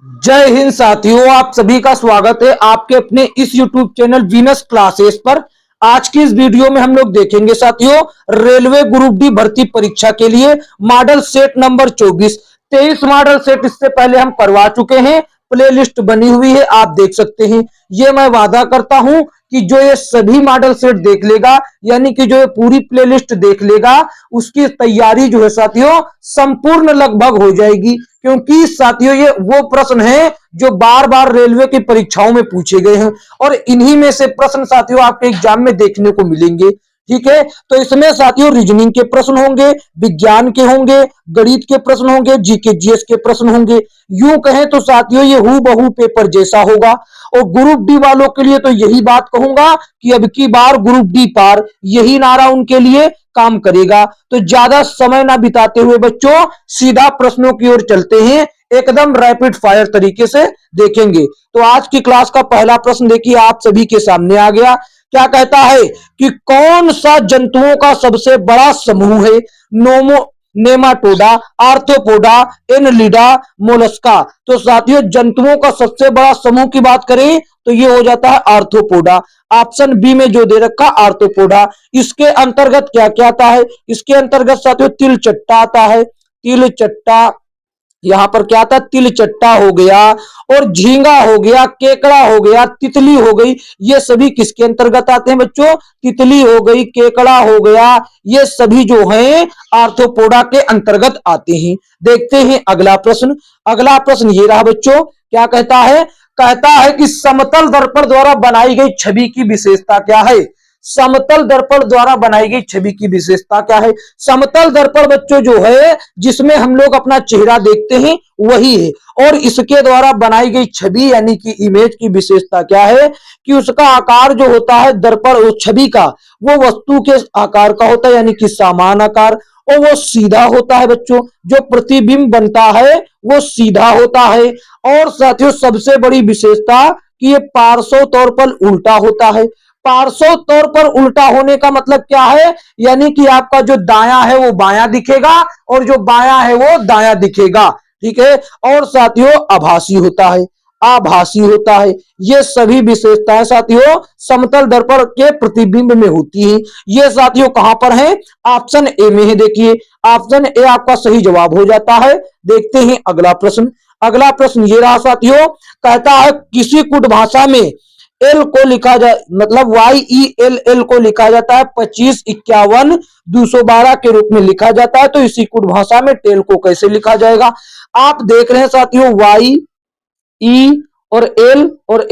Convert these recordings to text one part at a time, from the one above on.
जय हिंद साथियों, आप सभी का स्वागत है आपके अपने इस YouTube चैनल वीनस क्लासेस पर। आज की इस वीडियो में हम लोग देखेंगे साथियों रेलवे ग्रुप डी भर्ती परीक्षा के लिए model set number 23 model set इससे पहले हम करवा चुके हैं। प्लेलिस्ट बनी हुई है, आप देख सकते हैं। ये मैं वादा करता हूं कि जो ये सभी मॉडल सेट देख लेगा, यानी कि जो ये पूरी प्लेलिस्ट देख लेगा, उसकी तैयारी जो है साथियों संपूर्ण लगभग हो जाएगी। क्योंकि साथियों ये वो प्रश्न हैं जो बार बार रेलवे की परीक्षाओं में पूछे गए हैं और इन्हीं में से प्रश्न साथियों आपके एग्जाम में देखने को मिलेंगे। ठीक है, तो इसमें साथियों रीजनिंग के प्रश्न होंगे, विज्ञान के होंगे, गणित के प्रश्न होंगे, जीके जीएस के प्रश्न होंगे। यूं कहें तो साथियों ये हूबहू पेपर जैसा होगा। और ग्रुप डी वालों के लिए तो यही बात कहूंगा कि अब की बार ग्रुप डी पार, यही नारा उनके लिए काम करेगा। तो ज्यादा समय ना बिताते हुए बच्चों सीधा प्रश्नों की ओर चलते हैं, एकदम रैपिड फायर तरीके से देखेंगे। तो आज की क्लास का पहला प्रश्न देखिए आप सभी के सामने आ गया। क्या कहता है कि कौन सा जंतुओं का सबसे बड़ा समूह है? नोमो नेमाटोडा, आर्थ्रोपोडा, एनलिडा, मोलस्का। तो साथियों जंतुओं का सबसे बड़ा समूह की बात करें तो ये हो जाता है आर्थ्रोपोडा। ऑप्शन बी में जो दे रखा आर्थ्रोपोडा। इसके अंतर्गत क्या क्या आता है? इसके अंतर्गत साथियों तिलचट्टा आता है। तिलचट्टा, यहां पर क्या था? तिलचट्टा हो गया, और झींगा हो गया, केकड़ा हो गया, तितली हो गई। ये सभी किसके अंतर्गत आते हैं बच्चों? तितली हो गई, केकड़ा हो गया, ये सभी जो हैं आर्थ्रोपोडा के अंतर्गत आते हैं। देखते हैं अगला प्रश्न। अगला प्रश्न ये रहा बच्चों, क्या कहता है? कहता है कि समतल दर्पण द्वारा बनाई गई छवि की विशेषता क्या है? समतल दर्पण द्वारा बनाई गई छवि की विशेषता क्या है? समतल दर्पण बच्चों जो है जिसमें हम लोग अपना चेहरा देखते हैं वही है। और इसके द्वारा बनाई गई छवि यानी कि इमेज की विशेषता क्या है कि उसका आकार जो होता है दर्पण छवि का, वो वस्तु के आकार का होता है, यानी कि समान आकार, और वो सीधा होता है बच्चों। जो प्रतिबिंब बनता है वो सीधा होता है। और साथियों सबसे बड़ी विशेषता कि ये पार्श्व तौर पर उल्टा होता है। पार्श्व तौर पर उल्टा होने का मतलब क्या है? यानी कि आपका जो दायां है वो बायां दिखेगा और जो बायां है वो दायां दिखेगा। ठीक है, और साथियों आभासी होता है, आभासी होता है। ये सभी विशेषताएं साथियों समतल दर्पण के प्रतिबिंब में होती हैं। ये साथियों कहां पर है? ऑप्शन ए में है। देखिए ऑप्शन ए आपका सही जवाब हो जाता है। देखते हैं अगला प्रश्न। अगला प्रश्न ये रहा साथियों, कहता है किसी कुट भाषा में एल को लिखा जाए, मतलब YELL को लिखा जाता है 25, 51, 212 के रूप में लिखा जाता है। तो इसी कुट भाषा में टेल को कैसे लिखा जाएगा? आप देख रहे हैं साथियों YE और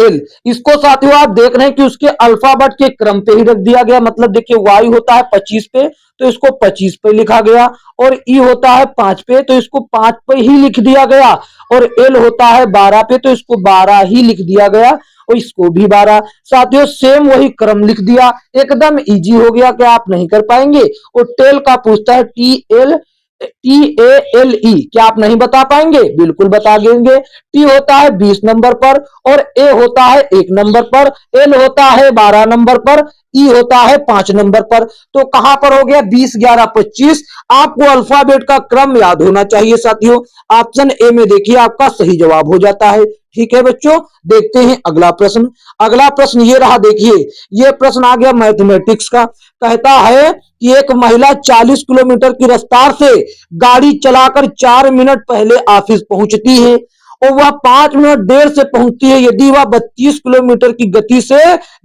L, इसको साथियों आप देख रहे हैं कि उसके अल्फाबेट के क्रम पे ही रख दिया गया। मतलब देखिए Y होता है 25 पे तो इसको 25 पे लिखा गया, और E होता है 5 पे तो इसको 5 पे ही लिख दिया गया, और L होता है 12 पे तो इसको 12 ही लिख दिया गया, और इसको भी 12। साथियों सेम वही क्रम लिख दिया, एकदम इजी हो गया। क्या आप नहीं कर पाएंगे? और टेल का पूछता है TALE, क्या आप नहीं बता पाएंगे? बिल्कुल बता देंगे। टी होता है 20 नंबर पर, और ए होता है 1 नंबर पर, एल होता है 12 नंबर पर, ई होता है 5 नंबर पर। तो कहां पर हो गया? 20, 11, 25। आपको अल्फाबेट का क्रम याद होना चाहिए साथियों। ऑप्शन ए में देखिए आपका सही जवाब हो जाता है। ठीक है बच्चों, देखते हैं अगला प्रश्न। अगला प्रश्न ये रहा, देखिए ये प्रश्न आ गया मैथमेटिक्स का। कहता है कि एक महिला 40 किलोमीटर की रफ्तार से गाड़ी चलाकर 4 मिनट पहले ऑफिस पहुंचती है, और वह 5 मिनट देर से पहुंचती है यदि वह 32 किलोमीटर की गति से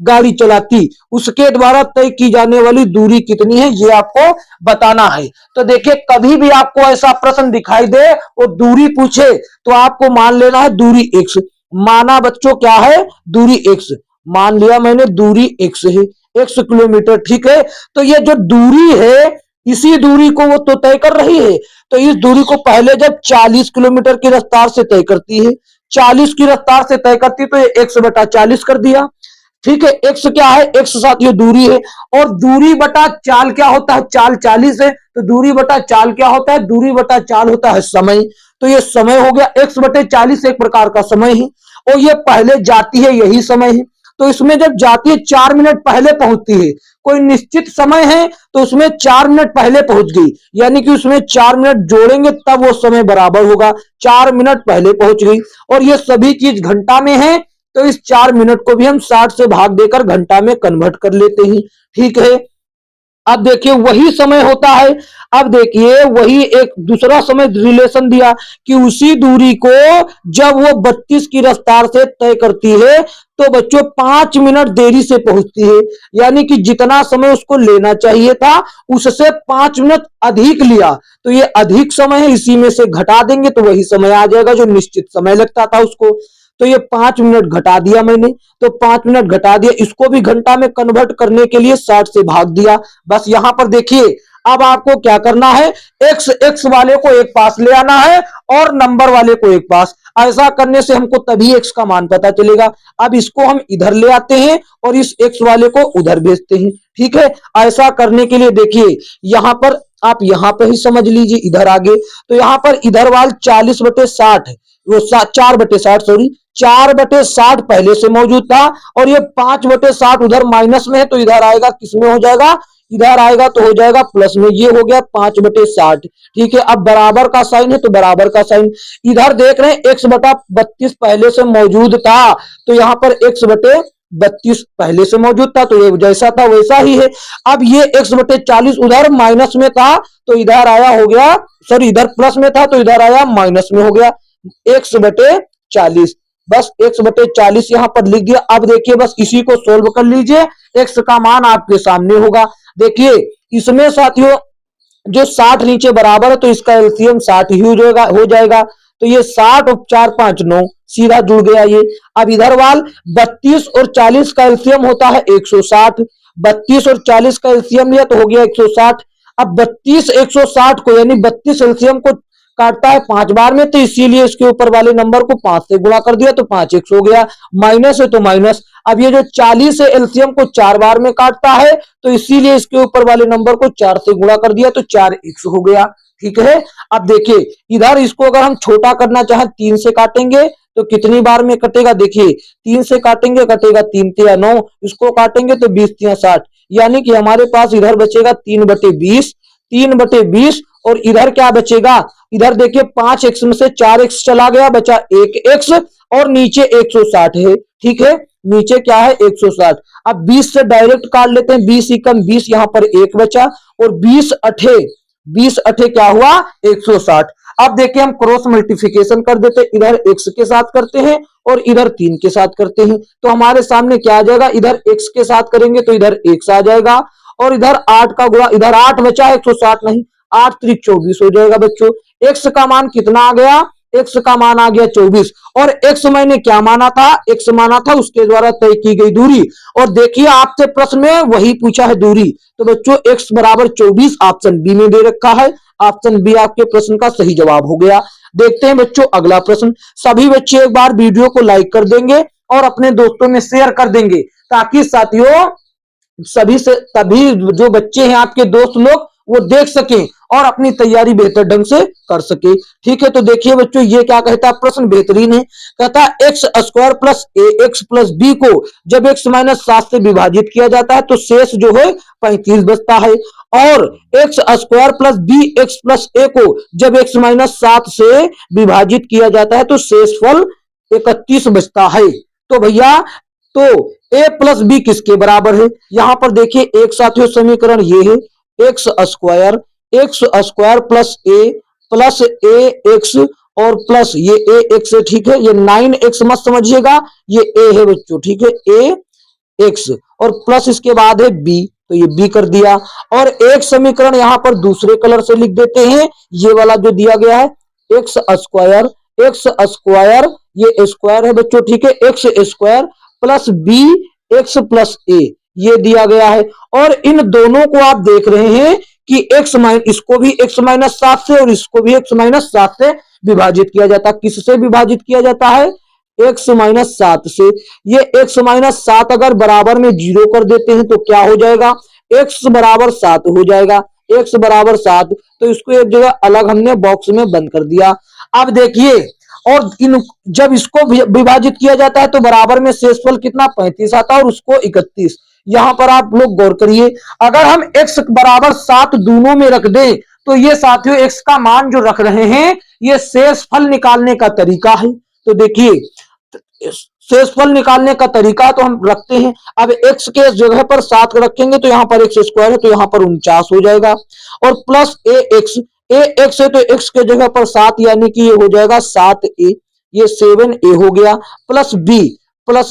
गाड़ी चलाती। उसके द्वारा तय की जाने वाली दूरी कितनी है, ये आपको बताना है। तो देखिए कभी भी आपको ऐसा प्रश्न दिखाई दे और दूरी पूछे तो आपको मान लेना है दूरी x। माना बच्चों क्या है? दूरी x। मान लिया मैंने दूरी x है, x किलोमीटर। ठीक है, तो ये जो दूरी है इसी दूरी को वो तो तय कर रही है। तो इस दूरी को पहले जब 40 किलोमीटर की रफ्तार से तय करती है, 40 की रफ्तार से तय करती है, तो ये x बटा 40 कर दिया। ठीक है, x क्या है? x साथियों दूरी है, और दूरी बटा चाल क्या होता है? चाल 40 है, तो दूरी बटा चाल क्या होता है? दूरी बटा चाल होता है समय। तो ये समय हो गया, x बटे 40 एक प्रकार का समय है, और ये पहले जाती है यही समय है। तो इसमें जब जाती है 4 मिनट पहले पहुंचती है, कोई निश्चित समय है तो उसमें 4 मिनट पहले पहुंच गई, यानी कि उसमें 4 मिनट जोड़ेंगे तब वो समय बराबर होगा। 4 मिनट पहले पहुंच गई और ये सभी चीज घंटा में है, तो इस 4 मिनट को भी हम 60 से भाग देकर घंटा में कन्वर्ट कर लेते हैं। ठीक है, अब देखिए वही समय होता है। अब देखिए वही एक दूसरा समय रिलेशन दिया कि उसी दूरी को जब वो 32 की रफ्तार से तय करती है तो बच्चों 5 मिनट देरी से पहुंचती है, यानी कि जितना समय उसको लेना चाहिए था उससे 5 मिनट अधिक लिया, तो ये अधिक समय है, इसी में से घटा देंगे तो वही समय आ जाएगा जो निश्चित समय लगता था उसको। तो ये 5 मिनट घटा दिया मैंने, तो 5 मिनट घटा दिया, इसको भी घंटा में कन्वर्ट करने के लिए 60 से भाग दिया। बस यहां पर देखिए अब आपको क्या करना है, एक्स वाले को एक पास ले आना है और नंबर वाले को एक पास। ऐसा करने से हमको तभी एक्स का मान पता चलेगा। अब इसको हम इधर ले आते हैं और इस एक्स वाले को उधर भेजते हैं। ठीक है, ऐसा करने के लिए देखिए यहां पर आप यहां पर ही समझ लीजिए, इधर आगे तो यहां पर इधर वाल 40/60 है, वो 4/60 सॉरी 4/60 पहले से मौजूद था और ये 5/60 उधर माइनस में है, तो इधर आएगा किसमें हो जाएगा, इधर आएगा तो हो जाएगा प्लस में, ये हो गया 5/60। ठीक है, अब बराबर का साइन है तो बराबर का साइन, इधर देख रहे हैं x/32 पहले से मौजूद था, तो यहां पर x/32 पहले से मौजूद था, तो ये जैसा था वैसा ही है। अब ये x/40 उधर माइनस में था तो इधर आया हो गया, सॉरी इधर प्लस में था तो इधर आया माइनस में हो गया x/40। बस x/40 यहां पर लिख दिया। अब देखिए बस इसी को सोल्व कर लीजिए, x का मान आपके सामने होगा। देखिए इसमें साथियों जो 60 नीचे बराबर है तो इसका एलसीएम 60 ही हो जाएगा, तो ये 60 और 4 5 9 सीधा जुड़ गया ये। अब इधर वाल 32 और 40 का एलसीएम होता है 160, 32 और 40 का एलसीएम लिया तो हो गया 160। अब 32 160 को यानी 32 एलसीएम को काटता है 5 बार में, तो इसीलिए इसके ऊपर वाले नंबर को 5 से गुणा कर दिया तो 5x हो गया, माइनस है तो माइनस। अब ये जो 40 है एलसीएम को 4 बार में काटता है तो इसीलिए इसके ऊपर वाले नंबर को 4 से गुणा कर दिया तो 4x हो गया। ठीक है, अब देखिए इधर इसको अगर हम छोटा करना चाहें 3 से काटेंगे तो कितनी बार में कटेगा, देखिए 3 से काटेंगे कटेगा 3 तिया 9, इसको काटेंगे तो 20 तिया 60, यानी कि हमारे पास इधर बचेगा 3/20, 3/20 और इधर क्या बचेगा, इधर देखिए 5x में से 4x चला गया, बचा 1x और नीचे 160 है। ठीक है, नीचे क्या है 160। अब 20 से डायरेक्ट काट लेते हैं, 20 एकम 20, यहां पर 1 बचा और 20 अठे क्या हुआ 160। अब देखिए हम क्रॉस मल्टीप्लिकेशन कर देते हैं, इधर x के साथ करते हैं और इधर 3 के साथ करते हैं, तो हमारे सामने क्या आ जाएगा, इधर x के साथ करेंगे तो इधर x आ जाएगा और इधर 8 का गुणा, इधर 8 बचा 160 नहीं, 8 त्रिक 24 हो जाएगा बच्चों। x का मान कितना आ गया, x का मान आ गया 24 और x मैंने क्या माना था, x माना था उसके द्वारा तय की गई दूरी, और देखिए आपसे प्रश्न में वही पूछा है दूरी, तो बच्चों x बराबर 24 ऑप्शन बी में दे रखा है, ऑप्शन बी आपके प्रश्न का सही जवाब हो गया। देखते हैं बच्चों अगला प्रश्न। सभी बच्चे एक बार वीडियो को लाइक कर देंगे और अपने दोस्तों में शेयर कर देंगे ताकि साथियों तभी जो बच्चे हैं आपके दोस्त लोग वो देख सकें और अपनी तैयारी बेहतर ढंग से कर सके। ठीक है, तो देखिए बच्चों ये क्या कहता है, प्रश्न बेहतरीन है। कहता है एक्स स्क्वायर प्लस ए एक्स प्लस बी को जब x माइनस 7 से विभाजित किया जाता है तो शेष जो है 35 बचता है, और x square plus b x plus a को जब x माइनस 7 से विभाजित किया जाता है तो शेषफल 31 बचता है। तो भैया तो a प्लस बी किसके बराबर है, यहां पर देखिए एक साथियों समीकरण ये है एक्स स्क्वायर प्लस ए एक्स और प्लस ये ए एक्स है। ठीक है, ये 9x मत समझिएगा, ये a है बच्चों। ठीक है, a x और प्लस इसके बाद है b, तो ये b कर दिया, और एक समीकरण यहां पर दूसरे कलर से लिख देते हैं, ये वाला जो दिया गया है एक्स स्क्वायर ये स्क्वायर है बच्चों। ठीक है, x square plus b x plus a ये दिया गया है, और इन दोनों को आप देख रहे हैं कि इसको भी x माइनस 7 से और इसको भी x माइनस 7 से विभाजित किया जाता है। किससे विभाजित किया जाता है, x माइनस 7 से। ये x माइनस 7 अगर बराबर में 0 कर देते हैं तो क्या हो जाएगा, x बराबर 7 हो जाएगा, x बराबर 7, तो इसको एक जगह अलग हमने बॉक्स में बंद कर दिया। अब देखिए और इन जब इसको विभाजित किया जाता है तो बराबर में शेषफल कितना 35 आता है और उसको 31। यहां पर आप लोग गौर करिए, अगर हम x बराबर 7 दोनों में रख दें तो ये साथियों x का मान जो रख रहे हैं ये शेषफल निकालने का तरीका है। तो देखिए शेषफल निकालने का तरीका तो हम रखते हैं। अब x के जगह पर 7 रखेंगे तो यहां पर x स्क्वायर है तो यहां पर 49 हो जाएगा और प्लस ax है तो x के जगह पर 7 यानी कि ये हो जाएगा 7a, ये 7a हो गया प्लस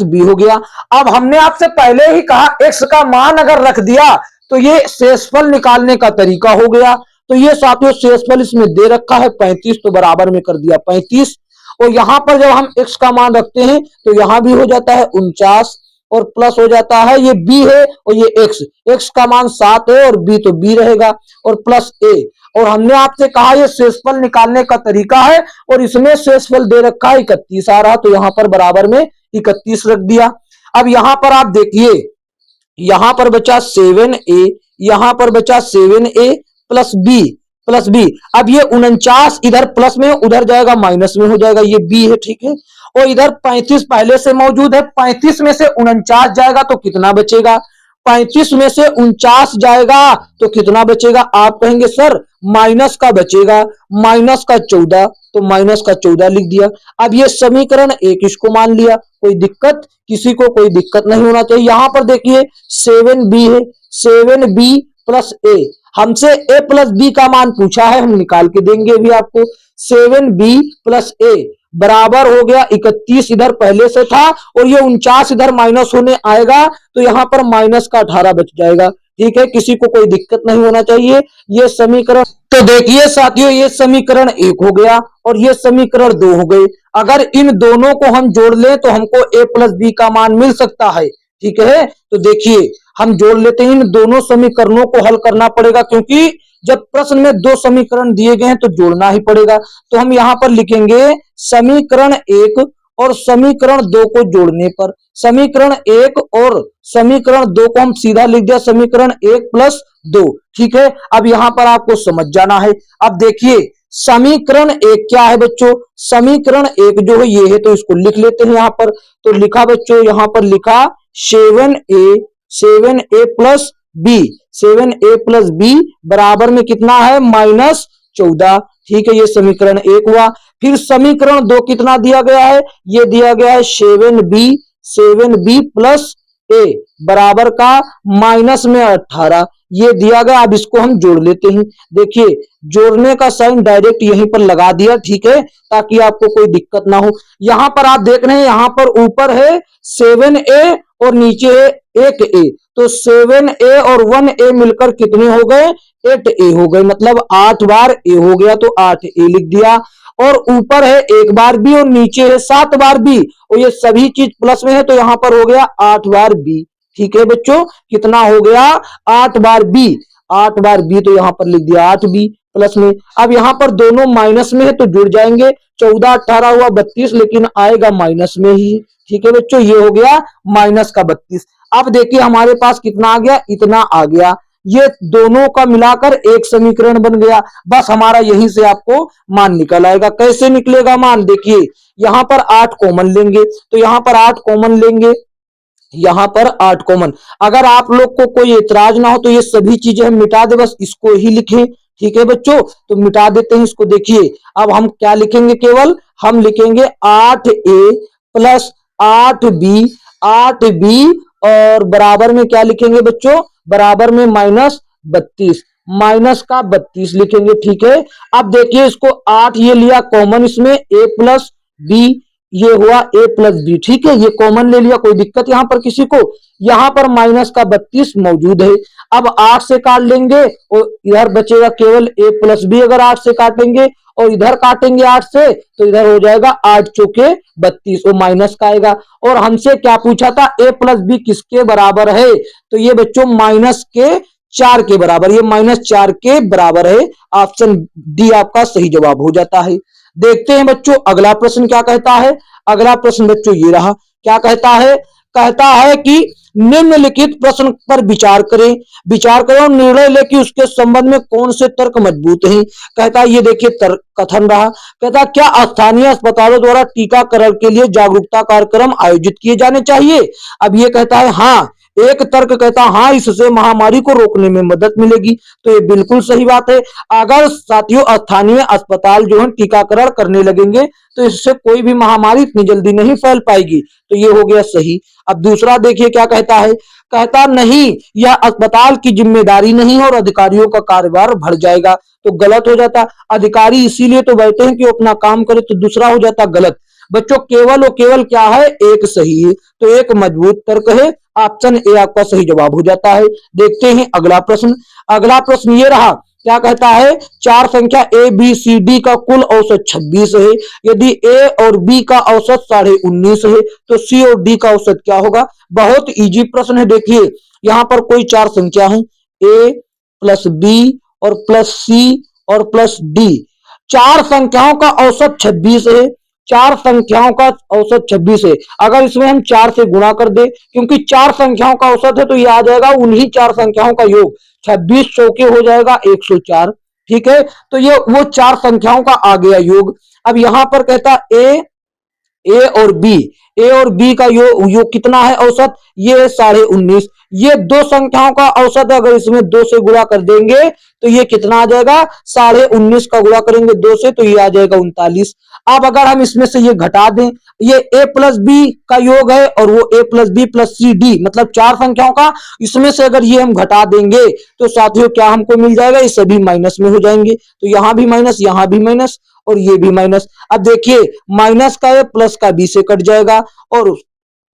b हो गया। अब हमने आपसे पहले ही कहा x का मान अगर रख दिया तो ये शेषफल निकालने का तरीका हो गया। तो ये साथियों शेषफल इसमें दे रखा है 35 तो बराबर में कर दिया 35 और यहां पर जब हम x का मान रखते हैं तो यहां भी हो जाता है 49 और प्लस हो जाता है ये b है और ये x का मान 7 है और b तो b रहेगा और प्लस a। और हमने आपसे कहा ये शेषफल निकालने का तरीका है और इसमें शेषफल दे रखा है 31 आ रहा तो यहां पर बराबर में 31 रख दिया। अब यहां पर आप देखिए यहां पर बचा 7a, यहां पर बचा 7a प्लस b। अब ये 49 इधर प्लस में उधर जाएगा माइनस में हो जाएगा, ये b है ठीक है। और इधर 35 पहले से मौजूद है, 35 में से 49 जाएगा तो कितना बचेगा, 35 में से 49 जाएगा तो कितना बचेगा, आप कहेंगे सर माइनस का बचेगा, माइनस का 14 तो माइनस का 14 लिख दिया। अब ये समीकरण 1 इसको मान लिया, कोई दिक्कत, किसी को कोई दिक्कत नहीं होना चाहिए। यहां पर देखिए 7b है, 7b प्लस a, हमसे a प्लस b का मान पूछा है, हम निकाल के देंगे भी आपको। 7b प्लस a बराबर हो गया 31 इधर पहले से था और ये 49 इधर माइनस होने आएगा तो यहां पर माइनस का 18 बच जाएगा ठीक है, किसी को कोई दिक्कत नहीं होना चाहिए। ये समीकरण तो देखिए साथियों ये समीकरण 1 हो गया और ये समीकरण 2 हो गए। अगर इन दोनों को हम जोड़ लें तो हमको a प्लस b का मान मिल सकता है ठीक है। तो देखिए हम जोड़ लेते हैं, इन दोनों समीकरणों को हल करना पड़ेगा क्योंकि जब प्रश्न में 2 समीकरण दिए गए हैं तो जोड़ना ही पड़ेगा। तो हम यहां पर लिखेंगे समीकरण 1 और समीकरण 2 को जोड़ने पर समीकरण 1 और समीकरण 2 को हम सीधा लिख दिया समीकरण 1 प्लस 2 ठीक है। अब यहां पर आपको समझ जाना है। अब देखिए समीकरण 1 क्या है बच्चों, समीकरण 1 जो है ये है तो इसको लिख लेते हैं यहां पर। तो लिखा बच्चों, यहां पर लिखा 7a plus b, 7a plus b बराबर में कितना है -14 ठीक है, ये समीकरण 1 हुआ। फिर समीकरण 2 कितना दिया गया है, ये दिया गया है 7b प्लस a बराबर का माइनस में 18 ये दिया गया। अब इसको हम जोड़ लेते हैं, देखिए जोड़ने का साइन डायरेक्ट यहीं पर लगा दिया ठीक है, ताकि आपको कोई दिक्कत ना हो। यहां पर आप देख रहे हैं यहां पर ऊपर है 7a और नीचे है 1a, तो 7a और 1a मिलकर कितने हो गए 8a हो गए, मतलब 8 बार a हो गया तो 8a लिख दिया। और ऊपर है 1 बार b और नीचे है 7 बार b और ये सभी चीज प्लस में है तो यहां पर हो गया 8 बार b ठीक है बच्चों, कितना हो गया 8 बार b, 8 बार b तो यहां पर लिख दिया 8b प्लस में। अब यहां पर दोनों माइनस में है तो जुड़ जाएंगे, 14 18 हुआ 32 लेकिन आएगा माइनस में ही ठीक है बच्चों, ये हो गया माइनस का 32। अब देखिए हमारे पास कितना आ गया, इतना आ गया, ये दोनों का मिलाकर एक समीकरण बन गया। बस हमारा यहीं से आपको मान निकल आएगा। कैसे निकलेगा मान, देखिए यहां पर 8 कॉमन लेंगे तो यहां पर 8 कॉमन लेंगे, यहां पर 8 कॉमन। अगर आप लोग को कोई एतराज ना हो तो ये सभी चीजें हम मिटा दे, बस इसको ही लिखें ठीक है बच्चों, तो मिटा देते हैं इसको। देखिए अब हम क्या लिखेंगे, केवल हम लिखेंगे 8a प्लस 8b और बराबर में क्या लिखेंगे बच्चों, बराबर में -32, माइनस का 32 लिखेंगे ठीक है। अब देखिए इसको 8 ये लिया कॉमन, इसमें a प्लस b ये हुआ a प्लस b ठीक है, ये कॉमन ले लिया, कोई दिक्कत यहां पर किसी को। यहां पर माइनस का 32 मौजूद है। अब 8 से काट लेंगे और इधर बचेगा केवल a प्लस b, अगर 8 से काटेंगे और इधर काटेंगे 8 से तो इधर हो जाएगा 8 चौके 32 और माइनस का आएगा। और हमसे क्या पूछा था, a प्लस b किसके बराबर है, तो ये बच्चों -4 के बराबर, ये -4 के बराबर है। ऑप्शन डी आपका सही जवाब हो जाता है। देखते हैं बच्चों अगला प्रश्न क्या कहता है। अगला प्रश्न बच्चों ये रहा, क्या कहता है, कहता है कि निम्नलिखित प्रश्न पर विचार करें और निर्णय ले कि उसके संबंध में कौन से तर्क मजबूत हैं। कहता है ये देखिए तर्क कथन रहा। कहता है क्या स्थानीय अस्पतालों द्वारा टीकाकरण के लिए जागरूकता कार्यक्रम आयोजित किए जाने चाहिए। अब ये कहता है हाँ, एक तर्क कहता है हाँ, इससे महामारी को रोकने में मदद मिलेगी। तो ये बिल्कुल सही बात है। अगर साथियों स्थानीय अस्पताल जो है टीकाकरण करने लगेंगे तो इससे कोई भी महामारी इतनी जल्दी नहीं फैल पाएगी। तो ये हो गया सही। अब दूसरा देखिए क्या कहता है। कहता नहीं, यह अस्पताल की जिम्मेदारी नहीं है और अधिकारियों का कार्यभार बढ़ जाएगा। तो गलत हो जाता। अधिकारी इसीलिए तो बैठे हैं कि वो अपना काम करे, तो दूसरा हो जाता गलत। बच्चों केवल और केवल क्या है, एक सही है। तो एक मजबूत तर्क है, ऑप्शन ए आपका सही जवाब हो जाता है। देखते हैं अगला प्रश्न। अगला प्रश्न ये रहा, क्या कहता है, चार संख्या ए बी सी डी का कुल औसत 26 है। यदि ए और बी का औसत 19.5 है तो सी और डी का औसत क्या होगा। बहुत इजी प्रश्न है। देखिए यहां पर कोई चार संख्या है, ए प्लस बी और प्लस सी और प्लस डी। चार संख्याओं का औसत 26 है। चार संख्याओं का औसत 26 है। अगर इसमें हम 4 से गुणा कर दे, क्योंकि चार संख्याओं का औसत है, तो ये आ जाएगा उन्हीं चार संख्याओं का योग। 26 चौके हो जाएगा 104। ठीक है, तो ये वो चार संख्याओं का आ गया योग। अब यहां पर कहता ए और बी का योग कितना है औसत, ये 19.5। ये दो संख्याओं का औसत है। अगर इसमें 2 से गुणा कर देंगे तो ये कितना आ जाएगा, 19.5 का गुणा करेंगे 2 से तो ये आ जाएगा 39। अब अगर हम इसमें से ये घटा दें, ये ए प्लस बी का योग है और वो a plus b plus c d, मतलब चार संख्याओं का, इसमें से अगर ये हम घटा देंगे तो साथियों क्या हमको मिल जाएगा, ये सभी माइनस में हो जाएंगे। तो यहां भी माइनस, यहां भी माइनस और ये भी माइनस। अब देखिए माइनस का ए प्लस का बी से कट जाएगा और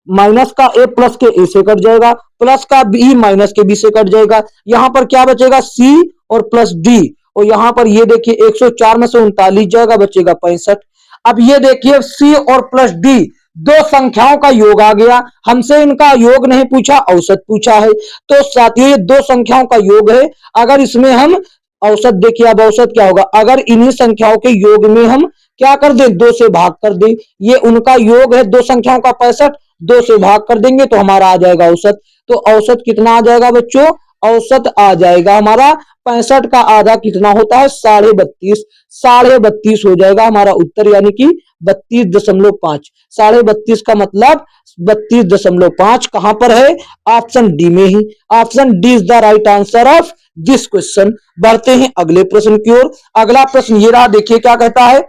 माइनस का ए प्लस के ए से कट जाएगा, प्लस का बी माइनस के बी से कट जाएगा। यहां पर क्या बचेगा, सी और प्लस डी। और यहां पर ये देखिए 104 में से 39 जाएगा, बचेगा 65। अब ये देखिए सी और प्लस डी दो संख्याओं का योग आ गया। हमसे इनका योग नहीं पूछा, औसत पूछा है। तो साथियों ये दो संख्याओं का योग है। अगर इसमें हम औसत देखिए, अब औसत क्या होगा, अगर इन्हीं संख्याओं के योग में हम क्या कर दें, 2 से भाग कर दें। ये उनका योग है दो संख्याओं का 65, 2 से भाग कर देंगे तो हमारा आ जाएगा औसत। तो औसत कितना आ जाएगा बच्चों, औसत आ जाएगा हमारा 65 का आधा कितना होता है, 32.5। 32.5 हो जाएगा हमारा उत्तर, यानी कि 32.5। 32.5 का मतलब 32.5 कहां पर है, ऑप्शन डी में ही। Option d is the right answer of this question. बढ़ते हैं अगले प्रश्न की ओर। अगला प्रश्न ये रहा, देखिए क्या कहता है।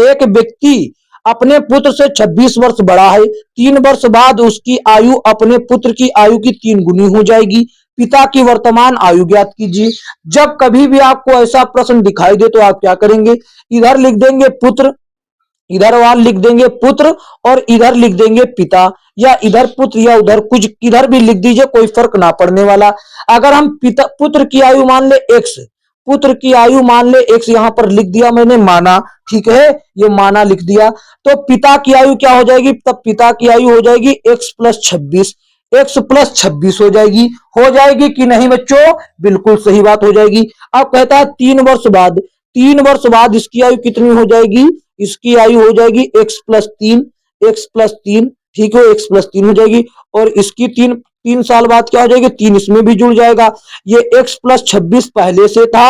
एक व्यक्ति अपने पुत्र से 26 वर्ष बड़ा है। 3 वर्ष बाद उसकी आयु अपने पुत्र की आयु की 3 गुनी हो जाएगी। पिता की वर्तमान आयु ज्ञात कीजिए। जब कभी भी आपको ऐसा प्रश्न दिखाई दे तो आप क्या करेंगे, इधर लिख देंगे पुत्र, इधर वाल लिख देंगे पुत्र और इधर लिख देंगे पिता, या इधर पुत्र या उधर कुछ इधर भी लिख दीजिए, कोई फर्क ना पड़ने वाला। अगर हम पिता पुत्र की आयु मान ले x, पुत्र की आयु मान ले x, यहां पर लिख दिया मैंने माना, ठीक है, ये माना लिख दिया। तो पिता की आयु क्या हो जाएगी, तब पिता की आयु हो जाएगी x प्लस 26। x प्लस 26 हो जाएगी कि नहीं बच्चों, बिल्कुल सही बात हो जाएगी। अब कहता है 3 वर्ष बाद, 3 वर्ष बाद इसकी आयु कितनी हो जाएगी, इसकी आयु हो जाएगी x प्लस 3, x प्लस 3, ठीक है, x प्लस 3 हो जाएगी। और इसकी 3 साल बाद क्या हो जाएगी, 3 इसमें भी जुड़ जाएगा। ये x प्लस 26 पहले से था,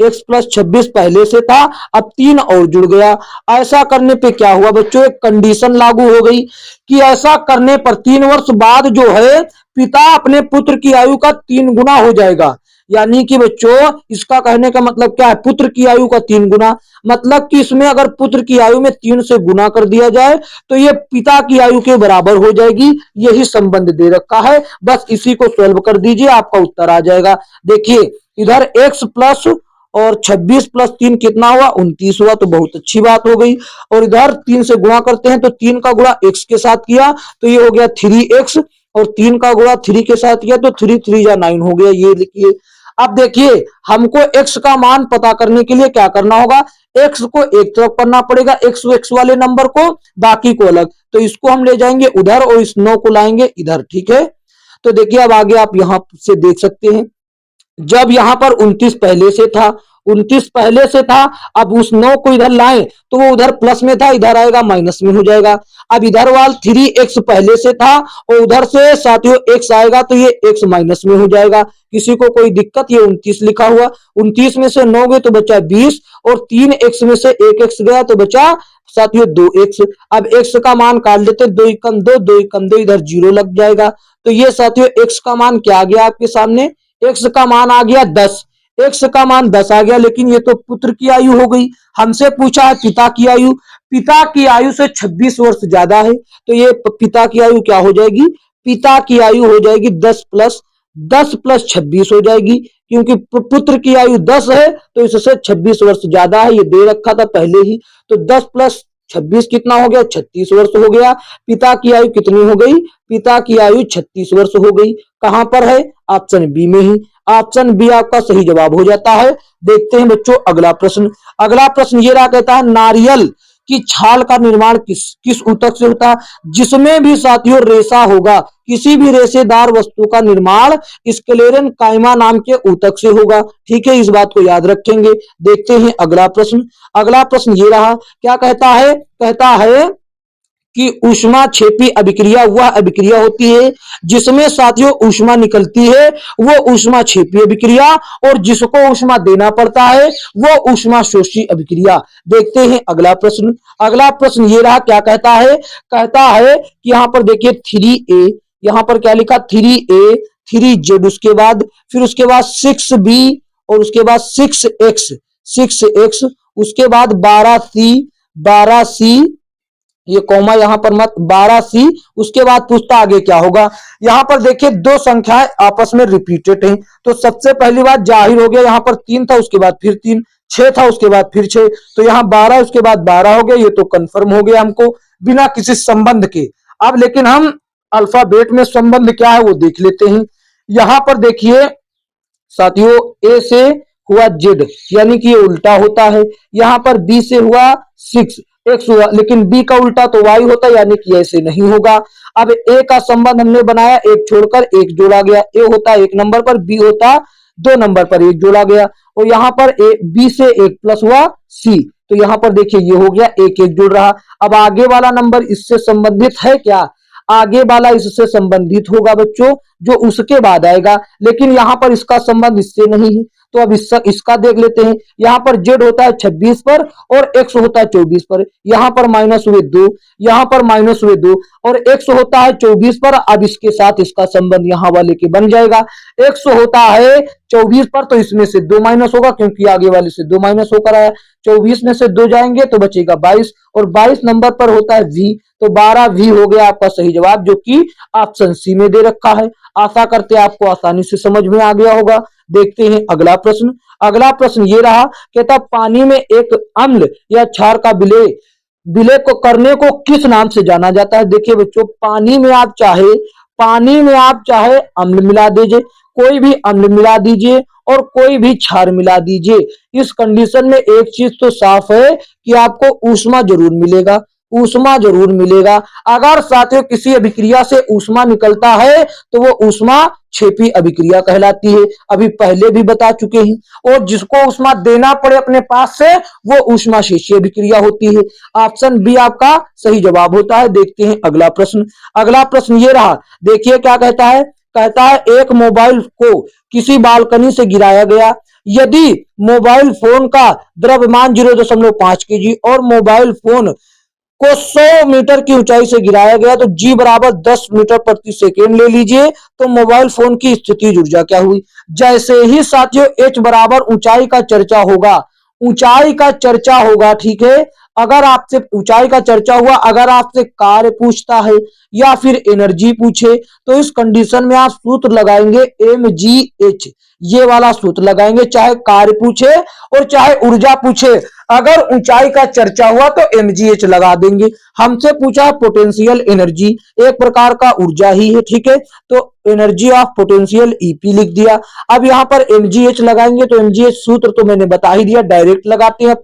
x प्लस 26 पहले से था, अब 3 और जुड़ गया। ऐसा करने पे क्या हुआ बच्चों, एक कंडीशन लागू हो गई कि ऐसा करने पर 3 वर्ष बाद जो है पिता अपने पुत्र की आयु का 3 गुना हो जाएगा। यानी कि बच्चों इसका कहने का मतलब क्या है, पुत्र की आयु का 3 गुना, मतलब कि इसमें अगर पुत्र की आयु में 3 से गुना कर दिया जाए तो ये पिता की आयु के बराबर हो जाएगी। यही संबंध दे रखा है, बस इसी को सॉल्व कर दीजिए, आपका उत्तर आ जाएगा। देखिए इधर x प्लस और 26 प्लस 3 कितना हुआ, 29 हुआ, तो बहुत अच्छी बात हो गई। और इधर 3 से गुणा करते हैं तो 3 का गुणा x के साथ किया तो ये हो गया 3x, और 3 का गुणा 3 के साथ किया तो 3 3 या 9 हो गया। ये लिखिए। अब देखिए हमको x का मान पता करने के लिए क्या करना होगा, x को एक तरफ करना पड़ेगा, x वाले नंबर को, बाकी को अलग। तो इसको हम ले जाएंगे उधर और इस 9 को लाएंगे इधर, ठीक है। तो देखिए अब आगे आप यहां से देख सकते हैं, जब यहां पर 29 पहले से था 29 पहले से था, अब उस 9 को इधर लाए तो वो उधर प्लस में था, इधर आएगा माइनस में हो जाएगा। अब इधर वाल 3x पहले से था और उधर से साथियों x आएगा तो ये x माइनस में हो जाएगा। किसी को कोई दिक्कत? ये 29 लिखा हुआ, 29 में से 9 गए तो बचा 20 और 3x में से 1x गया तो बचा साथियों 2x। अब x का मान काट लेते, 2 एकम 2, 2 एकम 2, इधर 0 लग जाएगा। तो ये साथियों x का मान क्या आ गया आपके सामने? x का मान आ गया 10। x का मान 10 आ गया, लेकिन ये तो पुत्र की आयु हो गई। हमसे पूछा है पिता की आयु। पिता की आयु से 26 वर्ष ज्यादा है, तो ये पिता की आयु क्या हो जाएगी? पिता की आयु हो जाएगी 10 प्लस 26 हो जाएगी, क्योंकि पुत्र की आयु 10 है तो इससे 26 वर्ष ज्यादा है, ये दे रखा था पहले ही। तो 10 प्लस 26 कितना हो गया? 36 वर्ष हो गया। पिता की आयु कितनी हो गई? पिता की आयु 36 वर्ष हो गई। कहां पर है? ऑप्शन बी में ही। ऑप्शन बी आपका सही जवाब हो जाता है। देखते हैं बच्चों अगला प्रश्न। अगला प्रश्न ये रहा, कहता है नारियल की छाल का निर्माण किस ऊतक से होता है? जिसमें भी साथियों रेशा होगा, किसी भी रेशेदार वस्तु का निर्माण स्क्लेरन काइमा नाम के ऊतक से होगा। ठीक है, इस बात को याद रखेंगे। देखते हैं अगला प्रश्न। अगला प्रश्न ये रहा, क्या कहता है? कहता है कि ऊष्मा क्षेपी अभिक्रिया वह अभिक्रिया होती है जिसमें साथियों ऊष्मा निकलती है, वो ऊष्मा क्षेपी अभिक्रिया, और जिसको ऊष्मा देना पड़ता है वो ऊष्मा शोषी अभिक्रिया। देखते हैं अगला प्रश्न। अगला प्रश्न ये रहा, क्या कहता है? कहता है कि यहां पर देखिए 3a, यहां पर क्या लिखा? 3a 3z, उसके बाद फिर उसके बाद 6b और उसके बाद 6x, उसके बाद 12c, ये कॉमा यहां पर मत, 12c। उसके बाद पूछता आगे क्या होगा। यहां पर देखिए दो संख्याएं आपस में रिपीटेड हैं, तो सबसे पहली बात जाहिर हो गया, यहां पर 3 था उसके बाद फिर 3, 6 था उसके बाद फिर 6, तो यहां 12 उसके बाद 12 हो गया। ये तो कंफर्म हो गया हमको बिना किसी संबंध के। अब लेकिन हम अल्फाबेट में संबंध क्या है वो देख लेते हैं। यहां पर देखिए साथियों ए से हुआ जेड, यानी कि ये उल्टा होता है। यहां पर बी से हुआ 6 एक्स हुआ, लेकिन बी का उल्टा तो वाई होता है, यानी कि ऐसे नहीं होगा। अब ए का संबंध हमने बनाया, एक छोड़कर एक जोड़ा गया। ए होता 1 नंबर पर, बी होता 2 नंबर पर, एक जोड़ा गया। और यहाँ पर ए बी से 1 प्लस हुआ सी, तो यहाँ पर देखिए ये हो गया, एक एक जुड़ रहा। अब आगे वाला नंबर इससे संबंधित है क्या? आगे वाला इससे संबंधित होगा बच्चों, जो उसके बाद आएगा, लेकिन यहाँ पर इसका संबंध इससे नहीं है। तो अब इसका देख लेते हैं। यहाँ पर जेड होता है 26 पर और एक्स होता है 24 पर। यहाँ पर माइनस हुए 2, यहाँ पर माइनस हुए 2, और एक्स होता है 24 पर। अब इसके साथ इसका संबंध यहाँ वाले के बन जाएगा। एक्स होता है 24 पर, तो इसमें से 2 माइनस होगा, क्योंकि आगे वाले से 2 माइनस होकर आया। 24 में से 2 जाएंगे तो बचेगा 22, और 22 नंबर पर होता है वी, तो 12 वी हो गया आपका सही जवाब, जो कि ऑप्शन सी में दे रखा है। आशा करते हैं आपको आसानी से समझ में आ गया होगा। देखते हैं अगला प्रश्न। अगला प्रश्न ये रहा, कहता पानी में एक अम्ल या क्षार का विलय को करने को किस नाम से जाना जाता है? देखिए बच्चों, पानी में आप चाहे अम्ल मिला दीजिए, कोई भी अम्ल मिला दीजिए और कोई भी क्षार मिला दीजिए, इस कंडीशन में एक चीज तो साफ है कि आपको ऊष्मा जरूर मिलेगा, ऊष्मा जरूर मिलेगा। अगर साथियों किसी अभिक्रिया से ऊष्मा निकलता है तो वो ऊष्मा क्षेपी अभिक्रिया कहलाती है, अभी पहले भी बता चुके हैं। और जिसको ऊष्मा देना पड़े अपने पास से वो ऊष्मा शेषी अभिक्रिया होती है। ऑप्शन बी आपका सही जवाब होता है। देखते हैं अगला प्रश्न। अगला प्रश्न ये रहा, देखिए क्या कहता है। कहता है एक मोबाइल को किसी बालकनी से गिराया गया, यदि मोबाइल फोन का द्रव्यमान 0.5 केजी और मोबाइल फोन को 100 मीटर की ऊंचाई से गिराया गया, तो जी बराबर 10 मीटर प्रति सेकेंड ले लीजिए, तो मोबाइल फोन की स्थितिज ऊर्जा क्या हुई? जैसे ही साथियों एच बराबर ऊंचाई का चर्चा होगा, ठीक है। अगर आपसे ऊंचाई का चर्चा हुआ, अगर आपसे कार्य पूछता है या फिर एनर्जी पूछे, तो इस कंडीशन में आप सूत्र लगाएंगे mgh, ये वाला सूत्र लगाएंगे, चाहे कार्य पूछे और चाहे ऊर्जा पूछे। अगर ऊंचाई का चर्चा हुआ तो mgh लगा देंगे। हमसे पूछा पोटेंशियल एनर्जी, एक प्रकार का ऊर्जा ही है, ठीक है, तो एनर्जी ऑफ पोटेंशियल ईपी लिख दिया। अब यहाँ पर mgh लगाएंगे, तो mgh सूत्र तो मैंने बता ही दिया, डायरेक्ट लगाते हैं।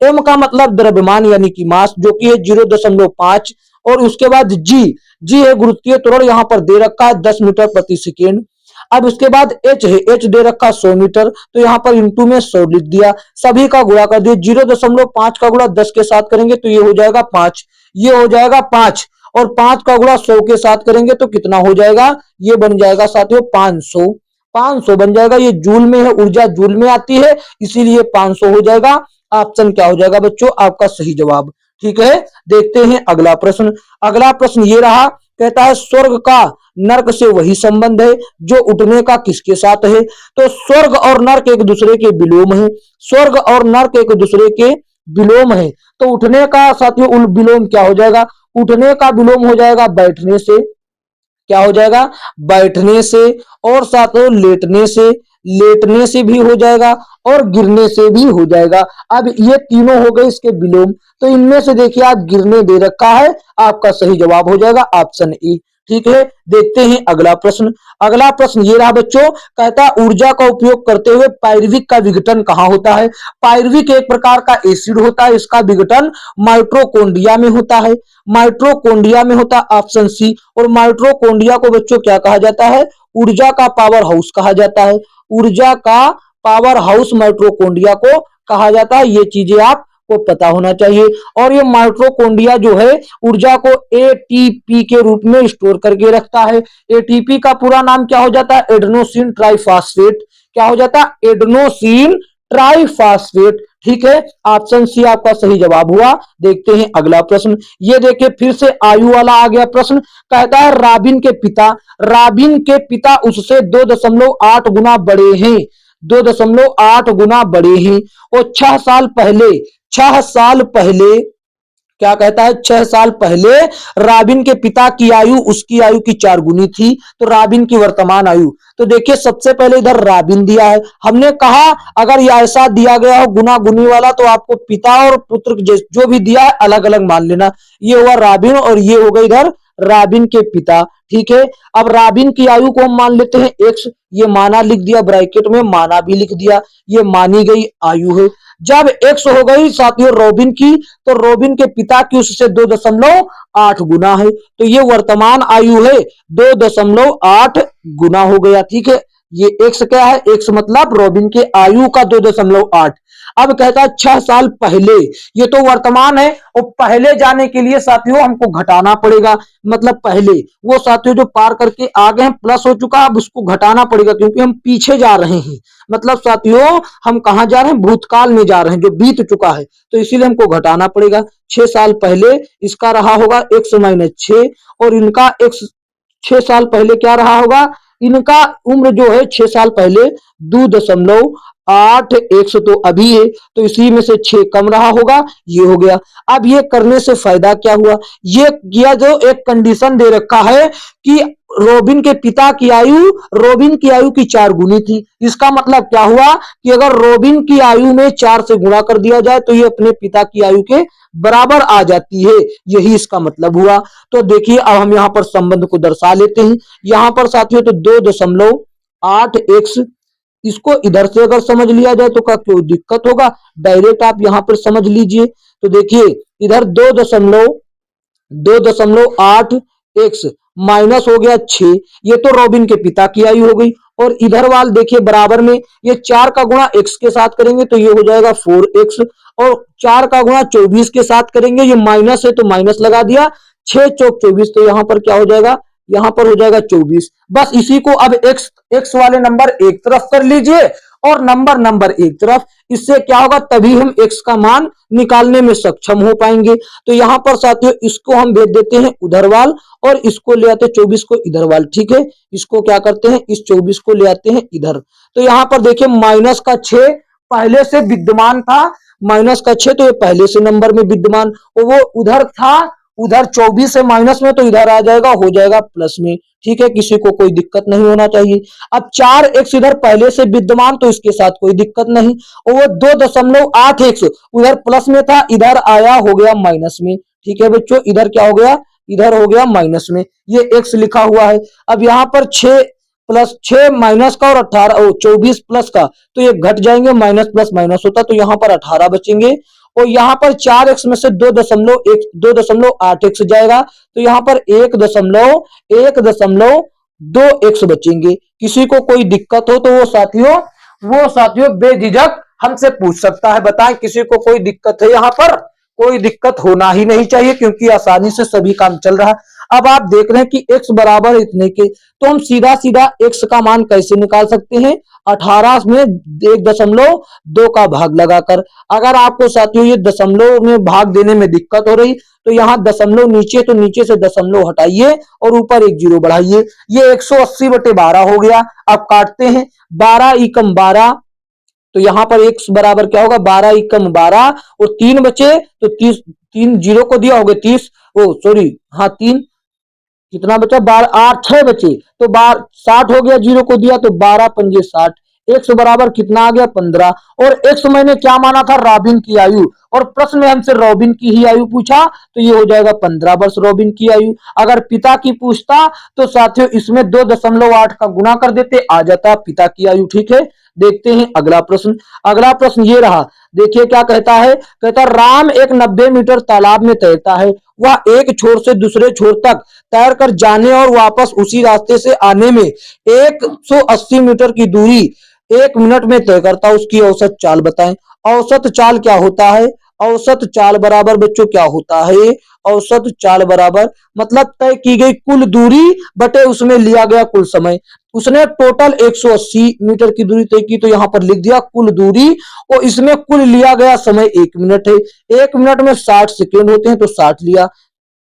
m का मतलब द्रव्यमान यानी कि मास, जो कि है 0.5, और उसके बाद g है गुरुत्वीय त्वरण, यहाँ पर दे रखा है 10 मीटर प्रति सेकेंड। अब उसके बाद एच है, एच दे रखा 100 मीटर, तो यहाँ पर इंटू में 100 लिख दिया, सभी का गुणा कर दिया, 0.5 का गुणा 10 के साथ करेंगे तो ये हो जाएगा 5, ये हो जाएगा 5, और 5 का गुणा 100 के साथ करेंगे तो कितना हो जाएगा, ये बन जाएगा साथियों 500, 500 बन जाएगा। ये जूल में है, ऊर्जा जूल में आती है, इसीलिए 500 हो जाएगा। ऑप्शन क्या हो जाएगा बच्चों, आपका सही जवाब। ठीक है, देखते हैं अगला प्रश्न। अगला प्रश्न ये रहा, कहता है स्वर्ग का नर्क से वही संबंध है जो उठने का किसके साथ है। तो स्वर्ग और नर्क एक दूसरे के विलोम है, स्वर्ग और नर्क एक दूसरे के विलोम है, तो उठने का साथियों विलोम क्या हो जाएगा, उठने का विलोम हो जाएगा बैठने से, क्या हो जाएगा, बैठने से, और साथियों लेटने से, लेटने से भी हो जाएगा, और गिरने से भी हो जाएगा। अब ये तीनों हो गए इसके विलोम, तो इनमें से देखिए आप गिरने दे रखा है, आपका सही जवाब हो जाएगा ऑप्शन ए। ठीक है, देखते हैं अगला प्रश्न। अगला प्रश्न ये रहा बच्चों, कहता है ऊर्जा का उपयोग करते हुए पायरुविक का विघटन कहाँ होता है। पायरुविक एक प्रकार का एसिड होता है, इसका विघटन माइटोकॉन्ड्रिया में होता है, माइटोकॉन्ड्रिया में होता है ऑप्शन सी। और माइटोकॉन्ड्रिया को बच्चों क्या कहा जाता है, ऊर्जा का पावर हाउस कहा जाता है, ऊर्जा का पावर हाउस माइटोकॉन्ड्रिया को कहा जाता है। ये चीजें आप को पता होना चाहिए। और ये माइटोकॉन्ड्रिया जो है ऊर्जा को एटीपी के रूप में स्टोर करके रखता है। एटीपी का पूरा नाम क्या हो जाता है, एडेनोसिन ट्राइफॉस्फेट, क्या हो जाता है, एडेनोसिन ट्राइफॉस्फेट। ठीक है, ऑप्शन सी आपका सही जवाब हुआ। देखते हैं अगला प्रश्न। ये देखिए फिर से आयु वाला आ गया प्रश्न, कहता है राबिन के पिता उससे 2.8 गुना बड़े हैं, 2.8 गुना बड़े हैं, और 6 साल पहले क्या कहता है, 6 साल पहले राबिन के पिता की आयु उसकी आयु की 4 गुनी थी। तो राबिन की वर्तमान आयु, तो देखिए सबसे पहले इधर राबिन दिया है, हमने कहा अगर ये ऐसा दिया गया हो गुना गुनी वाला तो आपको पिता और पुत्र जो भी दिया है अलग अलग मान लेना। ये हुआ राबिन और ये हो गई इधर राबिन के पिता। ठीक है, अब राबिन की आयु को हम मान लेते हैं एक्स, ये माना लिख दिया, ब्रैकेट में माना भी लिख दिया, ये मानी गई आयु है। जब एक्स हो गई साथियों रोबिन की, तो रोबिन के पिता की उससे 2.8 गुना है, तो ये वर्तमान आयु है 2.8 गुना हो गया। ठीक है, ये एक्स क्या है, एक्स मतलब रोबिन के आयु का 2.8। अब कहता है 6 साल पहले, ये तो वर्तमान है, और पहले जाने के लिए साथियों हमको घटाना पड़ेगा, मतलब पहले वो साथियों जो पार करके आ गए हैं प्लस हो चुका, अब उसको घटाना पड़ेगा क्योंकि हम पीछे जा रहे हैं, मतलब साथियों हम कहां जा रहे हैं, भूतकाल में जा रहे हैं जो बीत चुका है, तो इसीलिए हमको घटाना पड़ेगा। 6 साल पहले इसका रहा होगा x माइनस 6, और इनका x 6 साल पहले क्या रहा होगा, इनका उम्र जो है 6 साल पहले 2.8 एक्स तो अभी है, तो इसी में से 6 कम रहा होगा, ये हो गया। अब ये करने से फायदा क्या हुआ, ये किया जो एक कंडीशन दे रखा है कि रोबिन के पिता की आयु रोबिन की आयु की 4 गुनी थी। इसका मतलब क्या हुआ कि अगर रोबिन की आयु में 4 से गुणा कर दिया जाए तो ये अपने पिता की आयु के बराबर आ जाती है, यही इसका मतलब हुआ। तो देखिए अब हम यहाँ पर संबंध को दर्शा लेते हैं। यहाँ पर साथियों तो 2.8 एक्स, इसको इधर से अगर समझ लिया जाए तो क्या कोई दिक्कत होगा, डायरेक्ट आप यहां पर समझ लीजिए। तो देखिए इधर 2.8 एक्स माइनस हो गया 6, ये तो रोबिन के पिता की आयु हो गई, और इधर वाल देखिए बराबर में ये 4 का गुणा एक्स के साथ करेंगे तो ये हो जाएगा 4x, और 4 का गुणा 24 के साथ करेंगे, ये माइनस है तो माइनस लगा दिया, 6 चौक 24, तो यहां पर क्या हो जाएगा, यहां पर हो जाएगा 24। बस इसी को अब एक्स वाले नंबर एक तरफ कर लीजिए और नंबर एक तरफ, इससे क्या होगा तभी हम एक्स का मान निकालने में सक्षम हो पाएंगे। तो यहां पर साथियों इसको हम भेज देते हैं उधर वाल और इसको ले आते 24 को इधर वाल। ठीक है, इसको क्या करते हैं, इस 24 को ले आते हैं इधर। तो यहां पर देखिए माइनस का 6 पहले से विद्यमान था, माइनस का 6 तो ये पहले से नंबर में विद्यमान, और वो उधर था, उधर 24 से माइनस में, तो इधर आ जाएगा, हो जाएगा प्लस में। ठीक है, किसी को कोई दिक्कत नहीं होना चाहिए। अब 4x इधर पहले से विद्यमान, तो इसके साथ कोई दिक्कत नहीं, और वो 2.8x उधर प्लस में था, इधर आया हो गया माइनस में। ठीक है बच्चों, इधर क्या हो गया, इधर हो गया माइनस में, ये x लिखा हुआ है। अब यहाँ पर 6 प्लस 6 माइनस का और 18 24 प्लस का, तो ये घट जाएंगे, माइनस प्लस माइनस होता, तो यहाँ पर 18 बचेंगे, और यहाँ पर 4x में से 2.8x जाएगा, तो यहाँ पर 1.8 दो एक्स बचेंगे। किसी को कोई दिक्कत हो तो वो साथियों बेझिझक हमसे पूछ सकता है। बताएं किसी को कोई दिक्कत है? यहाँ पर कोई दिक्कत होना ही नहीं चाहिए क्योंकि आसानी से सभी काम चल रहा है। अब आप देख रहे हैं कि x बराबर इतने के, तो हम सीधा सीधा x का मान कैसे निकाल सकते हैं? 18 में 1.2 का भाग लगाकर। अगर आपको साथियों ये दशमलव में भाग देने में दिक्कत हो रही तो यहाँ दशमलव नीचे, तो नीचे से दशमलव हटाइए और ऊपर एक जीरो बढ़ाइए। ये 180/12 हो गया। अब काटते हैं, 12 एकम 12, तो यहाँ पर x बराबर क्या होगा? 12 एकम 12 और 3 बचे तो 30, 3 जीरो को दिया होगा 30, ओ सॉरी, हाँ 3, कितना बचा? 12, 8, 6 बचे तो 60 हो गया, जीरो को दिया तो 12 पंजे 60। एक्स बराबर कितना आ गया? 15। और एक्स मैंने क्या माना था? रॉबिन की आयु, और प्रश्न में हमसे रॉबिन की ही आयु पूछा तो ये हो जाएगा 15 वर्ष रॉबिन की आयु। अगर पिता की पूछता तो साथियों इसमें 2.8 का गुना कर देते, आ जाता पिता की आयु। ठीक है, देखते हैं अगला प्रश्न। अगला प्रश्न ये रहा, देखिए क्या कहता है? कहता राम एक 90 मीटर तालाब में तैरता है। वह एक छोर से दूसरे छोर तक तैर कर जाने और वापस उसी रास्ते से आने में 180 मीटर की दूरी 1 मिनट में तय करता। उसकी औसत चाल बताएं। औसत चाल क्या होता है? औसत चाल बराबर बच्चों क्या होता है? औसत चाल बराबर मतलब तय की गई कुल दूरी बटे उसमें लिया गया कुल समय। उसने टोटल 180 मीटर की दूरी तय की तो यहां पर लिख दिया कुल दूरी, और इसमें कुल लिया गया समय 1 मिनट है। 1 मिनट में 60 सेकेंड होते हैं तो 60 लिया,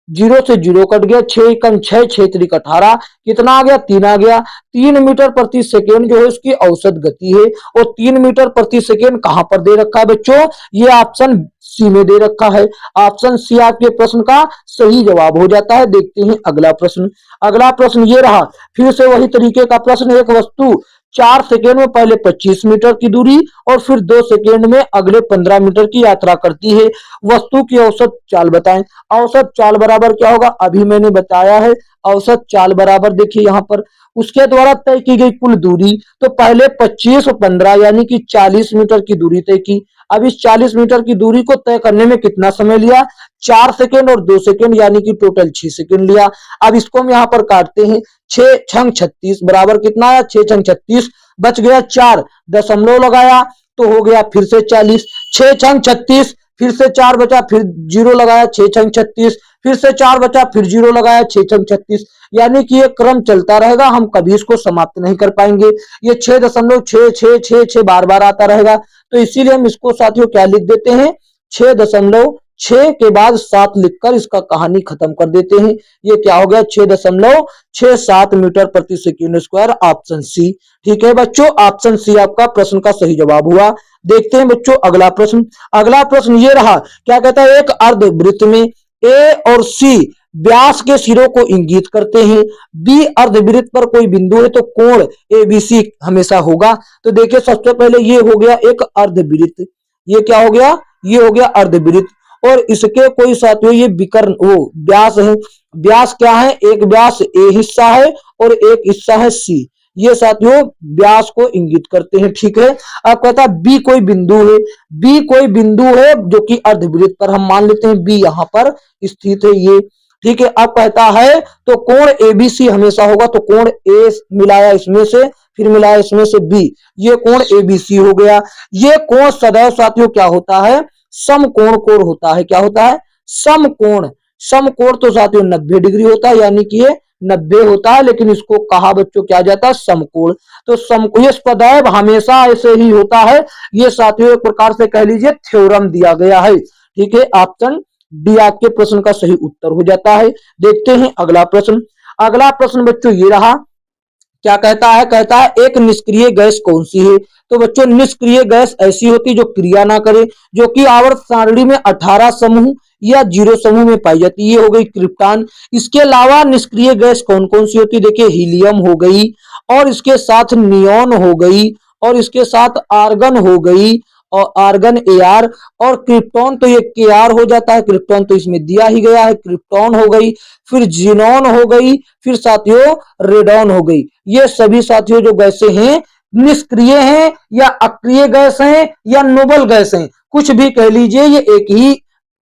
जीरो से जीरो कट गया, 6 एकम 6, 6 त्रिक 18, कितना आ गया? 3 आ गया। 3 मीटर प्रति सेकेंड जो है उसकी औसत गति है। और 3 मीटर प्रति सेकेंड कहां पर दे रखा है बच्चों? ये ऑप्शन सी में दे रखा है। ऑप्शन सी आपके प्रश्न का सही जवाब हो जाता है। देखते हैं अगला प्रश्न। अगला प्रश्न ये रहा, फिर से वही तरीके का प्रश्न। एक वस्तु 4 सेकेंड में पहले 25 मीटर की दूरी और फिर 2 सेकेंड में अगले 15 मीटर की यात्रा करती है। वस्तु की औसत चाल बताएं। औसत चाल बराबर क्या होगा? अभी मैंने बताया है। औसत चाल बराबर देखिए यहाँ पर उसके द्वारा तय की गई कुल दूरी, तो पहले 25 और 15 यानी कि 40 मीटर की दूरी तय की। अब इस 40 मीटर की दूरी को तय करने में कितना समय लिया? 4 सेकेंड और 2 सेकेंड यानी कि टोटल 6 सेकेंड लिया। अब इसको हम यहाँ पर काटते हैं, 6 छंग 36 बराबर कितना आया? 6 छंग 36, बच गया 4, दशमलव लगाया तो हो गया फिर से 40। 6 छंग 36, फिर से 4 बचा, फिर जीरो लगाया, 6 छंग 36, फिर से 4 बचा, फिर जीरो लगाया, 6 छंग 36। यानी कि ये क्रम चलता रहेगा, हम कभी इसको समाप्त नहीं कर पाएंगे। ये 6.66666 बार बार आता रहेगा, तो इसीलिए हम इसको साथियों क्या लिख देते हैं? 6.6 के बाद 7 लिखकर इसका कहानी खत्म कर देते हैं। ये क्या हो गया? 6.67 मीटर प्रति सेकेंड स्क्वायर, ऑप्शन सी। ठीक है बच्चों, ऑप्शन सी आपका प्रश्न का सही जवाब हुआ। देखते हैं बच्चों अगला प्रश्न। अगला प्रश्न ये रहा, क्या कहता है? एक अर्धवृत्त में ए और सी व्यास के सिरों को इंगित करते हैं। बी अर्धवृत्त पर कोई बिंदु है तो कोण एबीसी हमेशा होगा। तो देखिए सबसे पहले ये हो गया एक अर्धवृत्त, ये क्या हो गया? ये हो गया अर्धवृत्त, और इसके कोई साथियों ये विकर्ण वो व्यास है। व्यास क्या है? एक व्यास ए हिस्सा है और एक हिस्सा है सी। ये साथियों व्यास को इंगित करते हैं। ठीक है, अब कहता है बी कोई बिंदु है। बी कोई बिंदु है जो कि अर्धवृत्त पर, हम मान लेते हैं बी यहाँ पर स्थित है ये। ठीक है, अब कहता है तो कोण एबीसी हमेशा होगा, तो कोण ए मिलाया इसमें से, फिर मिलाया इसमें से बी, ये कोण एबीसी हो गया। ये कोण सदैव साथियों क्या होता है? समकोण कोण होता है। क्या होता है? समकोण। समकोण तो साथियों 90 डिग्री होता है, यानी कि ये 90 होता है, लेकिन इसको कहा बच्चों क्या जाता है? समकोण। तो समकोण सदैव हमेशा ऐसे ही होता है। ये साथियों एक प्रकार से कह लीजिए थ्योरम दिया गया है। ठीक है, ऑप्शन डी आपके प्रश्न का सही उत्तर हो जाता है। देखते हैं अगला प्रश्न। अगला प्रश्न बच्चों ये रहा, क्या कहता है? कहता है एक निष्क्रिय गैस कौन सी है? तो बच्चों निष्क्रिय गैस ऐसी होती है जो क्रिया ना करे, जो कि आवर्त सारणी में 18 समूह या 0 समूह में पाई जाती है। ये हो गई क्रिप्टॉन। इसके अलावा निष्क्रिय गैस कौन कौन सी होती है? देखिए हीलियम हो गई, और इसके साथ नियोन हो गई, और इसके साथ आर्गन हो गई, और आर्गन एआर, और क्रिप्टॉन तो ये केआर हो जाता है। क्रिप्टॉन तो इसमें दिया ही गया है, क्रिप्टॉन हो गई, फिर जीनॉन हो गई, फिर साथियों रेडॉन हो गई। ये सभी साथियों जो गैसें हैं निष्क्रिय हैं या अक्रिय गैस हैं या नोबल गैस हैं, कुछ भी कह लीजिए, ये एक ही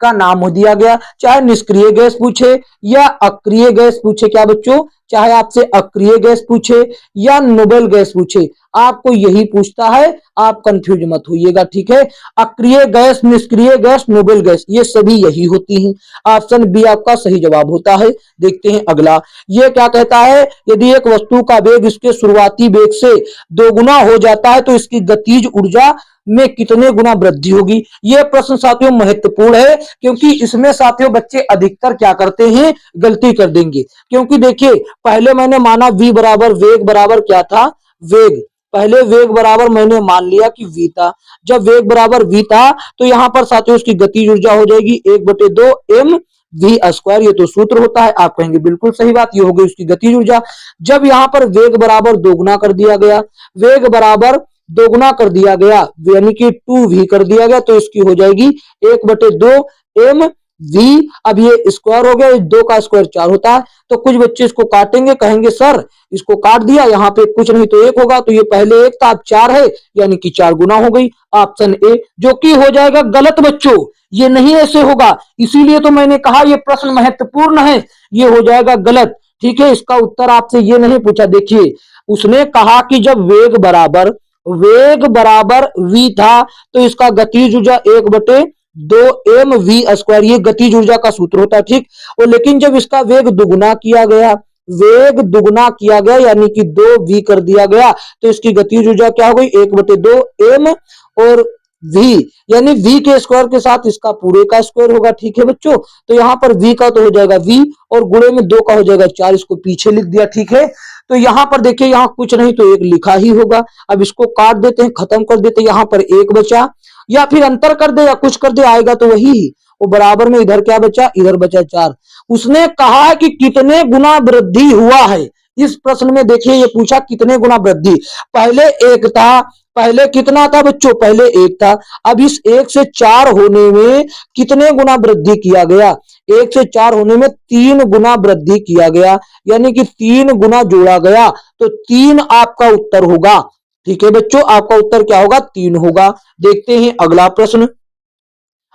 का नाम हो दिया गया। चाहे निष्क्रिय गैस पूछे या अक्रिय गैस पूछे, क्या बच्चों? चाहे आपसे अक्रिय गैस पूछे या नोबल गैस पूछे, आपको यही पूछता है, आप कंफ्यूज मत होइएगा, ठीक है। अक्रिय गैस, निष्क्रिय गैस, नोबल गैस, ये सभी यही होती हैं। ऑप्शन बी आपका सही जवाब होता है। देखते हैं अगला, ये क्या कहता है, यदि एक वस्तु का वेग इसके शुरुआती वेग से दोगुना हो जाता है तो इसकी गतिज ऊर्जा में कितने गुना वृद्धि होगी। यह प्रश्न साथियों महत्वपूर्ण है, क्योंकि इसमें साथियों बच्चे अधिकतर क्या करते हैं, गलती कर देंगे। क्योंकि देखिए, पहले मैंने माना v बराबर वेग बराबर क्या था, वेग, पहले वेग बराबर मैंने मान लिया कि v था। जब वेग बराबर v था तो यहां पर साथियों उसकी गतिज ऊर्जा हो जाएगी 1/2 m v स्क्वायर, ये तो सूत्र होता है। आप कहेंगे बिल्कुल सही बात, ये हो गई उसकी गतिज ऊर्जा। जब यहां पर वेग बराबर दोगुना कर दिया गया, वेग बराबर दोगुना कर दिया गया, यानी कि 2v कर दिया गया, तो इसकी हो जाएगी 1/2 m v। अब ये स्क्वायर हो गया, 2 का स्क्वायर 4 होता है, तो कुछ बच्चे इसको काटेंगे, कहेंगे सर इसको काट दिया, यहाँ पे कुछ नहीं तो 1 होगा, तो ये पहले 1 था अब 4 है, यानी कि 4 गुना हो गई। ऑप्शन ए, जो कि हो जाएगा गलत बच्चों, ये नहीं ऐसे होगा, इसीलिए तो मैंने कहा ये प्रश्न महत्वपूर्ण है, ये हो जाएगा गलत, ठीक है। इसका उत्तर आपसे ये नहीं पूछा। देखिए, उसने कहा कि जब वेग बराबर v था तो इसका गतिज ऊर्जा 1/2 m v स्क्वायर, ये गतिज ऊर्जा का सूत्र होता है, ठीक। और लेकिन जब इसका वेग दुगुना किया गया, वेग दुगुना किया गया यानी कि 2v कर दिया गया, तो इसकी गतिज ऊर्जा क्या हो गई, 1/2 m और v, यानी v के स्क्वायर के साथ इसका पूरे का स्क्वायर होगा, ठीक है बच्चों। तो यहाँ पर v का तो हो जाएगा v और गुणे में 2 का हो जाएगा 4, इसको पीछे लिख दिया, ठीक है। तो यहाँ पर देखिए, यहाँ कुछ नहीं तो 1 लिखा ही होगा। अब इसको काट देते हैं, खत्म कर देते हैं, यहाँ पर 1 बचा, या फिर अंतर कर दे या कुछ कर दे, आएगा तो वही ही। वो बराबर में इधर क्या बचा, इधर बचा 4। उसने कहा है कि कितने गुना वृद्धि हुआ है। इस प्रश्न में देखिए, ये पूछा कितने गुना वृद्धि, पहले 1 था, पहले कितना था बच्चों, पहले 1 था, अब इस 1 से 4 होने में कितने गुना वृद्धि किया गया, 1 से 4 होने में 3 गुना वृद्धि किया गया, यानी कि 3 गुना जोड़ा गया, तो 3 आपका उत्तर होगा, ठीक है बच्चों। आपका उत्तर क्या होगा, 3 होगा। देखते हैं अगला प्रश्न।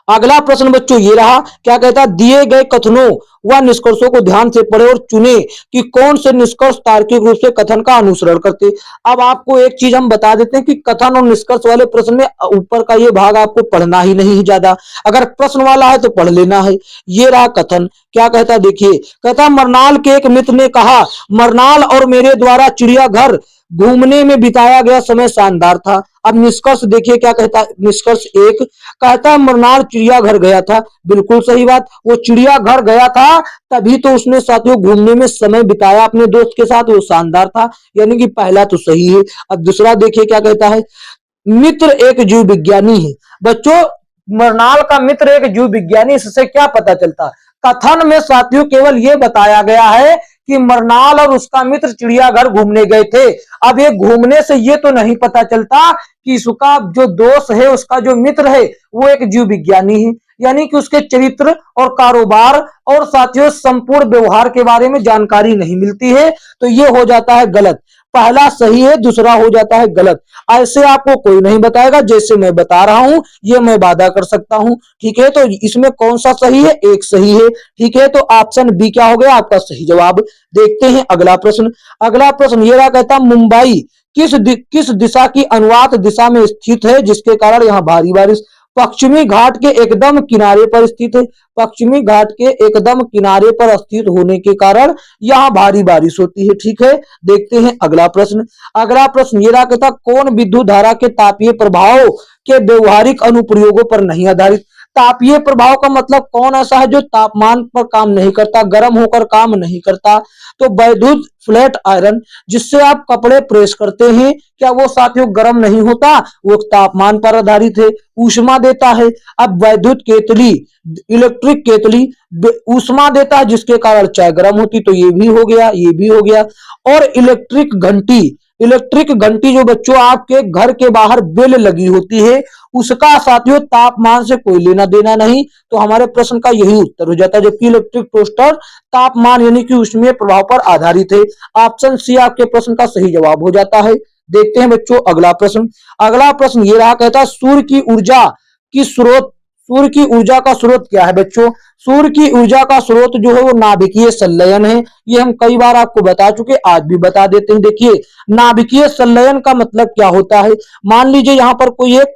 अगला प्रश्न बच्चों ये रहा, क्या कहता है, दिए गए कथनों व निष्कर्षों को ध्यान से पढ़े और चुने कि कौन से निष्कर्ष तार्किक रूप से कथन का अनुसरण करते। अब आपको एक चीज हम बता देते हैं कि कथन और निष्कर्ष वाले प्रश्न में ऊपर का ये भाग आपको पढ़ना ही नहीं है ज्यादा, अगर प्रश्न वाला है तो पढ़ लेना है। ये रहा कथन, क्या कहता, देखिए, कहता मरनाल के एक मित्र ने कहा, मरनाल और मेरे द्वारा चिड़ियाघर घूमने में बिताया गया समय शानदार था। अब निष्कर्ष देखिए क्या कहता है, निष्कर्ष 1 कहता है मरनाल चिड़ियाघर गया था, बिल्कुल सही बात, वो चिड़ियाघर गया था तभी तो उसने साथियों घूमने में समय बिताया अपने दोस्त के साथ, वो शानदार था, यानी कि पहला तो सही है। अब दूसरा देखिए क्या कहता है, मित्र एक जीव विज्ञानी है। बच्चों, मरनाल का मित्र एक जीव विज्ञानी, इससे क्या पता चलता, कथन में साथियों केवल ये बताया गया है कि मरनाल और उसका मित्र चिड़ियाघर घूमने गए थे। अब ये घूमने से ये तो नहीं पता चलता कि उसका जो दोस्त है, उसका जो मित्र है, वो एक जीव विज्ञानी है, यानी कि उसके चरित्र और कारोबार और साथियों संपूर्ण व्यवहार के बारे में जानकारी नहीं मिलती है, तो ये हो जाता है गलत। पहला सही है, दूसरा हो जाता है गलत। ऐसे आपको कोई नहीं बताएगा, जैसे मैं बता रहा हूं ये मैं वादा कर सकता हूं, ठीक है। तो इसमें कौन सा सही है, एक सही है, ठीक है। तो ऑप्शन बी क्या हो गया आपका सही जवाब। देखते हैं अगला प्रश्न। अगला प्रश्न ये रहा, कहता मुंबई किस दिशा की अनुवात दिशा में स्थित है, जिसके कारण यहाँ भारी बारिश। पश्चिमी घाट के एकदम किनारे पर स्थित है, पश्चिमी घाट के एकदम किनारे पर स्थित होने के कारण यहाँ भारी बारिश होती है, ठीक है। देखते हैं अगला प्रश्न। अगला प्रश्न ये रहा, कहता कौन विद्युत धारा के तापीय प्रभाव के व्यवहारिक अनुप्रयोगों पर नहीं आधारित। तापीय प्रभाव का मतलब कौन ऐसा है जो तापमान पर काम नहीं करता, गर्म होकर काम नहीं करता। तो वैद्युत फ्लैट आयरन, जिससे आप कपड़े प्रेस करते हैं, क्या वो साथियों गर्म नहीं होता, वो तापमान पर आधारित है, ऊष्मा देता है। अब वैद्युत केतली, इलेक्ट्रिक केतली ऊष्मा देता है, जिसके कारण चाय गर्म होती, तो ये भी हो गया, ये भी हो गया। और इलेक्ट्रिक घंटी, इलेक्ट्रिक घंटी जो बच्चों आपके घर के बाहर बेल लगी होती है, उसका साथियों तापमान से कोई लेना देना नहीं, तो हमारे प्रश्न का यही उत्तर हो जाता है। जबकि इलेक्ट्रिक टोस्टर तापमान यानी कि ऊष्मीय प्रभाव पर आधारित है। ऑप्शन सी आपके प्रश्न का सही जवाब हो जाता है। देखते हैं बच्चों अगला प्रश्न। अगला प्रश्न ये रहा, कहता सूर्य की ऊर्जा की स्रोत सूर्य की ऊर्जा का स्रोत क्या है बच्चों? सूर्य की ऊर्जा का स्रोत जो है वो नाभिकीय संलयन है। ये हम कई बार आपको बता चुके, आज भी बता देते हैं। देखिए, नाभिकीय संलयन का मतलब क्या होता है? मान लीजिए यहाँ पर कोई एक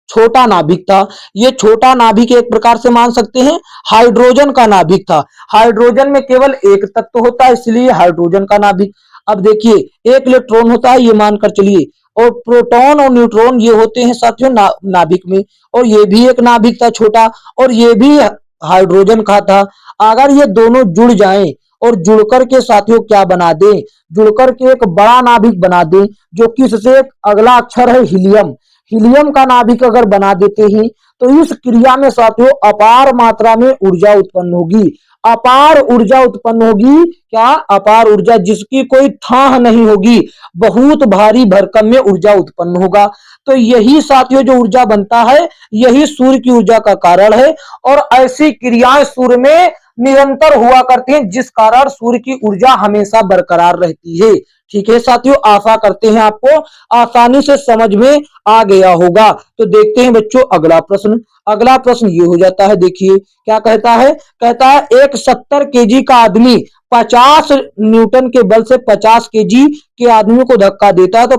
छोटा नाभिक था। ये छोटा नाभिक एक प्रकार से मान सकते हैं हाइड्रोजन का नाभिक था। हाइड्रोजन में केवल एक तत्व होता है, इसलिए हाइड्रोजन का नाभिक। अब देखिए, एक इलेक्ट्रॉन होता है, ये मानकर चलिए, और प्रोटॉन और न्यूट्रॉन ये होते हैं साथियों नाभिक में। और ये भी एक नाभिक था छोटा, और ये भी हाइड्रोजन का था। अगर ये दोनों जुड़ जाएं और जुड़कर के साथियों क्या बना दें? जुड़कर के एक बड़ा नाभिक बना दें, जो कि इससे एक अगला अक्षर है हीलियम। हीलियम का नाभिक अगर बना देते हैं तो इस क्रिया में साथियों अपार मात्रा में ऊर्जा उत्पन्न होगी। अपार ऊर्जा उत्पन्न होगी। क्या? अपार ऊर्जा, जिसकी कोई ठाह नहीं होगी। बहुत भारी भरकम में ऊर्जा उत्पन्न होगा। तो यही साथियों जो ऊर्जा बनता है, यही सूर्य की ऊर्जा का कारण है। और ऐसी क्रियाएं सूर्य में निरंतर हुआ करती हैं, जिस कारण सूर्य की ऊर्जा हमेशा बरकरार रहती है। ठीक है साथियों, आशा करते हैं आपको आसानी से समझ में आ गया होगा। तो देखते हैं बच्चों अगला प्रश्न। अगला प्रश्न ये हो जाता है, देखिए क्या कहता है? कहता है एक 70 केजी का आदमी 50 न्यूटन के बल से 50 केजी के आदमी को धक्का देता है, तो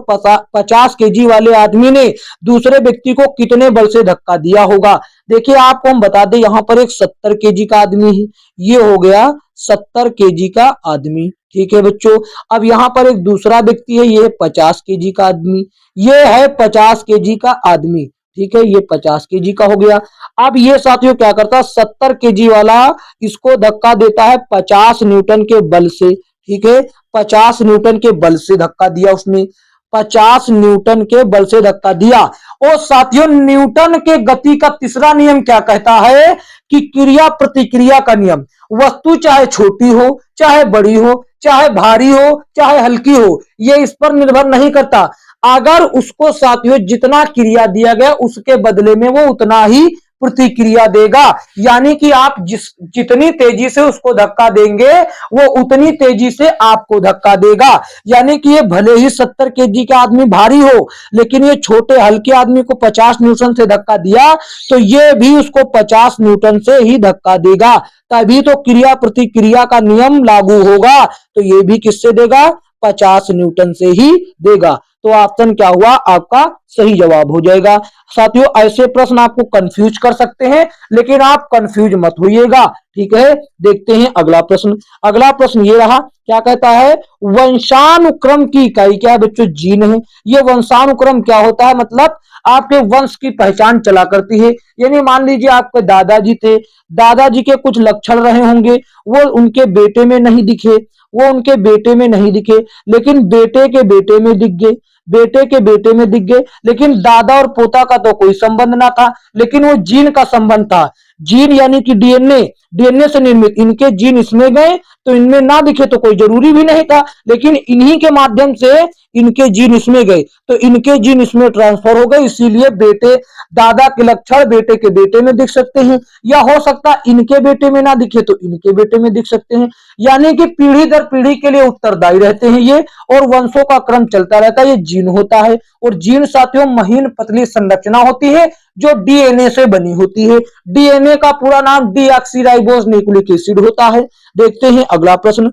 50 केजी वाले आदमी ने दूसरे व्यक्ति को कितने बल से धक्का दिया होगा? देखिए, आपको हम बता दें, यहाँ पर एक 70 केजी का आदमी है। ये हो गया 70 केजी का आदमी। ठीक है बच्चों, अब यहाँ पर एक दूसरा व्यक्ति है, ये 50 केजी का आदमी। ये है 50 केजी का आदमी। ठीक है, ये 50 केजी का हो गया। अब ये साथियों क्या करता है? 70 केजी वाला इसको धक्का देता है 50 न्यूटन के बल से। ठीक है, 50 न्यूटन के बल से धक्का दिया उसने। 50 न्यूटन के बल से धक्का दिया। और साथियों, न्यूटन के गति का तीसरा नियम क्या कहता है? कि क्रिया प्रतिक्रिया का नियम। वस्तु चाहे छोटी हो, चाहे बड़ी हो, चाहे भारी हो, चाहे हल्की हो, ये इस पर निर्भर नहीं करता। अगर उसको साथियों जितना क्रिया दिया गया, उसके बदले में वो उतना ही प्रतिक्रिया देगा। यानी कि आप जितनी तेजी से उसको धक्का देंगे, वो उतनी तेजी से आपको धक्का देगा। यानी कि ये भले ही 70 केजी का आदमी भारी हो, लेकिन ये छोटे हल्के आदमी को 50 न्यूटन से धक्का दिया, तो ये भी उसको 50 न्यूटन से ही धक्का देगा। तभी तो क्रिया प्रतिक्रिया का नियम लागू होगा। तो ये भी किससे देगा? 50 न्यूटन से ही देगा। तो ऑप्शन क्या हुआ? आपका सही जवाब हो जाएगा। साथियों, ऐसे प्रश्न आपको कंफ्यूज कर सकते हैं, लेकिन आप कंफ्यूज मत होइएगा। ठीक है, देखते हैं अगला प्रश्न। अगला प्रश्न ये रहा, क्या कहता है? वंशानुक्रम की इकाई क्या है बच्चों? जीन है। ये वंशानुक्रम क्या होता है? मतलब आपके वंश की पहचान चला करती है। यानी मान लीजिए आपके दादाजी थे, दादाजी के कुछ लक्षण रहे होंगे, वो उनके बेटे में नहीं दिखे, वो उनके बेटे में नहीं दिखे, लेकिन बेटे के बेटे में दिख गए, बेटे के बेटे में दिख गए। लेकिन दादा और पोता का तो कोई संबंध ना था, लेकिन वो जीन का संबंध था। जीन यानी कि डीएनए, डीएनए से निर्मित इनके जीन इसमें गए, तो इनमें ना दिखे तो कोई जरूरी भी नहीं था, लेकिन इन्हीं के माध्यम से इनके जीन इसमें गए, तो इनके जीन इसमें ट्रांसफर हो गए। इसीलिए बेटे, दादा के लक्षण बेटे के बेटे में दिख सकते हैं, या हो सकता है इनके बेटे में ना दिखे तो इनके बेटे में दिख सकते हैं। यानी कि पीढ़ी दर पीढ़ी के लिए उत्तरदायी रहते हैं ये, और वंशों का क्रम चलता रहता है। ये जीन होता है, और जीन साथियों महीन पतली संरचना होती है, जो डीएनए से बनी होती है। डीएनए का पूरा नाम डीऑक्सीराइबोस न्यूक्लिक एसिड होता है। देखते हैं अगला प्रश्न।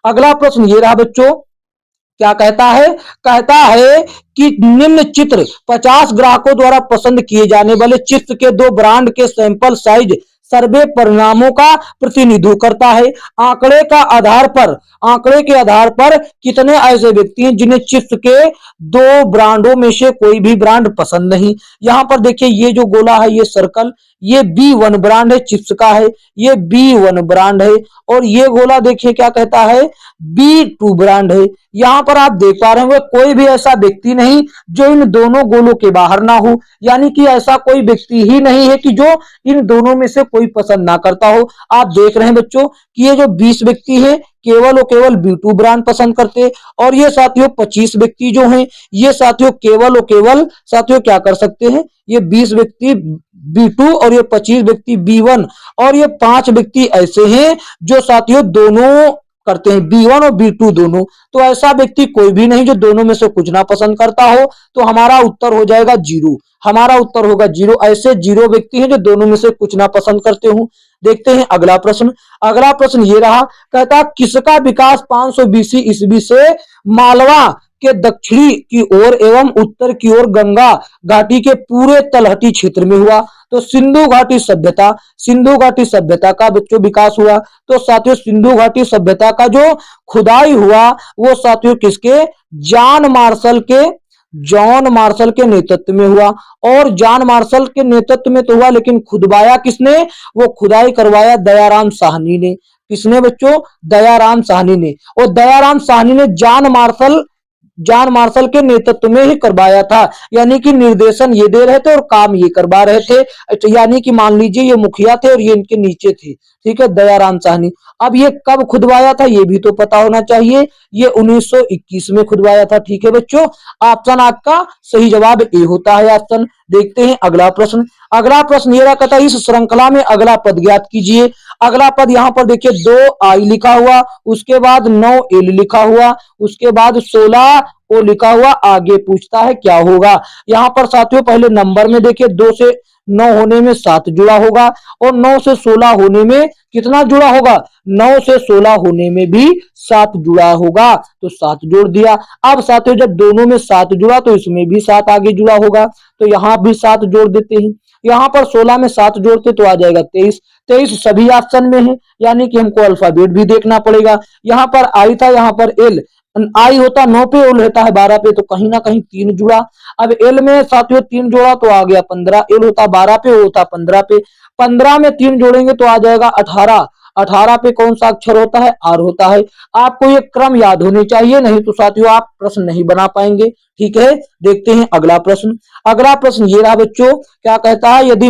अगला प्रश्न ये रहा बच्चों, क्या कहता है? कहता है कि निम्न चित्र 50 ग्राहकों द्वारा पसंद किए जाने वाले चित्र के 2 ब्रांड के सैंपल साइज सर्वे परिणामों का प्रतिनिधित्व करता है। आंकड़े के आधार पर कितने ऐसे व्यक्ति हैं जिन्हें चिप्स के 2 ब्रांडों में से कोई भी ब्रांड पसंद नहीं? यहाँ पर देखिए, ये जो गोला है, ये सर्कल, ये B1 ब्रांड है, चिप्स का है, ये B1 ब्रांड है। और ये गोला देखिए क्या कहता है? B2 ब्रांड है। यहाँ पर आप देख पा रहे होंगे, कोई भी ऐसा व्यक्ति नहीं जो इन दोनों गोलों के बाहर ना हो। यानी कि ऐसा कोई व्यक्ति ही नहीं है कि जो इन दोनों में से कोई पसंद ना करता हो। आप देख रहे हैं बच्चों कि ये जो 20 व्यक्ति हैं, केवल और केवल B2 ब्रांड पसंद करते, और ये साथियों 25 व्यक्ति जो हैं, ये साथियों केवल और केवल साथियों क्या कर सकते हैं? ये 20 व्यक्ति B2 और ये 25 व्यक्ति B1, और ये 5 व्यक्ति ऐसे हैं जो साथियों दोनों करते हैं, B1 और B2 दोनों। तो ऐसा व्यक्ति कोई भी नहीं जो दोनों में से कुछ ना पसंद करता हो। तो हमारा उत्तर हो जाएगा जीरो, हमारा उत्तर होगा जीरो। ऐसे जीरो व्यक्ति हैं जो दोनों में से कुछ ना पसंद करते हो। देखते हैं अगला प्रश्न। अगला प्रश्न ये रहा, कहता किसका विकास 500 BC ईस्वी से मालवा के दक्षिणी की ओर एवं उत्तर की ओर गंगा घाटी के पूरे तलहटी क्षेत्र में हुआ। तो सिंधु घाटी सभ्यता, सिंधु घाटी सभ्यता का बच्चों विकास हुआ। तो साथियों सिंधु घाटी सभ्यता का जो खुदाई हुआ वो साथियों किसके, जॉन मार्शल के नेतृत्व में हुआ। और जॉन मार्शल के नेतृत्व में तो हुआ, लेकिन खुदवाया किसने, वो खुदाई करवाया दयाराम साहनी ने। किसने बच्चों, दयाराम साहनी ने। और दयाराम साहनी ने जॉन मार्शल के नेतृत्व में ही करवाया था, यानी कि निर्देशन ये दे रहे थे और काम ये करवा रहे थे। यानी कि मान लीजिए ये मुखिया थे और ये इनके नीचे थे, ठीक है, दयाराम साहनी। अब ये कब खुदवाया था ये भी तो पता होना चाहिए। ये 1921 में खुदवाया था, ठीक है बच्चों। ऑप्शन आपका सही जवाब ए होता है ऑप्शन। देखते हैं अगला प्रश्न। अगला प्रश्न ये रहा, कहता इस श्रृंखला में अगला पद ज्ञात कीजिए। अगला पद यहाँ पर देखिए 2I लिखा हुआ, उसके बाद 9L लिखा हुआ, उसके बाद 16O लिखा हुआ। आगे पूछता है क्या होगा। यहाँ पर साथियों पहले नंबर में देखिए 2 से 9 होने में 7 जुड़ा होगा और 9 से 16 होने में कितना जुड़ा होगा, 9 से 16 होने में भी 7 जुड़ा होगा। तो 7 जोड़ दिया। अब साथियों जब दोनों में 7 जुड़ा तो इसमें भी 7 आगे जुड़ा होगा, तो यहां भी 7 जोड़ देते हैं। यहां पर 16 में 7 जोड़ते तो आ जाएगा 23। 23 सभी ऑप्शन में है, यानी कि हमको अल्फाबेट भी देखना पड़ेगा। यहाँ पर आई था, यहाँ पर एल, आई होता 9 पे, एल होता है 12 पे, तो कहीं ना कहीं 3 जुड़ा। अब एल में साथियों 3 जोड़ा तो आ गया 15, एल होता 12 पे, वो होता 15 पे। 15 में 3 जोड़ेंगे तो आ जाएगा 18। 18 पे कौन सा अक्षर होता है, आर होता है। आपको ये क्रम याद होने चाहिए, नहीं तो साथियों आप प्रश्न नहीं बना पाएंगे, ठीक है। देखते हैं अगला प्रश्न। अगला प्रश्न ये रहा बच्चों, क्या कहता है, यदि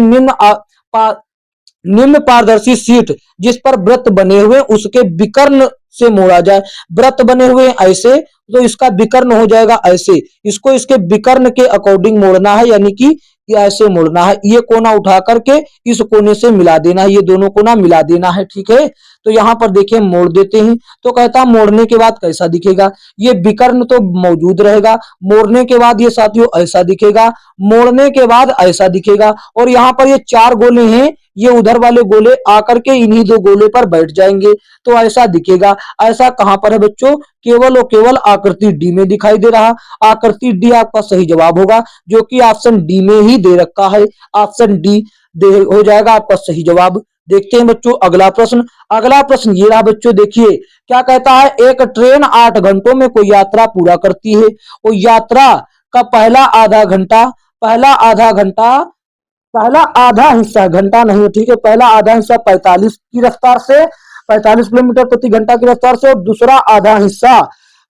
निम्न पारदर्शी शीट जिस पर वृत्त बने हुए उसके विकर्ण से मोड़ा जाए। वृत्त बने हुए ऐसे, तो इसका विकर्ण हो जाएगा ऐसे। इसको इसके विकर्ण के अकॉर्डिंग मोड़ना है, यानी कि ऐसे मोड़ना है। ये कोना उठा करके इस कोने से मिला देना है, ये दोनों कोना मिला देना है, ठीक है। तो यहाँ पर देखिए मोड़ देते हैं। तो कहता मोड़ने के बाद कैसा दिखेगा, ये विकर्ण तो मौजूद रहेगा, मोड़ने के बाद ये साथियों ऐसा दिखेगा, मोड़ने के बाद ऐसा दिखेगा। और यहाँ पर ये 4 गोले हैं, ये उधर वाले गोले आकर के इन्हीं 2 गोले पर बैठ जाएंगे, तो ऐसा दिखेगा। ऐसा कहां पर है बच्चों, केवल और केवल आकृति डी में दिखाई दे रहा। आकृति डी आपका सही जवाब होगा, जो कि ऑप्शन डी में ही दे रखा है। ऑप्शन डी हो जाएगा आपका सही जवाब। देखते हैं बच्चों अगला प्रश्न। अगला प्रश्न ये रहा बच्चों, देखिए क्या कहता है, एक ट्रेन 8 घंटों में कोई यात्रा पूरा करती है। वो यात्रा का पहला आधा हिस्सा, घंटा नहीं है, ठीक है, पहला आधा हिस्सा 45 की रफ्तार से, 45 किलोमीटर प्रति घंटा की रफ्तार से, और दूसरा आधा हिस्सा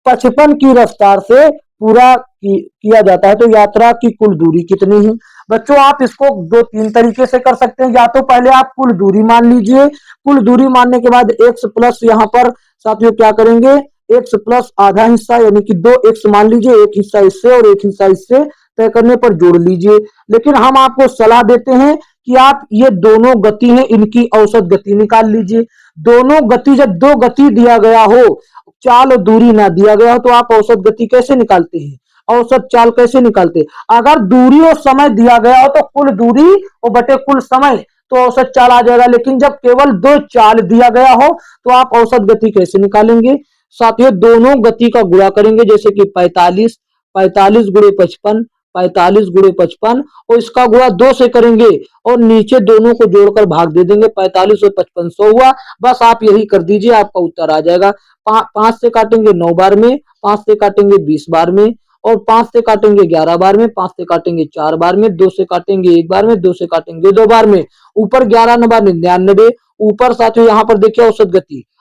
55 की रफ्तार से पूरा किया जाता है। तो यात्रा की कुल दूरी कितनी है बच्चों। आप इसको 2-3 तरीके से कर सकते हैं। या तो पहले आप कुल दूरी मान लीजिए, कुल दूरी मानने के बाद x प्लस, यहाँ पर साथियों क्या करेंगे, x प्लस आधा हिस्सा, यानी कि 2x मान लीजिए, एक हिस्सा इससे और एक हिस्सा इससे, तय करने पर जोड़ लीजिए। लेकिन हम आपको सलाह देते हैं कि आप ये दोनों गति हैं, इनकी औसत गति निकाल लीजिए। दोनों गति, जब 2 गति दिया गया हो, चाल और दूरी ना दिया गया हो, तो आप औसत गति कैसे निकालते हैं, औसत चाल कैसे निकालते हैं। अगर दूरी और समय दिया गया हो तो कुल दूरी और बटे कुल समय, तो औसत चाल आ जाएगा। लेकिन जब केवल 2 चाल दिया गया हो तो आप औसत गति कैसे निकालेंगे। साथियों दोनों गति का गुणा करेंगे, जैसे कि 45 गुणे 55, 45 गुणे 55, और इसका गुणा 2 से करेंगे और नीचे दोनों को जोड़कर भाग दे देंगे। 45 और 55 100 हुआ। बस आप यही कर दीजिए, आपका उत्तर आ जाएगा। 5 से काटेंगे 9 बार में, 5 से काटेंगे 20 बार में, और 5 से काटेंगे 11 बार में, 5 से काटेंगे 4 बार में, 2 से काटेंगे 1 बार में, 2 से काटेंगे 2 बार में। ऊपर 11 9 बार 99। ऊपर साथियों यहाँ पर देखिए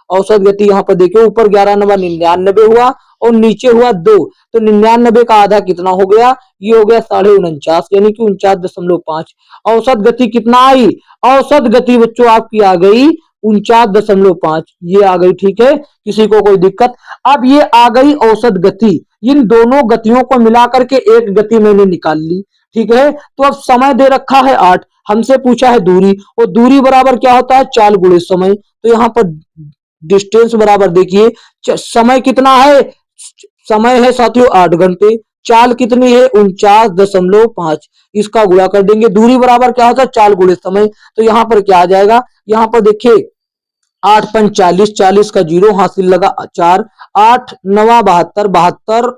औसत गति यहाँ पर देखिए, ऊपर 11 9 बार 99 हुआ और नीचे हुआ 2, तो 99 का आधा कितना हो गया, ये हो गया 49.5, यानी कि 49.5। औसत गति कितना आई, औसत गति बच्चों आपकी आ गई 49.5, ये आ गई, ठीक है, किसी को कोई दिक्कत। अब ये आ गई औसत गति, इन दोनों गतियों को मिलाकर के एक गति मैंने निकाल ली, ठीक है। तो अब समय दे रखा है 8, हमसे पूछा है दूरी, और दूरी बराबर क्या होता है, चाल गुणे समय। तो यहाँ पर डिस्टेंस बराबर देखिए समय कितना है, समय है साथियों 8 घंटे, चाल कितनी है 49.5, इसका गुणा कर देंगे, दूरी बराबर क्या होता है चाल गुणे समय। तो यहाँ पर क्या आ जाएगा, यहाँ पर देखिए 8×5 = 40, 40 का 0 हासिल लगा 4, 8×9 = 72,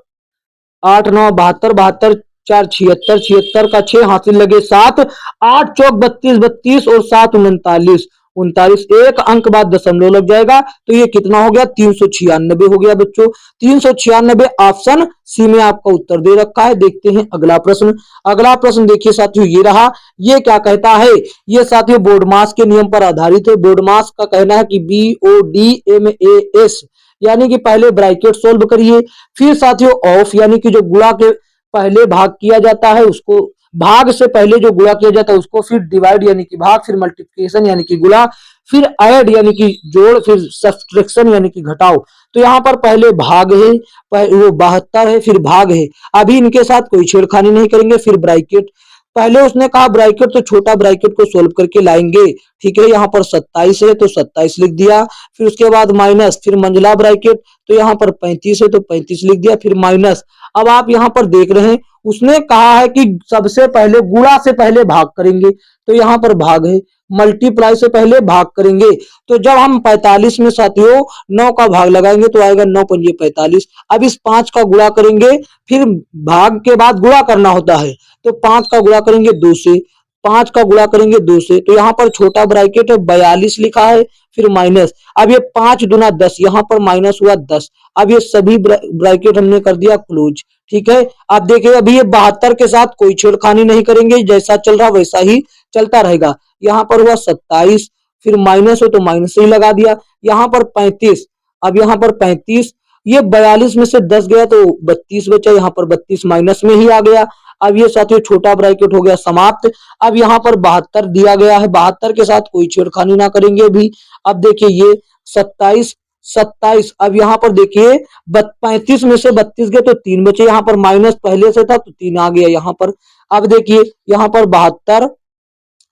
8×9 = 72, 72 4 76, 76 का 6 हासिल लगे 7, 8×4 = 32, 32 और 7×9 = 39, एक अंक बाद दशमलव लग जाएगा। तो ये कितना हो गया 396 हो गया बच्चों। 396 ऑप्शन सी में आपका उत्तर दे रखा है। देखते हैं अगला प्रश्न। अगला प्रश्न देखिए साथियों ये रहा। ये क्या कहता है, ये साथियों बोर्डमास के नियम पर आधारित है। बोर्डमास का कहना है कि BODMAS यानी कि पहले ब्रैकेट सोल्व करिए, फिर साथियों ऑफ यानी कि जो गुणा के पहले भाग किया जाता है उसको, भाग से पहले जो गुणा किया जाता है उसको, फिर डिवाइड यानी कि भाग, फिर मल्टीप्लिकेशन यानी कि गुणा, फिर ऐड यानी कि जोड़, फिर सब्ट्रैक्शन यानी कि घटाओ। तो यहाँ पर पहले भाग है, वो 72 है, फिर भाग है। अभी इनके साथ कोई छेड़खानी नहीं करेंगे। फिर ब्रैकेट, पहले उसने कहा ब्रैकेट तो छोटा ब्रैकेट को सोल्व करके लाएंगे, ठीक है। यहाँ पर 27 है तो 27 लिख दिया, फिर उसके बाद माइनस, फिर मंझला ब्रैकेट तो यहाँ पर 35 है तो 35 लिख दिया, फिर माइनस। अब आप यहाँ पर देख रहे हैं उसने कहा है कि सबसे पहले गुणा से पहले भाग करेंगे, तो यहाँ पर भाग है, मल्टीप्लाई से पहले भाग करेंगे। तो जब हम 45 में साथियों 9 का भाग लगाएंगे तो आएगा 9×5 = 45। अब इस 5 का गुणा करेंगे, फिर भाग के बाद गुणा करना होता है, तो 5 का गुणा करेंगे 2 से, 5 का गुणा करेंगे 2 से, तो यहाँ पर छोटा ब्रैकेट है 42 लिखा है, फिर माइनस। अब ये 5 दूना 10, यहाँ पर माइनस हुआ 10। अब ये सभी ब्रैकेट हमने कर दिया क्लोज, ठीक है। आप देखिए अभी ये 72 के साथ कोई छेड़खानी नहीं करेंगे, जैसा चल रहा वैसा ही चलता रहेगा। यहाँ पर हुआ 27, फिर माइनस हो तो माइनस ही लगा दिया, यहाँ पर 35, अब यहाँ पर 35, ये 42 में से 10 गया तो 32 बचा, यहाँ पर 32 माइनस में ही आ गया। अब ये साथियों छोटा ब्रैकेट हो गया समाप्त। अब यहाँ पर 72 दिया गया है, 72 के साथ कोई छेड़खानी ना करेंगे अभी। अब देखिए ये 27, 27, अब यहाँ पर देखिए 35 में से 32 गए तो 3 बचे, यहाँ पर माइनस पहले से था तो 3 आ गया यहाँ पर। अब देखिए यहाँ पर 72,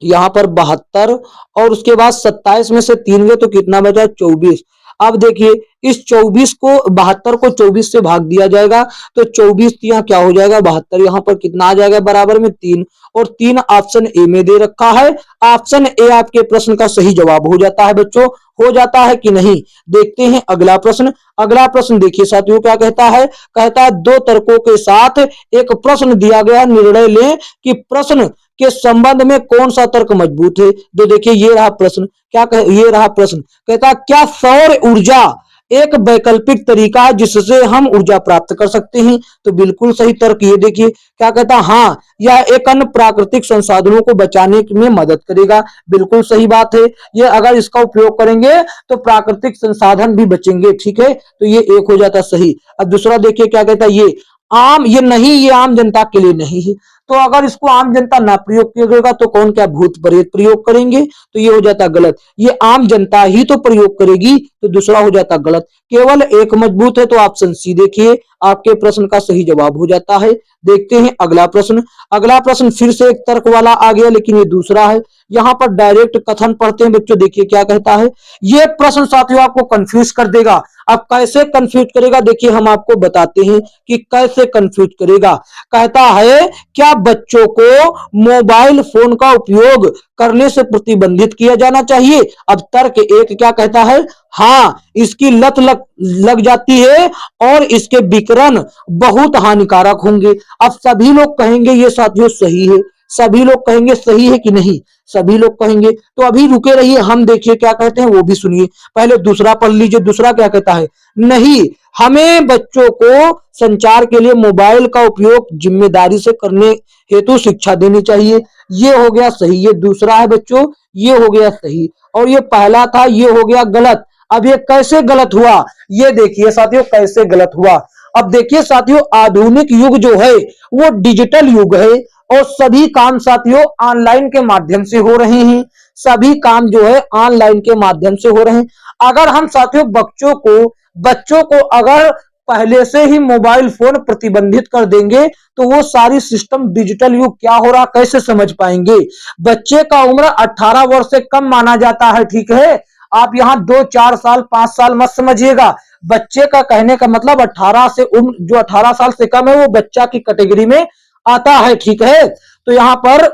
यहाँ पर 72 और उसके बाद 27 में से 3 गए तो कितना बचा 24। अब देखिए इस 24 को 72 को 24 से भाग दिया जाएगा तो 24 यहाँ क्या हो जाएगा 72, यहाँ पर कितना आ जाएगा बराबर में 3, और 3 ऑप्शन ए में दे रखा है। ऑप्शन ए आपके प्रश्न का सही जवाब हो जाता है बच्चों, हो जाता है कि नहीं। देखते हैं अगला प्रश्न। अगला प्रश्न देखिए साथियों क्या कहता है, कहता है 2 तर्कों के साथ एक प्रश्न दिया गया, निर्णय लें कि प्रश्न के संबंध में कौन सा तर्क मजबूत है। तो देखिए ये रहा प्रश्न, क्या ये रहा प्रश्न, कहता क्या सौर ऊर्जा एक वैकल्पिक तरीका है जिससे हम ऊर्जा प्राप्त कर सकते हैं। तो बिल्कुल सही तर्क ये देखिए क्या कहता, हाँ यह एक अन्य प्राकृतिक संसाधनों को बचाने में मदद करेगा। बिल्कुल सही बात है, ये अगर इसका उपयोग करेंगे तो प्राकृतिक संसाधन भी बचेंगे, ठीक है। तो ये एक हो जाता सही। अब दूसरा देखिए क्या कहता है, ये आम, ये नहीं, ये आम जनता के लिए नहीं है। तो अगर इसको आम जनता ना प्रयोग करेगा तो कौन क्या भूत प्रेत प्रयोग करेंगे, तो ये हो जाता गलत। ये आम जनता ही तो प्रयोग करेगी, तो दूसरा हो जाता गलत। केवल एक मजबूत है, तो ऑप्शन सी देखिए आपके प्रश्न का सही जवाब हो जाता है। देखते हैं अगला प्रश्न। अगला प्रश्न फिर से एक तर्क वाला आ गया, लेकिन ये दूसरा है। यहाँ पर डायरेक्ट कथन पढ़ते हैं बच्चों, देखिए क्या कहता है। ये प्रश्न साथियों आपको कंफ्यूज कर देगा। अब कैसे कंफ्यूज करेगा, देखिए हम आपको बताते हैं कि कैसे कंफ्यूज करेगा। कहता है क्या बच्चों को मोबाइल फोन का उपयोग करने से प्रतिबंधित किया जाना चाहिए। अब तर्क एक क्या कहता है, हाँ इसकी लत लग जाती है और इसके विकिरण बहुत हानिकारक होंगे। अब सभी लोग कहेंगे ये साथियों सही है, सभी लोग कहेंगे सही है कि नहीं, सभी लोग कहेंगे। तो अभी रुके रहिए, हम देखिए क्या कहते हैं वो भी सुनिए। पहले दूसरा पढ़ लीजिए, दूसरा क्या कहता है, नहीं हमें बच्चों को संचार के लिए मोबाइल का उपयोग जिम्मेदारी से करने हेतु शिक्षा देनी चाहिए। ये हो गया सही, ये दूसरा है बच्चों, ये हो गया सही, और ये पहला था ये हो गया गलत। अब ये कैसे गलत हुआ, ये देखिए साथियों कैसे गलत हुआ। अब देखिए साथियों आधुनिक युग जो है वो डिजिटल युग है और सभी काम साथियों ऑनलाइन के माध्यम से हो रहे हैं, सभी काम जो है ऑनलाइन के माध्यम से हो रहे हैं। अगर हम साथियों बच्चों को अगर पहले से ही मोबाइल फोन प्रतिबंधित कर देंगे तो वो सारी सिस्टम डिजिटल युग क्या हो रहा कैसे समझ पाएंगे। बच्चे का उम्र 18 वर्ष से कम माना जाता है, ठीक है। आप यहाँ 2 4 साल 5 साल मत समझिएगा। बच्चे का कहने का मतलब 18 से उम्र, जो 18 साल से कम है वो बच्चा की कैटेगरी में आता है, ठीक है। तो यहाँ पर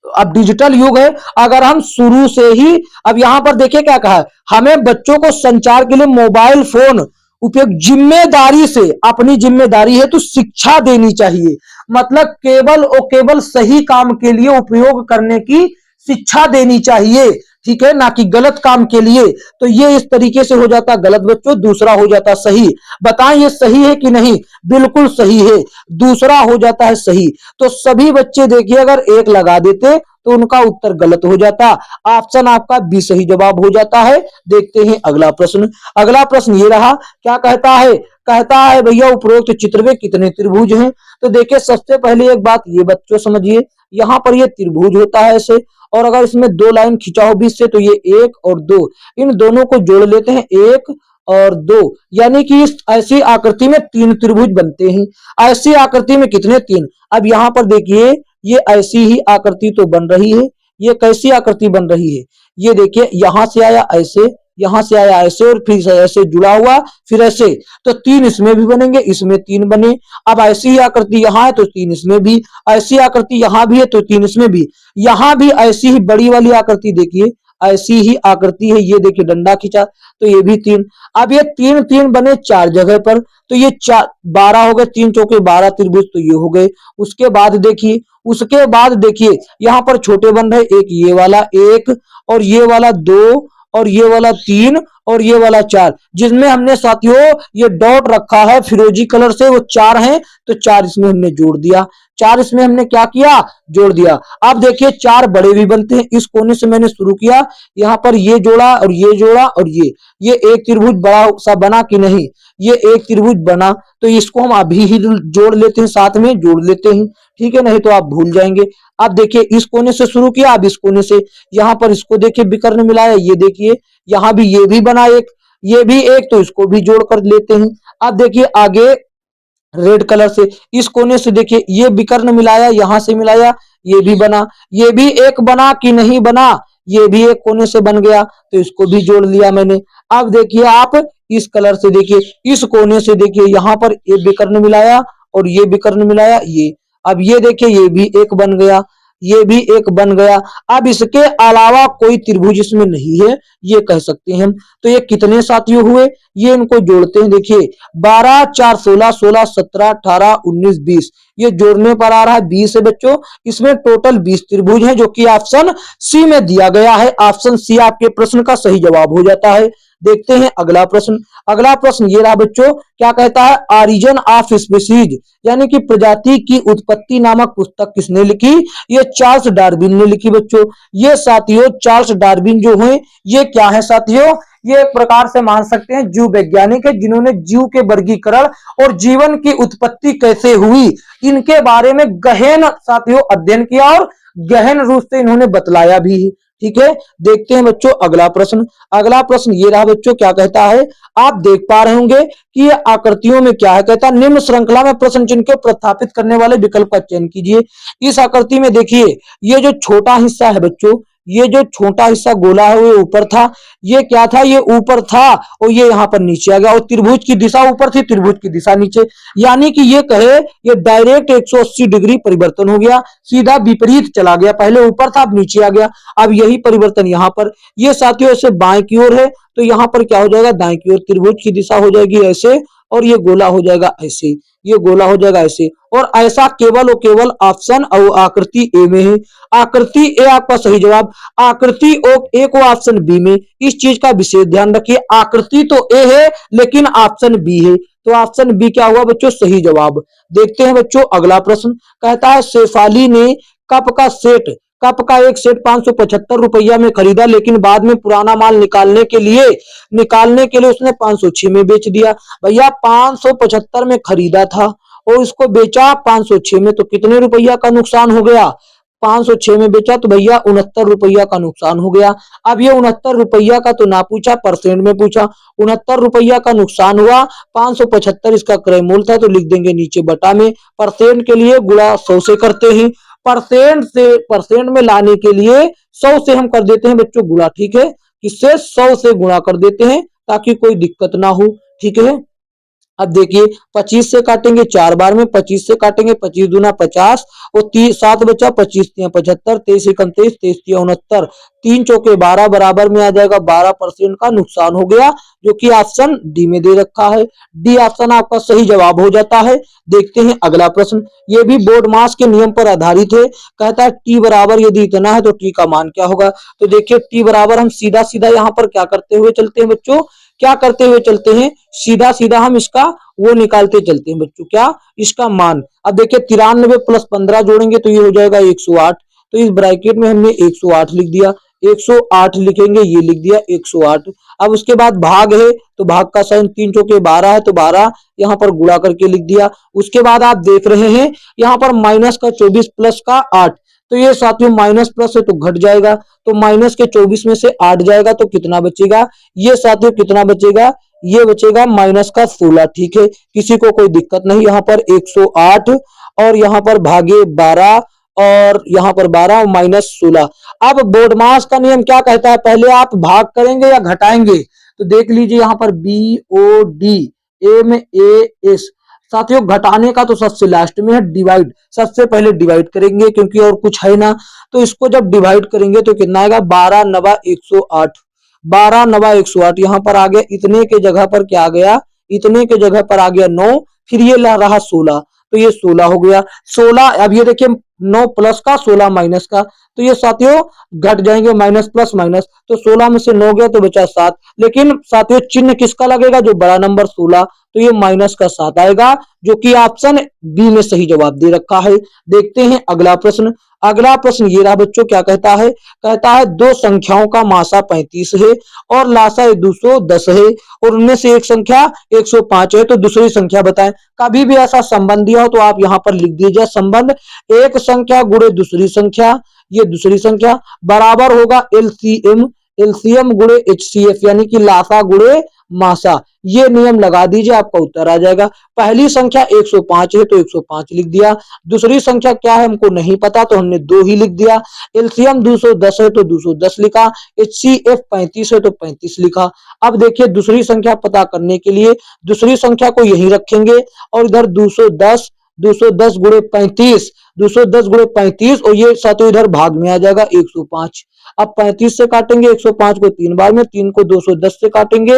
अब डिजिटल युग है, अगर हम शुरू से ही, अब यहां पर देखिए क्या कहा है, हमें बच्चों को संचार के लिए मोबाइल फोन उपयोग जिम्मेदारी से, अपनी जिम्मेदारी है तो शिक्षा देनी चाहिए। मतलब केवल और केवल सही काम के लिए उपयोग करने की शिक्षा देनी चाहिए, ठीक है, ना कि गलत काम के लिए। तो ये इस तरीके से हो जाता गलत बच्चों, दूसरा हो जाता सही। बताएं ये सही है कि नहीं? बिल्कुल सही है, दूसरा हो जाता है सही। तो सभी बच्चे देखिए अगर एक लगा देते तो उनका उत्तर गलत हो जाता, ऑप्शन आपका बी सही जवाब हो जाता है। देखते हैं अगला प्रश्न। अगला प्रश्न ये रहा, क्या कहता है? कहता है भैया उपरोक्त चित्र में कितने त्रिभुज हैं? तो देखिए सबसे पहले एक बात ये बच्चों समझिए, यहाँ पर ये त्रिभुज होता है ऐसे, और अगर इसमें 2 लाइन खिंचाओ बीच से तो ये 1 और 2, इन दोनों को जोड़ लेते हैं 1 और 2, यानी कि इस ऐसी आकृति में 3 त्रिभुज बनते हैं। ऐसी आकृति में कितने? 3। अब यहाँ पर देखिए ये ऐसी ही आकृति तो बन रही है, ये कैसी आकृति बन रही है? ये देखिए यहां से आया ऐसे, यहां से आया ऐसे, और फिर से ऐसे जुड़ा हुआ, फिर ऐसे, तो 3 इसमें भी बनेंगे, इसमें 3 बने। अब ऐसी ही आकृति यहां है तो 3 इसमें भी, ऐसी आकृति यहां भी है तो 3 इसमें भी, यहां भी ऐसी ही बड़ी वाली आकृति देखिए, ऐसी ही आकृति है, ये देखिए डंडा खींचा तो ये भी 3। अब ये 3 3 बने 4 जगह पर, तो ये 4 12 हो गए, 3 चौके 12 त्रिभुज तो ये हो गए। उसके बाद देखिए, उसके बाद देखिए यहां पर छोटे बन रहे, एक ये वाला 1 और ये वाला 2 और ये वाला 3 और ये वाला 4, जिसमें हमने साथियों ये डॉट रखा है फिरोजी कलर से, वो 4 हैं तो 4 इसमें हमने जोड़ दिया, 4 इसमें हमने क्या किया? जोड़ दिया। अब देखिए 4 बड़े भी बनते हैं, इस कोने से मैंने शुरू किया, यहां पर ये जोड़ा और ये जोड़ा और ये एक त्रिभुज बड़ा सा बना कि नहीं? ये एक त्रिभुज बना, तो इसको हम अभी ही जोड़ लेते हैं, साथ में जोड़ लेते हैं, ठीक है, नहीं तो आप भूल जाएंगे। अब देखिए इस कोने से शुरू किया, अब इस कोने से, यहां पर इसको देखिए विकर्ण मिलाया, ये देखिए यहां भी ये भी बना एक, ये भी एक, तो इसको भी जोड़ कर लेते हैं। अब देखिए आगे रेड कलर से इस कोने से देखिए ये विकर्ण मिलाया, यहां से मिलाया, ये भी बना, ये भी एक बना कि नहीं बना? ये भी एक कोने से बन गया, तो इसको भी जोड़ लिया मैंने। अब देखिए आप इस कलर से देखिए, इस कोने से देखिए यहां पर ये विकर्ण मिलाया और ये विकर्ण मिलाया, ये, अब ये देखिए ये भी एक बन गया, ये भी एक बन गया। अब इसके अलावा कोई त्रिभुज इसमें नहीं है, ये कह सकते हैं हम। तो ये कितने साथियों हुए? ये इनको जोड़ते हैं, देखिए 12 4 16 16 17 18 19 20, ये जोड़ने पर आ रहा है 20 है बच्चों। इसमें टोटल 20 त्रिभुज हैं, जो कि ऑप्शन सी में दिया गया है। ऑप्शन सी आपके प्रश्न का सही जवाब हो जाता है। देखते हैं अगला प्रश्न। अगला प्रश्न ये रहा बच्चों, क्या कहता है? ऑरिजिन ऑफ स्पीसीज, यानी कि प्रजाति की उत्पत्ति नामक पुस्तक किसने लिखी? ये चार्ल्स डार्विन ने लिखी बच्चों। ये साथियों चार्ल्स डार्विन जो हैं, ये क्या है साथियों? ये एक प्रकार से मान सकते हैं जीव वैज्ञानिक है, जिन्होंने जीव के वर्गीकरण और जीवन की उत्पत्ति कैसे हुई इनके बारे में गहन साथियों अध्ययन किया और गहन रूप से इन्होंने बतलाया भी है, ठीक है। देखते हैं बच्चों अगला प्रश्न। अगला प्रश्न ये रहा बच्चों, क्या कहता है? आप देख पा रहे होंगे कि ये आकृतियों में क्या है, कहता है निम्न श्रृंखला में प्रश्न चिन्ह को प्रतिस्थापित करने वाले विकल्प का चयन कीजिए। इस आकृति में देखिए ये जो छोटा हिस्सा है बच्चों, ये जो छोटा हिस्सा गोला है वो ऊपर था, ये क्या था? ये ऊपर था और ये यहाँ पर नीचे आ गया, और त्रिभुज की दिशा ऊपर थी, त्रिभुज की दिशा नीचे, यानी कि ये कहे ये डायरेक्ट 180 डिग्री परिवर्तन हो गया, सीधा विपरीत चला गया, पहले ऊपर था अब नीचे आ गया। अब यही परिवर्तन यहाँ पर, ये साथियों ऐसे बाएं की ओर है तो यहाँ पर क्या हो जाएगा? दाएं की ओर, त्रिभुज की दिशा हो जाएगी ऐसे, और ये गोला हो जाएगा ऐसे, ये गोला हो जाएगा ऐसे, और ऐसा केवल और केवल ऑप्शन और आकृति ए में है। आकृति ए आपका सही जवाब, आकृति ए को ऑप्शन बी में। इस चीज का विशेष ध्यान रखिए, आकृति तो ए है लेकिन ऑप्शन बी है, तो ऑप्शन बी क्या हुआ बच्चों? सही जवाब। देखते हैं बच्चों अगला प्रश्न। कहता है शेफाली ने कप का एक सेट 575 रुपया में खरीदा, लेकिन बाद में पुराना माल निकालने के लिए उसने 506 में बेच दिया। भैया 575 में खरीदा था और इसको बेचा 506 में, तो कितने रुपया का नुकसान हो गया? 506 में बेचा तो भैया 69 रुपया का नुकसान हो गया। अब ये 69 रुपया का तो ना पूछा, परसेंट में पूछा। 69 रुपया का नुकसान हुआ, 575 इसका क्रय मूल्य था, तो लिख देंगे नीचे बटा में। परसेंट के लिए गुणा 100 से करते हैं, परसेंट में लाने के लिए 100 से हम कर देते हैं बच्चों गुणा, ठीक है। किससे 100 से गुणा कर देते हैं ताकि कोई दिक्कत ना हो। ठीक है, अब देखिए 25 से काटेंगे 4 बार में, 25 से काटेंगे 25 दूना 50 और 7 बचा, 25 तिया 75, 23 एकम 23, 23 तिया 69, 3 चौके 12 बराबर में आ जाएगा 12% का नुकसान हो गया, जो कि ऑप्शन डी में दे रखा है। डी ऑप्शन आपका सही जवाब हो जाता है। देखते हैं अगला प्रश्न, ये भी बोर्ड मास के नियम पर आधारित है। कहता है टी बराबर यदि इतना है तो टी का मान क्या होगा। तो देखिए टी बराबर हम सीधा सीधा यहाँ पर क्या करते हुए चलते हैं बच्चों, क्या करते हुए चलते हैं, सीधा सीधा हम इसका वो निकालते चलते हैं बच्चों, क्या, इसका मान। अब देखिए 93 प्लस 15 जोड़ेंगे तो ये हो जाएगा 108, तो इस ब्रैकेट में हमने 108 लिख दिया, 108 लिखेंगे, ये लिख दिया 108। अब उसके बाद भाग है तो भाग का साइन 3 चौके 12 है तो 12 यहाँ पर गुणा करके लिख दिया। उसके बाद आप देख रहे हैं यहाँ पर माइनस का 24 प्लस का 8, तो ये साथियों माइनस प्लस है तो घट जाएगा, तो माइनस के 24 में से 8 जाएगा तो कितना बचेगा, ये साथियों कितना बचेगा, ये बचेगा माइनस का 16। ठीक है, किसी को कोई दिक्कत नहीं, यहाँ पर 108 और यहाँ पर भागे 12 और यहाँ पर 12 और माइनस 16। अब बोर्ड मास का नियम क्या कहता है, पहले आप भाग करेंगे या घटाएंगे, तो देख लीजिए यहाँ पर BOD साथियों घटाने का तो सबसे लास्ट में है, डिवाइड सबसे पहले डिवाइड करेंगे क्योंकि और कुछ है ना, तो इसको जब डिवाइड करेंगे तो कितना आएगा 12 नवा 108, 12 नवा 108, यहाँ पर आ गया इतने के जगह पर क्या आ गया, इतने के जगह पर आ गया 9, फिर ये ला रहा 16, तो ये 16 हो गया 16। अब ये देखिए 9 प्लस का 16 माइनस का, तो ये साथियों घट जाएंगे माइनस प्लस माइनस, तो 16 में से 9 गया तो बचा 7, लेकिन साथियों चिन्ह किसका लगेगा, जो बड़ा नंबर 16, तो ये माइनस का 7 आएगा, जो कि ऑप्शन बी में सही जवाब दे रखा है। देखते हैं अगला प्रश्न, अगला प्रश्न ये रहा बच्चों, क्या कहता है, कहता है दो संख्याओं का मासा 35 है और लासा 210 है और उनमें से एक संख्या 105 है, तो दूसरी संख्या बताएं। कभी भी ऐसा संबंध दिया हो तो आप यहाँ पर लिख दीजिए संबंध, एक संख्या गुणे दूसरी संख्या, ये दूसरी संख्या बराबर होगा एलसीएम, एलसीएम गुणे एचसीएफ, यानी कि लासा गुणे मासा, ये नियम लगा दीजिए आपका उत्तर आ जाएगा। पहली संख्या 105 है तो 105 लिख दिया, दूसरी संख्या क्या है हमको नहीं पता तो हमने 2 ही लिख दिया, एलसीएम 210 है तो 210 लिखा, एचसीएफ 35 है तो 35 लिखा। अब देखिए दूसरी संख्या पता करने के लिए दूसरी संख्या को यही रखेंगे और इधर 210 गुणे 35, 210 गुणे 35 और ये साथ इधर भाग में आ जाएगा 105। अब 35 से काटेंगे 105 को 3 बार में, 3 को 210 से काटेंगे,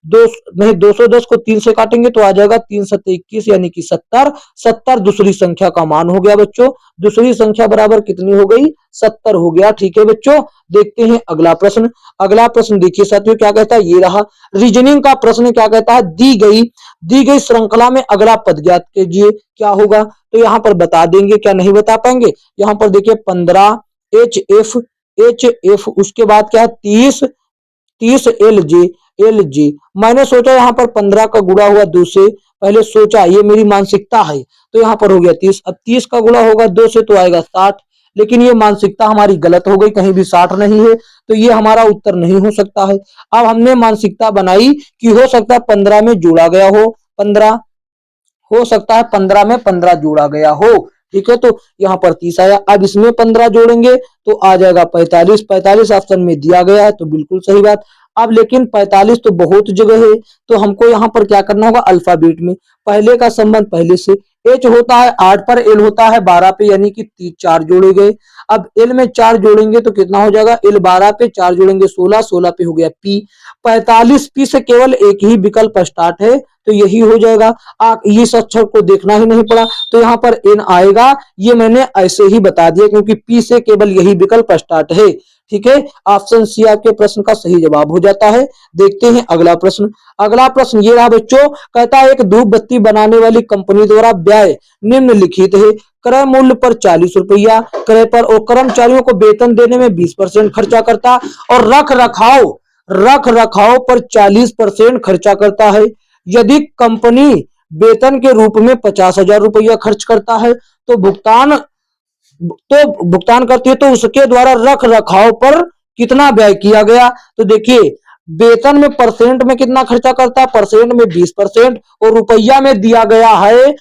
210 को 3 से काटेंगे तो आ जाएगा 3 7 21 यानी कि 70, 70 दूसरी संख्या का मान हो गया बच्चों, दूसरी संख्या बराबर कितनी हो गई, 70 हो गया। ठीक है बच्चों, देखते हैं अगला प्रश्न, अगला प्रश्न देखिए साथियों क्या कहता है, ये रहा रीजनिंग का प्रश्न, क्या कहता है दी गई श्रृंखला में अगला पद ज्ञात कीजिए, क्या होगा, तो यहाँ पर बता देंगे, क्या नहीं बता पाएंगे। यहाँ पर देखिए 15 एच एफ, उसके बाद क्या है 30 एल जे। मैंने सोचा यहाँ पर 15 का गुणा हुआ 2 से, पहले सोचा, ये मेरी मानसिकता है, तो यहाँ पर हो गया 30, अब 30 का गुणा होगा 2 से तो आएगा 60, लेकिन ये मानसिकता हमारी गलत हो गई, कहीं भी 60 नहीं है, तो ये हमारा उत्तर नहीं हो सकता है। अब हमने मानसिकता बनाई कि हो सकता है 15 में जोड़ा गया हो, 15 हो सकता है 15 में 15 जोड़ा गया हो। ठीक है, तो यहाँ पर 30 आया, अब इसमें 15 जोड़ेंगे तो आ जाएगा 45, 45 ऑप्शन में दिया गया है तो बिल्कुल सही बात। अब लेकिन 45 तो बहुत जगह है, तो हमको यहाँ पर क्या करना होगा, अल्फाबेट में पहले का संबंध पहले से, एच होता है 8 पर, एल होता है 12 पे, यानी कि 4 जोड़े गए। अब एल में 4 जोड़ेंगे तो कितना हो जाएगा, एल 12 पे 4 जोड़ेंगे 16, 16 पे हो गया पी, 45 पी से केवल एक ही विकल्प स्टार्ट है तो यही हो जाएगा। इस अक्षर को देखना ही नहीं पड़ा तो यहाँ पर एन आएगा, ये मैंने ऐसे ही बता दिया क्योंकि पी से केवल यही विकल्प स्टार्ट है। ठीक है, ऑप्शन सी आपके प्रश्न का सही जवाब हो जाता है। देखते हैं अगला प्रश्न, अगला प्रश्न ये रहा बच्चों, कहता है एक धूप बत्ती बनाने वाली कंपनी द्वारा व्यय निम्नलिखित है, क्रय मूल्य पर 40 रुपया क्रय पर और कर्मचारियों को वेतन देने में 20% खर्चा करता और रख रखाव पर 40% खर्चा करता है। यदि कंपनी वेतन के रूप में 50,000 रुपया खर्च करता है तो भुगतान करती है, तो उसके द्वारा रख रखाव पर कितना व्यय किया गया। तो देखिए वेतन में परसेंट में कितना खर्चा करता है, परसेंट में 20% और रुपया में दिया गया है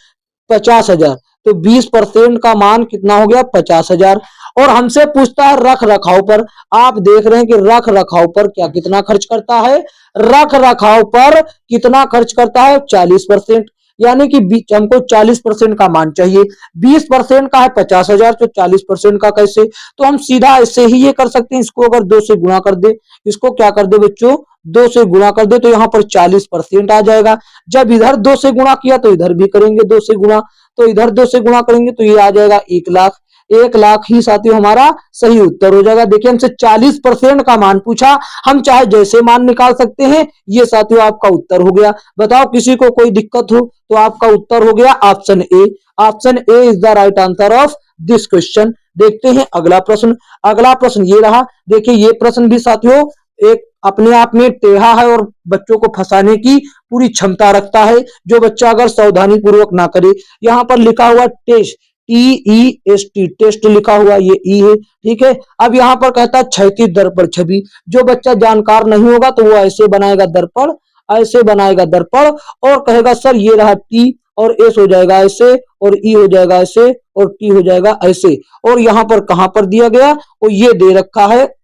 50,000, तो 20% का मान कितना हो गया 50,000। और हमसे पूछता है रख रखाव पर। आप देख रहे हैं कि रख रखाव पर क्या कितना खर्च करता है, रख रखाव पर कितना खर्च करता है 40%। यानी कि हमको 40% का मान चाहिए, 20% का है 50,000, तो 40% का कैसे, तो हम सीधा ऐसे ही ये कर सकते हैं, इसको अगर 2 से गुणा कर दे, इसको क्या कर दे बच्चों 2 से गुणा कर दे, तो यहाँ पर 40% आ जाएगा। जब इधर 2 से गुणा किया तो इधर भी करेंगे 2 से गुणा, तो इधर 2 से गुणा करेंगे तो ये आ जाएगा 1,00,000। 1,00,000 ही साथियों हमारा सही उत्तर हो जाएगा। देखिए हमसे 40% का मान पूछा, हम चाहे जैसे मान निकाल सकते हैं। ये साथियों आपका उत्तर हो गया। बताओ किसी को कोई दिक्कत हो तो आपका उत्तर हो गया option A. Option A is the right answer of this question. देखते हैं अगला प्रश्न। अगला प्रश्न ये रहा। देखिए ये प्रश्न भी साथियों एक अपने आप में टेढ़ा है और बच्चों को फंसाने की पूरी क्षमता रखता है, जो बच्चा अगर सावधानी पूर्वक ना करे। यहाँ पर लिखा हुआ टेस्ट, TEST, टेस्ट लिखा हुआ, ये ई है, ठीक है। अब यहाँ पर कहता है क्षैतिज दर्पण छवि। जो बच्चा जानकार नहीं होगा तो वो ऐसे बनाएगा दर्पण, ऐसे बनाएगा दर्पण, और कहेगा सर ये रहा टी, और एस हो जाएगा ऐसे, और ई हो जाएगा ऐसे, और टी हो जाएगा ऐसे। और यहाँ पर कहां पर दिया गया, वो ये दे रखा है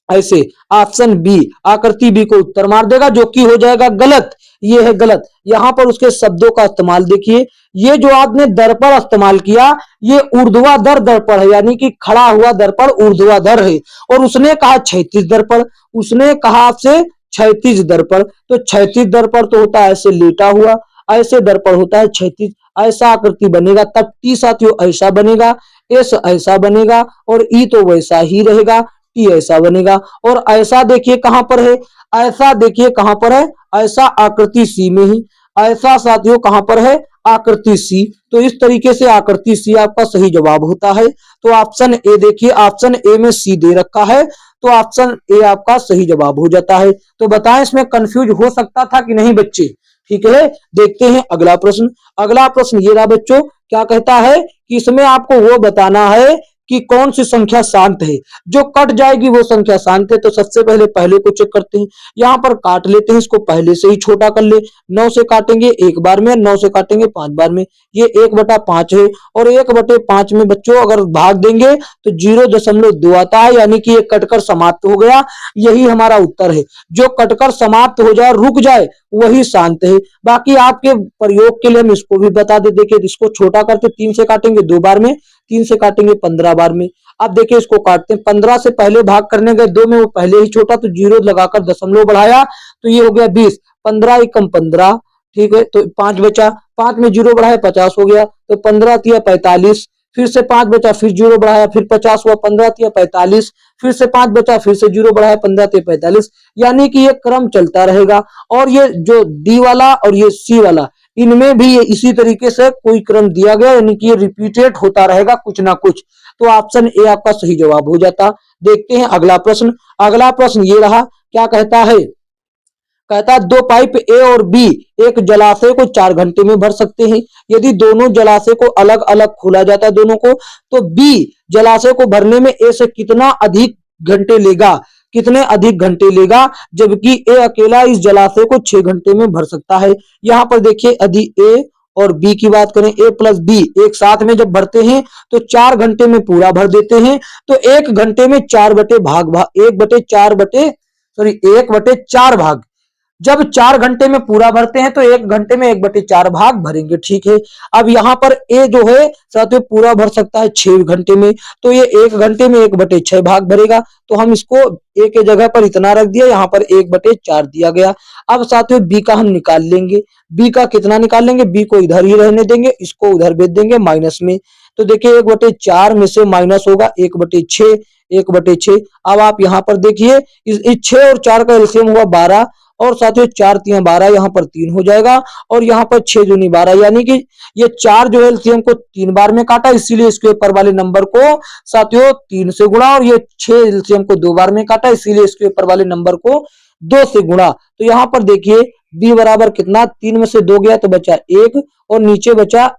ऐसे। ऑप्शन बी, आकृति बी को उत्तर मार देगा, जो कि हो जाएगा गलत। ये है गलत। यहां पर उसके शब्दों का इस्तेमाल देखिए। ये जो आपने दर्पण इस्तेमाल किया, ये ऊर्ध्वाधर दर्पण है, यानी कि खड़ा हुआ दर्पण ऊर्ध्वाधर है। और उसने कहा क्षैतिज दर्पण, उसने कहा आपसे क्षैतिज दर्पण। तो क्षैतिज दर्पण तो होता है ऐसे लेटा हुआ, ऐसे दर्पण होता है क्षैतिज, ऐसा आकृति बनेगा। तब टी साथियों ऐसा बनेगा, एस ऐसा बनेगा, और ई तो वैसा ही रहेगा, टी ऐसा बनेगा। और ऐसा देखिए कहां पर है, ऐसा देखिए कहां पर है, ऐसा आकृति सी में ही, ऐसा साथियों कहां पर है आकृति सी। तो इस तरीके से आकृति सी आपका सही जवाब होता है। तो ऑप्शन ए देखिए, ऑप्शन ए में सी दे रखा है, तो ऑप्शन ए आपका सही जवाब हो जाता है। तो बताएं इसमें कंफ्यूज हो सकता था कि नहीं बच्चे, ठीक है। देखते हैं अगला प्रश्न। अगला प्रश्न ये रहा बच्चों, क्या कहता है कि इसमें आपको वो बताना है कि कौन सी संख्या शांत है, जो कट जाएगी वो संख्या शांत है। तो सबसे पहले पहले को चेक करते हैं। यहाँ पर काट लेते हैं, इसको पहले से ही छोटा कर ले। 9 से काटेंगे 1 बार में, 9 से काटेंगे 5 बार में, ये 1/5 है। और 1/5 में बच्चों अगर भाग देंगे तो 0.2 आता है, यानी कि ये कटकर समाप्त हो गया। यही हमारा उत्तर है। जो कटकर समाप्त हो जाए, रुक जाए, वही शांत है। बाकी आपके प्रयोग के लिए हम इसको भी बता दे। देखिए इसको छोटा करते, 3 से काटेंगे 2 बार में, 3 से काटेंगे 15 बार में। अब देखिए इसको काटते हैं, 15 से पहले भाग करने गए 2 में, वो पहले ही छोटा, तो 0 लगाकर दशमलव बढ़ाया, तो ये हो गया 20। 15 एकम 15, ठीक है। तो 5 बचा, 5 में 0 बढ़ाया 50 हो गया। तो 15 तिया 45, फिर से 5 बचा, फिर 0 बढ़ाया, फिर 50 हुआ। 15 तिया 45, फिर से 5 बचा, फिर से 0 बढ़ाया, 15 तिया 45। यानी कि ये क्रम चलता रहेगा। और ये जो डी वाला और ये सी वाला, इनमें भी इसी तरीके से कोई क्रम दिया गया, यानी कि ये रिपीटेड होता रहेगा कुछ ना कुछ। तो ऑप्शन ए आपका सही जवाब हो जाता। देखते हैं अगला प्रश्न। अगला प्रश्न ये रहा, क्या कहता है, कहता है 2 पाइप ए और बी एक जलाशय को 4 घंटे में भर सकते हैं। यदि दोनों जलाशय को अलग अलग खोला जाता है दोनों को, तो बी जलाशय को भरने में ए से कितना अधिक घंटे लेगा, कितने अधिक घंटे लेगा, जबकि ए अकेला इस जलाशय को 6 घंटे में भर सकता है। यहाँ पर देखिए यदि ए और बी की बात करें, ए प्लस बी एक साथ में जब भरते हैं तो 4 घंटे में पूरा भर देते हैं। तो 1 घंटे में 4 बटे भाग, 1/4 भाग, जब 4 घंटे में पूरा भरते हैं तो 1 घंटे में 1/4 भाग भरेंगे, ठीक है। अब यहाँ पर ए जो है साथियों पूरा भर सकता है 6 घंटे में, तो ये 1 घंटे में 1/6 भाग भरेगा। तो हम इसको ए के जगह पर इतना रख दिया, यहाँ पर 1/4 दिया गया। अब साथियों बी का हम निकाल लेंगे। बी का कितना निकाल लेंगे, बी को इधर ही रहने देंगे, इसको उधर भेज देंगे माइनस में। तो देखिए 1/4 में से माइनस होगा 1/6, 1/6। अब आप यहाँ पर देखिए इस 6 और 4 का एलसीएम हुआ 12, और साथियों 4 तिया 12, यहाँ पर 3 हो जाएगा, और यहाँ पर 6 दूनी 12, यानी कि ये 4 जो है एलसीएम को 3 बार में काटा, इसीलिए इसके ऊपर वाले नंबर को साथियों 3 से गुणा, और ये 6 एलसीएम को 2 बार में काटा, इसीलिए इसके ऊपर वाले नंबर को 2 से गुणा। तो यहाँ पर देखिए बी बराबर कितना, 3 में से 2 गया तो बचा 1, और नीचे बचा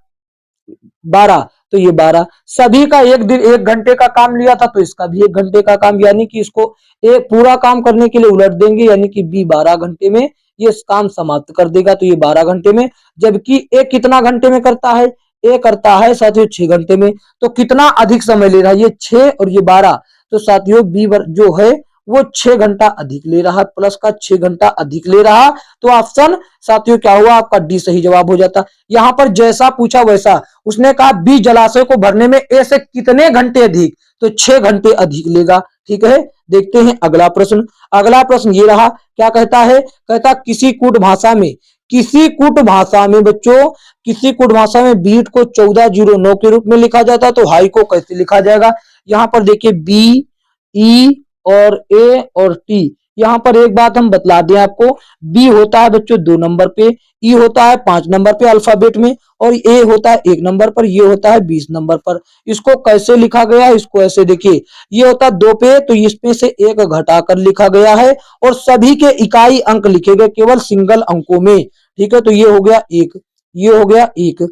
12, तो ये 12। सभी का 1 घंटे का काम लिया था, तो इसका भी 1 घंटे का काम, यानी कि इसको एक पूरा काम करने के लिए उलट देंगे, यानी कि बी 12 घंटे में ये काम समाप्त कर देगा, तो ये 12 घंटे में। जबकि ए कितना घंटे में करता है, ए करता है साथियों 6 घंटे में। तो कितना अधिक समय ले रहा है, ये 6 और ये 12, तो साथियों बी जो है वो 6 घंटा अधिक ले रहा, प्लस का 6 घंटा अधिक ले रहा। तो ऑप्शन साथियों क्या हुआ आपका डी सही जवाब हो जाता। यहां पर जैसा पूछा वैसा, उसने कहा बी जलाशय को भरने में ए से कितने घंटे अधिक, तो 6 घंटे अधिक लेगा। ठीक है, देखते हैं अगला प्रश्न। अगला प्रश्न ये रहा, क्या कहता है, कहता किसी कूट भाषा में, किसी कूट भाषा में बच्चों, किसी कूट भाषा में बीट को 1409 के रूप में लिखा जाता है, तो हाई को कैसे लिखा जाएगा। यहां पर देखिए बी, ई और ए और टी। यहां पर एक बात हम बतला दें आपको, बी होता है बच्चों 2 नंबर पे, ई होता है 5 नंबर पे अल्फाबेट में, और ए होता है 1 नंबर पर, ये होता है 20 नंबर पर। इसको कैसे लिखा गया, इसको ऐसे देखिए, ये होता है 2 पे, तो इसमें से 1 घटाकर लिखा गया है, और सभी के इकाई अंक लिखे गए केवल सिंगल अंकों में। ठीक है, तो ये हो गया 1, ये हो गया 1।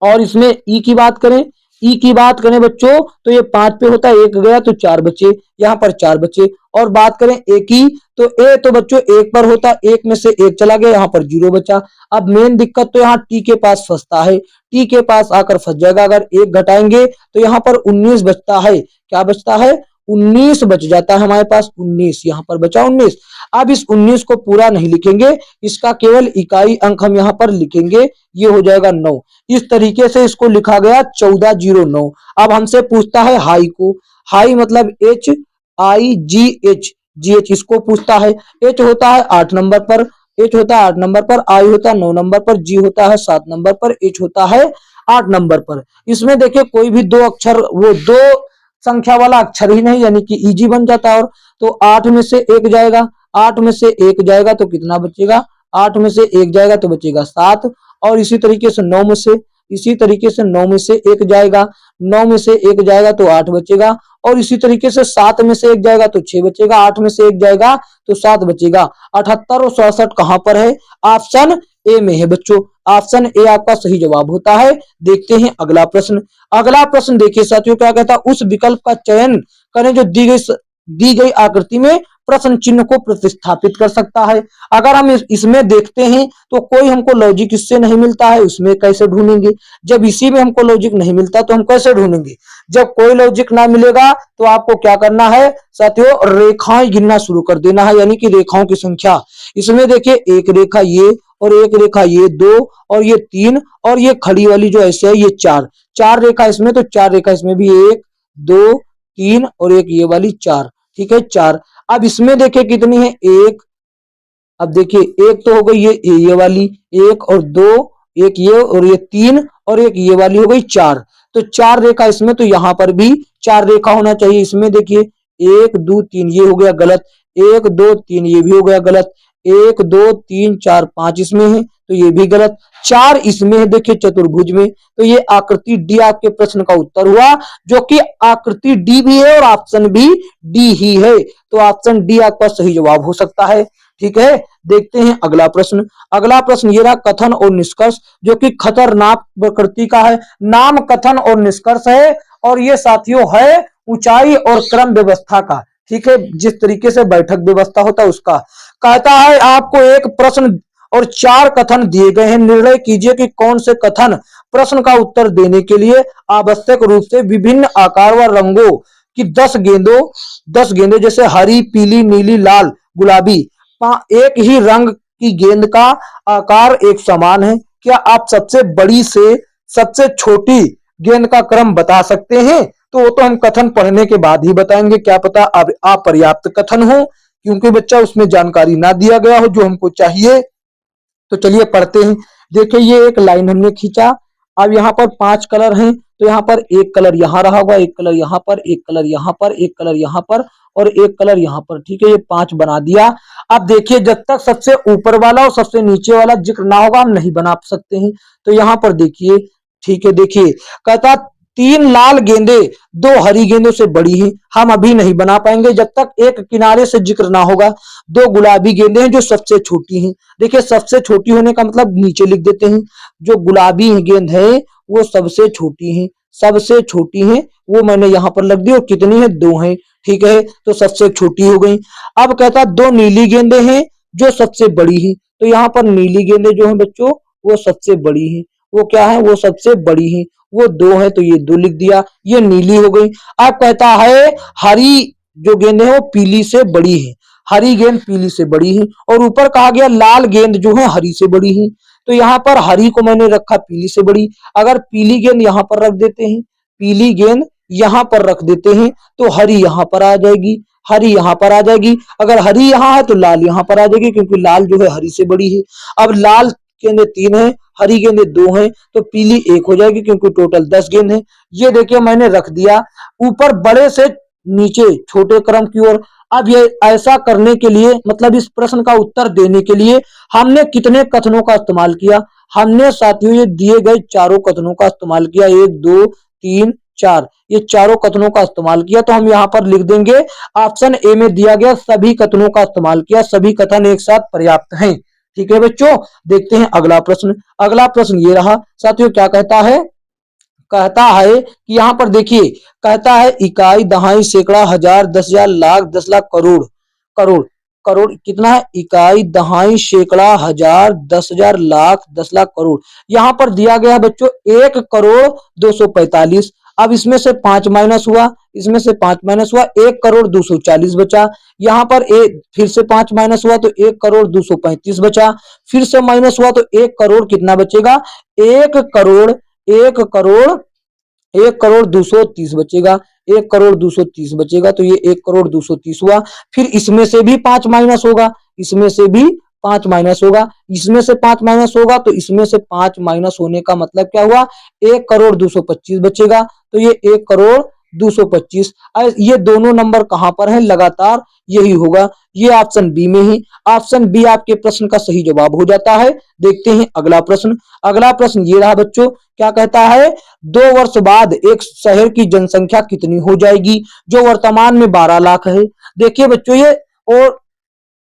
और इसमें ई की बात करें, ई की बात करें बच्चों, तो ये 5 पे होता है, 1 गया तो 4 बचे, यहाँ पर 4 बचे। और बात करें ए की, तो ए तो बच्चों 1 पर होता है, 1 में से 1 चला गया, यहाँ पर 0 बचा। अब मेन दिक्कत तो यहाँ टी के पास फंसता है, टी के पास आकर फंस जाएगा। अगर 1 घटाएंगे तो यहाँ पर 19 बचता है, क्या बचता है, 19 बच जाता है हमारे पास, 19 यहाँ पर बचा 19। अब इस 19 को पूरा नहीं लिखेंगे, इसका केवल इकाई अंक हम यहाँ पर लिखेंगे, ये हो जाएगा 9। इस तरीके से इसको लिखा गया 1409। अब हमसे पूछता है हाई को, हाई मतलब H I ji H, ji H इसको पूछता है। एच होता है 8 नंबर पर, एच होता है 8 नंबर पर, आई होता है 9 नंबर पर, जी होता है 7 नंबर पर, एच होता है 8 नंबर पर। इसमें देखिए कोई भी 2 अक्षर, वो 2 संख्या वाला अक्षर ही नहीं, यानी कि इजी बन जाता है। और तो 8 में से 1 जाएगा, 8 में से 1 जाएगा तो कितना बचेगा, 8 में से 1 जाएगा तो बचेगा 7। और इसी तरीके से 9 में से, इसी तरीके से 9 में से 1 जाएगा, 9 में से 1 जाएगा तो 8 बचेगा। और इसी तरीके से 7 में से 1 जाएगा तो 6 बचेगा, 8 में से 1 जाएगा तो 7 बचेगा। 78 और 67 कहां पर है, ऑप्शन ए में है बच्चों, ऑप्शन ए आपका सही जवाब होता है। देखते हैं अगला प्रश्न। अगला प्रश्न देखिए साथियों, क्या कहता है, उस विकल्प का चयन करें जो दी गई आकृति में प्रश्न चिन्ह को प्रतिस्थापित कर सकता है। अगर हम इसमें देखते हैं तो कोई हमको लॉजिक इससे नहीं मिलता है, उसमें कैसे ढूंढेंगे। जब इसी में हमको लॉजिक नहीं मिलता तो हम कैसे ढूंढेंगे। जब कोई लॉजिक ना मिलेगा तो आपको क्या करना है साथियों, रेखाएं गिनना शुरू कर देना है, यानी कि रेखाओं की संख्या। इसमें देखिए एक रेखा ये, और एक रेखा ये 2, और ये 3, और ये खड़ी वाली जो ऐसे है ये 4, 4 रेखा इसमें, तो 4 रेखा इसमें भी 1 2 3 और एक ये वाली 4। ठीक है 4। अब इसमें देखिए कितनी है, 1, अब देखिए एक तो हो गई ये वाली 1 और 2, एक ये और ये 3 और एक ये वाली हो गई 4। तो 4 रेखा इसमें, तो यहां पर भी 4 रेखा होना चाहिए। इसमें देखिए 1 2 3 ये हो गया गलत, 1 2 3 ये भी हो गया गलत, 1 2 3 4 5 इसमें है तो ये भी गलत, 4 इसमें है देखिए चतुर्भुज में। तो ये आकृति डी आपके प्रश्न का उत्तर हुआ, जो कि आकृति डी भी है और ऑप्शन भी डी ही है। तो ऑप्शन डी आपका सही जवाब हो सकता है। ठीक है, देखते हैं अगला प्रश्न। अगला प्रश्न ये रहा, कथन और निष्कर्ष, जो कि खतरनाक प्रकृति का है। नाम कथन और निष्कर्ष है, और ये साथियों है ऊंचाई और क्रम व्यवस्था का। ठीक है, जिस तरीके से बैठक व्यवस्था होता है उसका। कहता है आपको एक प्रश्न और 4 कथन दिए गए हैं, निर्णय कीजिए कि कौन से कथन प्रश्न का उत्तर देने के लिए आवश्यक रूप से विभिन्न आकार व रंगों की 10 गेंदों जैसे हरी, पीली, नीली, लाल, गुलाबी, एक ही रंग की गेंद का आकार एक समान है। क्या आप सबसे बड़ी से सबसे छोटी गेंद का क्रम बता सकते हैं। तो वो तो हम कथन पढ़ने के बाद ही बताएंगे, क्या पता अपर्याप्त कथन हो, क्योंकि बच्चा उसमें जानकारी ना दिया गया हो जो हमको चाहिए। तो चलिए पढ़ते हैं। देखिए ये एक लाइन हमने खींचा, अब यहाँ पर 5 कलर हैं, तो यहाँ पर एक कलर यहाँ रहा होगा, एक कलर यहाँ पर, एक कलर यहाँ पर, एक कलर यहाँ पर और एक कलर यहाँ पर। ठीक है, ये 5 बना दिया। अब देखिए जब तक सबसे ऊपर वाला और सबसे नीचे वाला जिक्र ना होगा हम नहीं बना सकते हैं। तो यहाँ पर देखिए, ठीक है, देखिए कहता 3 लाल गेंदे 2 हरी गेंदों से बड़ी हैं, हम अभी नहीं बना पाएंगे जब तक एक किनारे से जिक्र ना होगा। 2 गुलाबी गेंदे हैं जो सबसे छोटी हैं। देखिए सबसे छोटी होने का मतलब नीचे लिख देते हैं, जो गुलाबी गेंद है वो सबसे छोटी है, सबसे छोटी है वो मैंने यहाँ पर लग दी, और कितनी है 2 है। ठीक है, तो सबसे छोटी हो गई। अब कहता 2 नीली गेंदे हैं जो सबसे बड़ी है, तो यहाँ पर नीली गेंदे जो है बच्चों वो सबसे बड़ी है, वो क्या है, वो सबसे बड़ी है, वो 2 है तो ये 2 लिख दिया, ये नीली हो गई। अब कहता है हरी जो गेंद है वो पीली से बड़ी है, हरी गेंद पीली से बड़ी है, और ऊपर कहा गया लाल गेंद जो है हरी से बड़ी है। तो यहाँ पर हरी को मैंने रखा पीली से बड़ी, अगर पीली गेंद यहाँ पर रख देते हैं, पीली गेंद यहाँ पर रख देते हैं तो हरी यहाँ पर आ जाएगी, हरी यहाँ पर आ जाएगी। अगर हरी यहाँ है तो लाल यहाँ पर आ जाएगी, क्योंकि लाल जो है हरी से बड़ी है। अब लाल गेंदे 3 है, हरी गेंदे 2 है, तो पीली 1 हो जाएगी, क्योंकि टोटल 10 गेंद है। ये देखिए मैंने रख दिया ऊपर बड़े से नीचे छोटे क्रम की ओर। अब ये ऐसा करने के लिए, मतलब इस प्रश्न का उत्तर देने के लिए हमने कितने कथनों का इस्तेमाल किया? हमने साथियों ये दिए गए चारों कथनों का इस्तेमाल किया, 1 2 3 4, ये चारों कथनों का इस्तेमाल किया। तो हम यहाँ पर लिख देंगे ऑप्शन ए में दिया गया सभी कथनों का इस्तेमाल किया, सभी कथन एक साथ पर्याप्त हैं। ठीक है बच्चों, देखते हैं अगला प्रश्न। अगला प्रश्न ये रहा साथियों, क्या कहता है? कहता है कि यहाँ पर देखिए, कहता है इकाई, दहाई, सैकड़ा, हजार, 10,000, लाख, 10 लाख, करोड़। करोड़ करोड़ कितना है? इकाई, दहाई, सैकड़ा, हजार, 10,000, लाख, 10 लाख, करोड़। यहाँ पर दिया गया है बच्चों 1 करोड़ 245। अब इसमें से 5 माइनस हुआ, इसमें से 5 माइनस हुआ, 1 करोड़ 240 बचा। यहाँ पर फिर से 5 माइनस हुआ तो 1 करोड़ 235 बचा। फिर से माइनस हुआ तो 1 करोड़ कितना बचेगा? 1 करोड़ 230 बचेगा, 1 करोड़ 230 बचेगा। तो ये 1 करोड़ 230 हुआ। फिर इसमें से भी 5 माइनस होगा, इसमें से भी 5 माइनस होगा, इसमें से 5 माइनस होगा, तो इसमें से 5 माइनस होने का मतलब क्या हुआ? 1 करोड़ 225 बचेगा। तो ये 1 करोड़ 225। ये दोनों नंबर कहां पर है? लगातार यही होगा, ये ऑप्शन बी में ही। ऑप्शन बी आपके प्रश्न का सही जवाब हो जाता है। देखते हैं अगला प्रश्न। अगला प्रश्न ये रहा बच्चों, क्या कहता है? 2 वर्ष बाद एक शहर की जनसंख्या कितनी हो जाएगी, जो वर्तमान में 12 लाख है। देखिए बच्चों, ये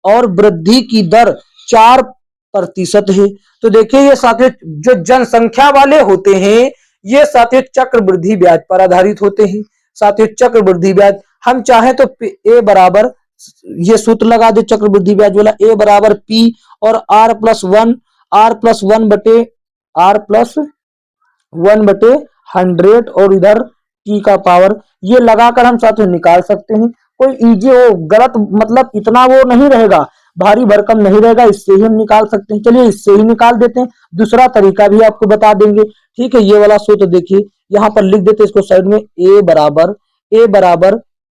और वृद्धि की दर 4% है। तो देखिए ये साथियों जो जनसंख्या वाले होते हैं, ये साथियों चक्रवृद्धि ब्याज पर आधारित होते हैं। साथियों चक्रवृद्धि ब्याज, हम चाहे तो ए बराबर, ये सूत्र लगा दे चक्रवृद्धि ब्याज वाला, ए बराबर पी और r+1 बटे r+1/100 और इधर टी का पावर, ये लगाकर हम साथियों निकाल सकते हैं। कोई इजी हो, गलत मतलब इतना वो नहीं रहेगा, भारी भरकम नहीं रहेगा, इससे ही हम निकाल सकते हैं। चलिए इससे ही निकाल देते हैं, दूसरा तरीका भी आपको बता देंगे। ठीक है, ये वाला सूत्र देखिए, यहाँ पर लिख देते हैं इसको साइड में, ए बराबर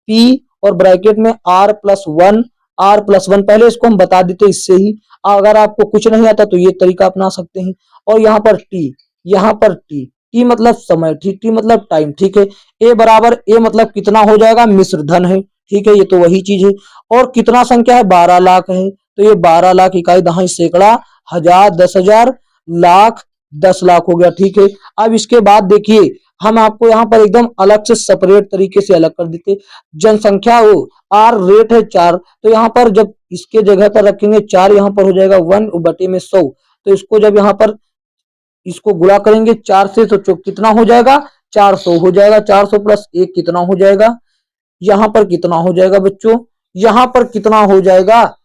पी और ब्रैकेट में r+1 पहले इसको हम बता देते इससे ही। अगर आपको कुछ नहीं आता तो ये तरीका अपना सकते हैं। और यहाँ पर टी मतलब समय, ठीक, टी मतलब टाइम। ठीक है, ए मतलब कितना हो जाएगा? मिश्र धन है। ठीक है, ये तो वही चीज है। और कितना संख्या है? 12 लाख है। तो ये 12 लाख इकाई, दहाई, सैकड़ा, हजार, 10,000, लाख, 10 लाख हो गया। ठीक है, अब इसके बाद देखिए हम आपको यहाँ पर एकदम अलग से सेपरेट तरीके से अलग कर देते। जनसंख्या हो, आर रेट है 4, तो यहाँ पर जब इसके जगह पर रखेंगे 4, यहाँ पर हो जाएगा 1/100। तो इसको जब यहाँ पर इसको गुणा करेंगे 4 से तो कितना हो जाएगा? 400 हो जाएगा। 400 प्लस 1 कितना हो जाएगा? यहाँ पर कितना हो जाएगा बच्चों? यहाँ पर कितना हो जाएगा?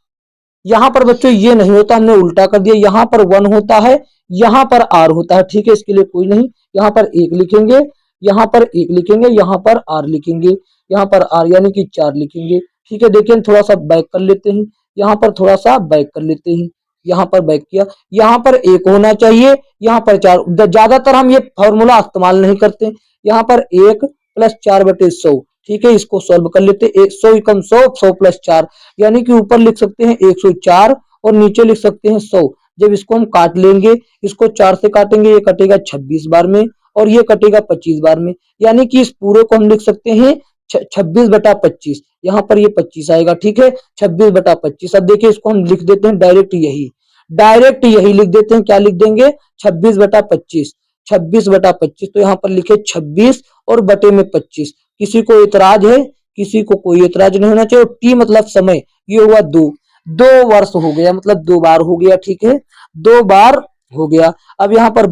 यहाँ पर बच्चों ये नहीं होता, हमने उल्टा कर दिया। यहाँ पर 1 होता है, यहाँ पर r होता है। ठीक है, इसके लिए कोई नहीं, यहाँ पर 1 लिखेंगे, यहाँ पर 1 लिखेंगे, यहाँ पर r लिखेंगे, यहाँ पर r यानी कि 4 लिखेंगे। ठीक है, देखिए थोड़ा सा बैक कर लेते हैं, यहाँ पर थोड़ा सा बैक कर लेते हैं, यहाँ पर बैक किया, यहाँ पर 1 होना चाहिए, यहाँ पर 4। ज्यादातर हम ये फॉर्मूला इस्तेमाल नहीं करते। यहाँ पर 1 + 4/100। ठीक है, इसको सॉल्व कर लेते। 100 = 100, 100 + 4 यानी कि ऊपर लिख सकते हैं 104 और नीचे लिख सकते हैं 100। जब इसको हम काट लेंगे, इसको 4 से काटेंगे, ये कटेगा 26 बार में और ये कटेगा 25 बार में, यानी कि इस पूरे को हम लिख सकते हैं 26/25। यहाँ पर ये 25 आएगा। ठीक है, 26/25। अब देखिए इसको हम लिख देते हैं डायरेक्ट यही लिख देते हैं। क्या लिख देंगे? 26/25। 26/25, तो यहाँ पर लिखे 26 और बटे में 25। किसी को इतराज है? किसी को कोई इतराज नहीं होना चाहिए। टी मतलब समय, ये हुआ 2 वर्ष हो गया, मतलब 2 बार हो गया। ठीक है, 2 बार हो गया। अब यहाँ पर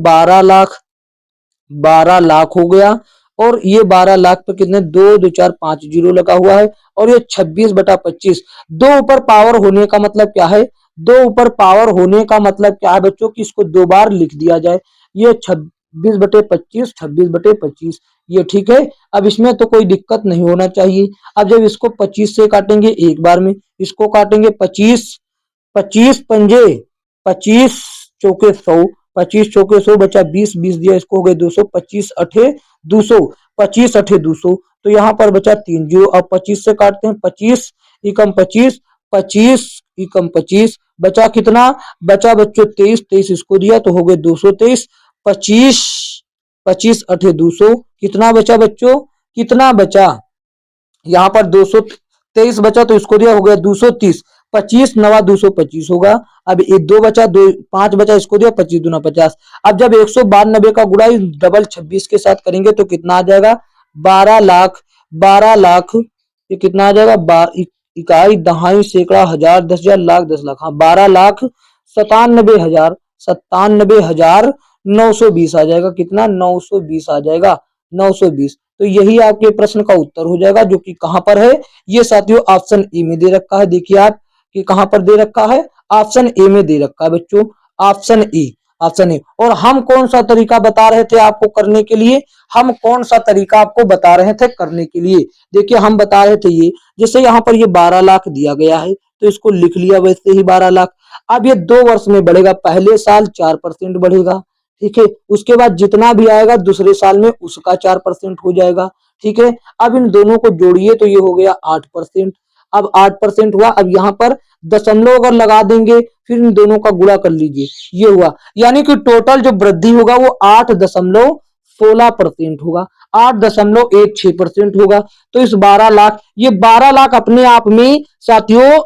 12 लाख हो गया और ये 12 लाख पर कितने? 2 2 4 5 जीरो लगा हुआ है और ये 26/25। 2 ऊपर पावर होने का मतलब क्या है? 2 ऊपर पावर होने का मतलब क्या है बच्चों? कि इसको 2 बार लिख दिया जाए, ये 26/25, 26/25, ये ठीक है। अब इसमें तो कोई दिक्कत नहीं होना चाहिए। अब जब इसको 25 से काटेंगे एक बार में, इसको काटेंगे 25, 25 पंजे 25 चौके 100, 25 चौके 100 बचा 20, 20 दिया इसको हो गए 200, 25 अठे 200, 25 अठे 200, तो यहाँ पर बचा 3 जीरो। अब 25 से काटते हैं, 25 एकम 25, 25 एकम 25, बचा कितना, बचा बच्चों 23, 23 इसको दिया तो हो गए 223, 25 25 अठे 200, कितना बचा बच्चों, कितना बचा, यहाँ पर 223 बचा तो इसको दिया हो गया 230, 25 नवा 225 होगा। अब एक 2 बचा, 2 5 बचा, इसको दिया 25 दूना 50। अब जब 192 का गुणा डबल 26 के साथ करेंगे तो कितना आ जाएगा, 12 लाख, 12 लाख, ये कितना आ जाएगा, इकाई दहाई सैकड़ा हजार 10,000 लाख 10 लाख, हाँ 12 लाख 97,000, 97,920 आ जाएगा, कितना 920 आ जाएगा, 920। तो यही आपके प्रश्न का उत्तर हो जाएगा, जो कि कहां पर है, ये साथियों ऑप्शन ए में दे रखा है। देखिए आप कि कहां पर दे रखा है, ऑप्शन ए में दे रखा है बच्चों, ऑप्शन ए, ऑप्शन ए। और हम कौन सा तरीका बता रहे थे आपको करने के लिए, हम कौन सा तरीका आपको बता रहे थे करने के लिए, देखिए हम बता रहे थे ये, जैसे यहाँ पर ये 12 लाख दिया गया है तो इसको लिख लिया वैसे ही 12 लाख। अब ये 2 वर्ष में बढ़ेगा, पहले साल 4% बढ़ेगा, ठीक है, उसके बाद जितना भी आएगा दूसरे साल में उसका 4% हो जाएगा, ठीक है। अब इन दोनों को जोड़िए तो ये हो गया 8%। अब 8% हुआ, अब यहाँ पर दशमलव अगर लगा देंगे फिर इन दोनों का गुणा कर लीजिए, ये हुआ, यानी कि टोटल जो वृद्धि होगा वो 8.16% होगा, 8.16% होगा। तो इस 12 लाख, ये 12 लाख अपने आप में साथियों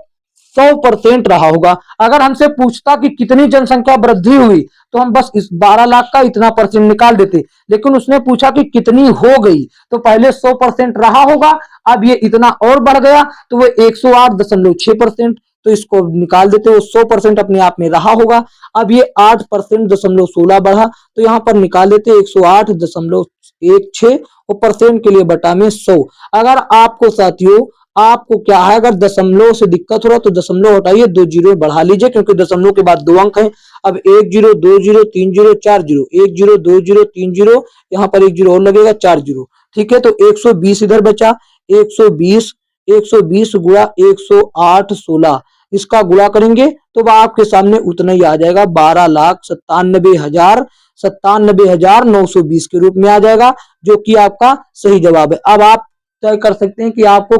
100% रहा होगा। अगर हमसे पूछता कि कितनी जनसंख्या वृद्धि हुई तो हम बस इस 12 लाख का इतना परसेंट निकाल देते, लेकिन उसने पूछा कि कितनी हो गई तो पहले 100% रहा होगा, अब ये इतना और बढ़ गया तो वो 108.6%, तो इसको निकाल देते, वो 100% अपने आप में रहा होगा। अब ये 8%.16 बढ़ा तो यहाँ पर निकाल देते 108.16 और परसेंट के लिए बटा में 100। अगर आपको साथियों, आपको क्या है, अगर दशमलव से दिक्कत हो रहा तो दशमलव हटाइए, 2 जीरो बढ़ा लीजिए, क्योंकि दशमलव के बाद 2 अंक है। अब 1 zero 2 zero 3 zero 4 zero, 1 zero 2 zero 3 zero, यहाँ पर 1 जीरो और लगेगा, 4 जीरो, ठीक है। तो 120 इधर बचा, 120, 120 गुणा 108.16, इसका गुणा करेंगे तो आपके सामने उतना ही आ जाएगा, 12,97,920 के रूप में आ जाएगा, जो कि आपका सही जवाब है। अब आप तय कर सकते हैं कि आपको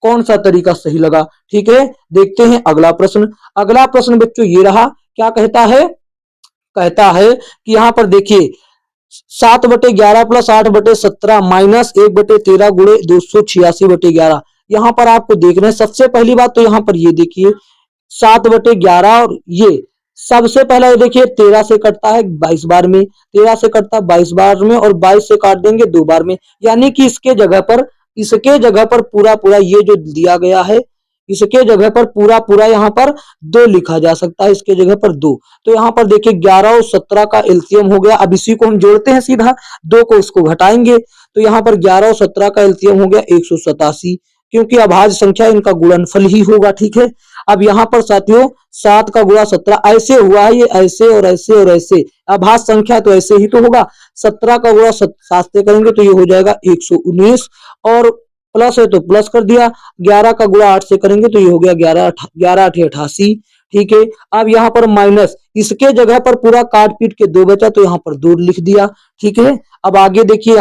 कौन सा तरीका सही लगा, ठीक है। देखते हैं अगला प्रश्न। अगला प्रश्न बच्चों ये रहा, क्या कहता है, कहता है कि यहाँ पर देखिए 7/11 प्लस 8/17 माइनस 1/13 गुणे 286/11। यहाँ पर आपको देखना है, सबसे पहली बात तो यहाँ पर ये देखिए 7/11, और ये सबसे पहला ये देखिए 13 से कटता है 22 बार में, 13 से कटता है 22 बार में, और 22 से काट देंगे 2 बार में, यानी कि इसके जगह पर पूरा पूरा ये जो दिया गया है, इसके जगह पर पूरा पूरा यहाँ पर 2 लिखा जा सकता है, इसके जगह पर 2। तो यहाँ पर देखिए 11 और 17 का एलसीएम हो गया। अब इसी को हम जोड़ते हैं सीधा, 2 को इसको घटाएंगे तो यहाँ पर 11 और 17 का एलसीएम हो गया 187, क्योंकि अभाज्य संख्या इनका गुणनफल ही होगा, ठीक है। अब यहाँ पर साथियों 7 का गुणा 17 ऐसे हुआ है, ये ऐसे और ऐसे और ऐसे, अभाज्य संख्या तो ऐसे ही तो होगा। 17 का गुणा 7 से करेंगे तो ये हो जाएगा 119, और प्लस है तो प्लस कर दिया, 11 का गुणा 8 से करेंगे तो ये हो गया 11 8 88, ठीक है। अब यहाँ पर माइनस, इसके जगह पर पूरा काट पीट के 2 बचा तो यहाँ पर 2 लिख दिया, ठीक है। अब आगे देखिए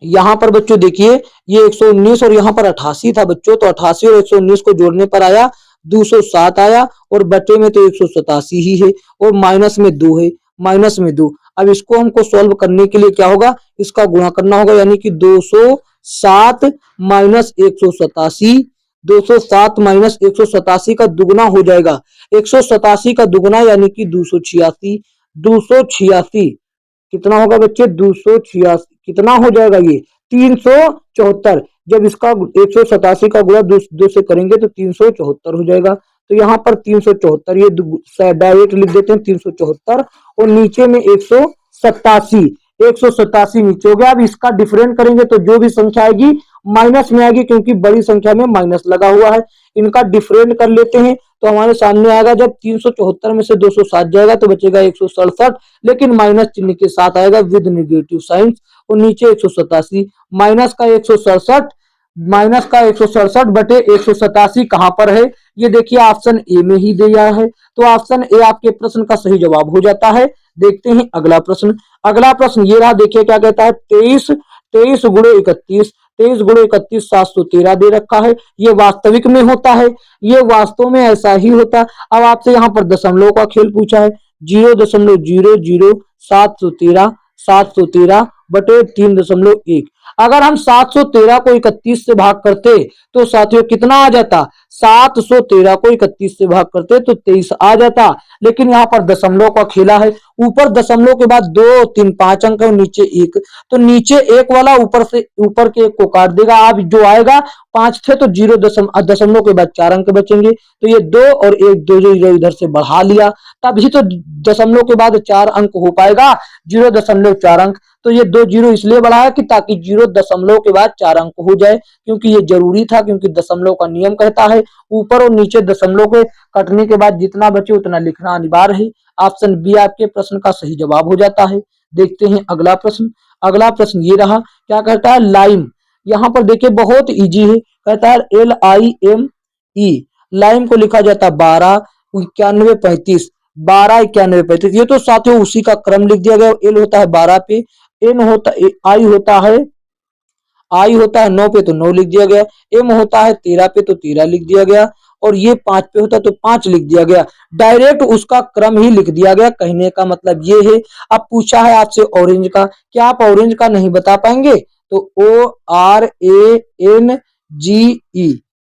यहाँ पर बच्चों देखिए ये 119 और यहाँ पर 88 था बच्चों, तो 88 और 119 को जोड़ने पर आया 207 आया, और बटे में तो 187 ही है, और माइनस में 2 है, माइनस में 2। अब इसको हमको सॉल्व करने के लिए क्या होगा, इसका गुणा करना होगा, यानी कि 207 माइनस 187, 207 माइनस 187 का दुगना हो जाएगा, 187 का दुगना यानी कि 286, 286 कितना होगा बच्चे, 286 कितना हो जाएगा, ये 374। जब इसका 187 का गुणा 2 से करेंगे तो 374 हो जाएगा। तो यहाँ पर 374, ये डायरेक्ट लिख देते हैं 374, और नीचे में 187 नीचे हो गया। अब इसका डिफरेंट करेंगे तो जो भी संख्या आएगी माइनस में आएगी क्योंकि बड़ी संख्या में माइनस लगा हुआ है। इनका डिफरेंट कर लेते हैं तो हमारे सामने आएगा, जब 374 में से 207 जाएगा तो बचेगा 167, लेकिन माइनस चिन्ह के साथ आएगा विद नेगेटिव साइन, और नीचे 187। माइनस का 167 बटे 187 कहां पर है, ये देखिए ऑप्शन ए में ही दिया है, तो ऑप्शन ए आपके प्रश्न का सही जवाब हो जाता है। देखते हैं अगला प्रश्न। अगला प्रश्न ये रहा, देखिए क्या कहता है, 23 गुणे 31, 23 गुणे 31 713 दे रखा है। ये वास्तविक में होता है, ये वास्तव में ऐसा ही होता। अब आपसे यहाँ पर दशमलव का खेल पूछा है, 0.00 713 बटे 3.1। अगर हम 713 को 31 से भाग करते तो साथियों कितना आ जाता, 713 को 31 से भाग करते तो 23 आ जाता, लेकिन यहाँ पर दशमलव का खेला है। ऊपर दशमलव के बाद 2 3 5 अंक है, नीचे 1, तो नीचे 1 वाला ऊपर से ऊपर के 1 को काट देगा। अब जो आएगा 5 थे तो 0 दशमलव के बाद 4 अंक बचेंगे, तो ये 2 और 1 2 इधर से बढ़ा लिया, तभी तो दशमलव के बाद 4 अंक हो पाएगा, 0.4 अंक। तो ये 2 जीरो इसलिए बढ़ाया कि ताकि 0 दशमलव के बाद 4 अंक हो जाए, क्योंकि ये जरूरी था, क्योंकि दशमलव का नियम कहता है ऊपर और नीचे दशमलव के कटने के बाद जितना बचे उतना लिखना अनिवार्य है। ऑप्शन बी आपके प्रश्न का सही जवाब हो जाता है। देखते हैं अगला प्रश्न। अगला प्रश्न ये रहा, क्या कहता है, लाइम। यहाँ पर देखिए बहुत इजी है, कहता है LIME, लाइम को लिखा जाता है 129135, 129135। ये तो साथियों उसी का क्रम लिख दिया गया। एल होता है 12 पे, एन होता आई होता है 9 पे तो 9 लिख दिया गया, एम होता है 13 पे तो 13 लिख दिया गया, और ये 5 पे होता तो 5 लिख दिया गया। डायरेक्ट उसका क्रम ही लिख दिया गया, कहने का मतलब ये है। अब पूछा है आपसे ऑरेंज का, क्या आप ऑरेंज का नहीं बता पाएंगे, तो ORANGE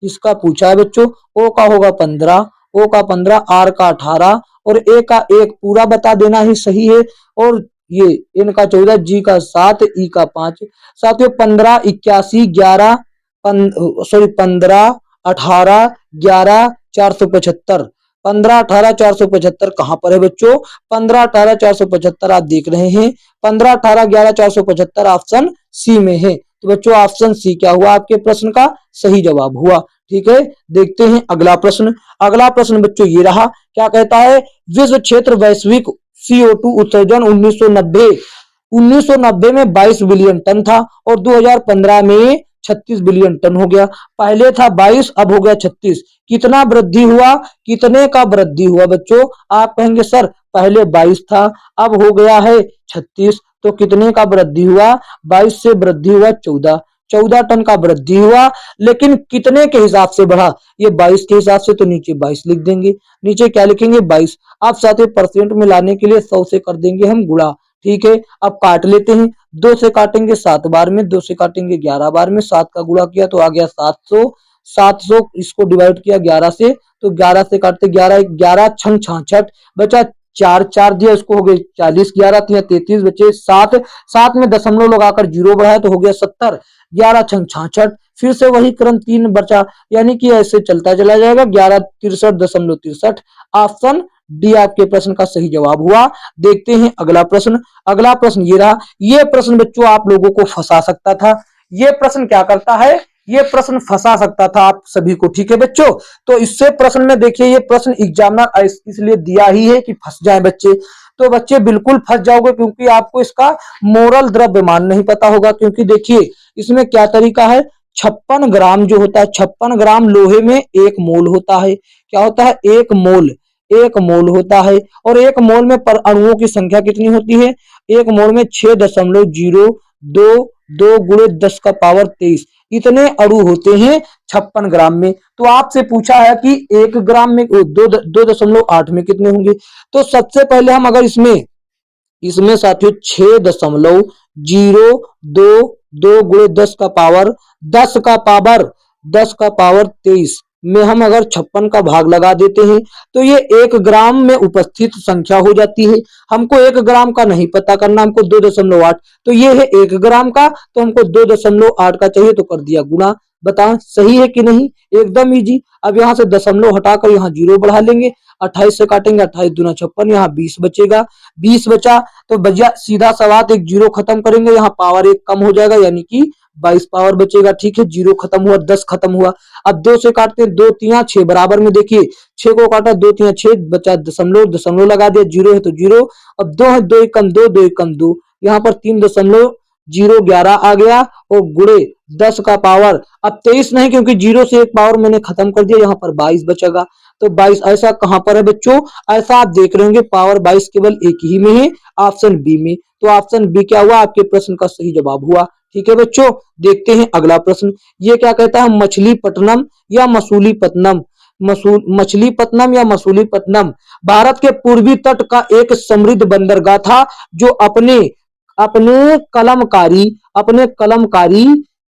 इसका पूछा है बच्चों। ओ का होगा 15, ओ का 15, आर का 18 और ए का 1 पूरा बता देना ही सही है। और ये एन का 14, जी का 7, ई का 5। साथियों 15 81 11 15 18 11 475, 15 18 475 कहां पर है बच्चों, 15 18 475 आप देख रहे हैं, 15 18 11 475 ऑप्शन सी में है। तो बच्चों ऑप्शन सी क्या हुआ, आपके प्रश्न का सही जवाब हुआ। ठीक है, देखते हैं अगला प्रश्न। अगला प्रश्न बच्चों ये रहा, क्या कहता है, विश्व क्षेत्र वैश्विक CO2 उत्सर्जन 1990 में 22 बिलियन टन था और 2015 में 36 बिलियन टन हो गया। पहले था 22, अब हो गया 36। कितना वृद्धि हुआ, कितने का वृद्धि हुआ बच्चों, आप कहेंगे सर पहले 22 था अब हो गया है 36, तो कितने का वृद्धि हुआ, 22 से वृद्धि हुआ 14 टन का वृद्धि हुआ। लेकिन कितने के हिसाब से बढ़ा, ये 22 के हिसाब से, तो नीचे 22 लिख देंगे, नीचे क्या लिखेंगे 22। आप साथ ही परसेंट में लाने के लिए 100 से कर देंगे हम गुणा। ठीक है, अब काट लेते हैं, 2 से काटेंगे 7 बार में, 2 से काटेंगे 11 बार में, 7 का गुणा किया तो आ गया 700, 700 इसको डिवाइड किया 11 से, तो 11 से काटते 11 11 छंग 66 बचा, 4 4 दिया इसको हो गए 40, 11 तिया 33 बचे 7, 7 में दशमलव लगाकर 0 बढ़ाया तो हो गया 70, 11 छंग 66, फिर से वही क्रम 3 बचा, यानी कि ऐसे चलता चला जाएगा, 11 63.63। ऑप्शन डी आपके प्रश्न का सही जवाब हुआ। देखते हैं अगला प्रश्न। अगला प्रश्न ये रहा, ये प्रश्न बच्चों आप लोगों को फंसा सकता था। ये प्रश्न क्या करता है, ये प्रश्न फंसा सकता था आप सभी को। ठीक है बच्चों, तो इससे प्रश्न में देखिए, ये प्रश्न एग्जामिनर इसलिए दिया ही है कि फंस जाए बच्चे, तो बच्चे बिल्कुल फंस जाओगे, क्योंकि आपको इसका मोरल द्रव्यमान नहीं पता होगा। क्योंकि देखिए इसमें क्या तरीका है, 56 ग्राम जो होता है, 56 ग्राम लोहे में 1 मोल होता है। क्या होता है, 1 मोल होता है, और 1 मोल में पर अणुओं की संख्या कितनी होती है, 1 मोल में 6.022 गुणे 10 का पावर 23 इतने अणु होते हैं 56 ग्राम में। तो आपसे पूछा है कि 1 ग्राम में 2.8 में कितने होंगे, तो सबसे पहले हम अगर इसमें साथियों 6.022 गुणे 10 का पावर 23 में हम अगर 56 का भाग लगा देते हैं तो ये 1 ग्राम में उपस्थित संख्या हो जाती है। हमको 1 ग्राम का नहीं पता करना, हमको 2.8, तो ये है 1 ग्राम का, तो हमको 2.8 का चाहिए, तो कर दिया गुना, बताएं सही है कि नहीं, एकदम इजी। अब यहाँ से दशमलव हटाकर यहाँ जीरो बढ़ा लेंगे, 28 से काटेंगे, 28 दूना 56, यहाँ 20 बचेगा, 20 बचा तो भैया सीधा सवाल एक जीरो खत्म करेंगे, यहाँ पावर एक कम हो जाएगा यानी कि 22 पावर बचेगा। ठीक है, जीरो खत्म हुआ, 10 खत्म हुआ। अब 2 से काटते हैं, 2 तिया 6 बराबर में, देखिए 6 को काटा, 2 तिया 6 बचा, दशमलव दशमलव लगा दिया, जीरो है तो जीरो। अब 2 है, 2 एक कम 2, 2 एक कम 2, यहाँ पर 3.011 आ गया और गुड़े 10 का पावर। अब 23 नहीं क्योंकि जीरो से एक पावर मैंने खत्म कर दिया, यहाँ पर 22 बचेगा। तो 22 ऐसा कहां पर है बच्चों, ऐसा आप देख रहे होंगे पावर 22 केवल एक ही में है, ऑप्शन बी में। तो ऑप्शन बी क्या हुआ, आपके प्रश्न का सही जवाब हुआ। ठीक है बच्चों, देखते हैं अगला प्रश्न। ये क्या कहता है, मछलीपट्टनम या मसूलीपट्टनम, मछलीपट्टनम या मसूलीपट्टनम भारत के पूर्वी तट का एक समृद्ध बंदरगाह था जो अपने अपने कलमकारी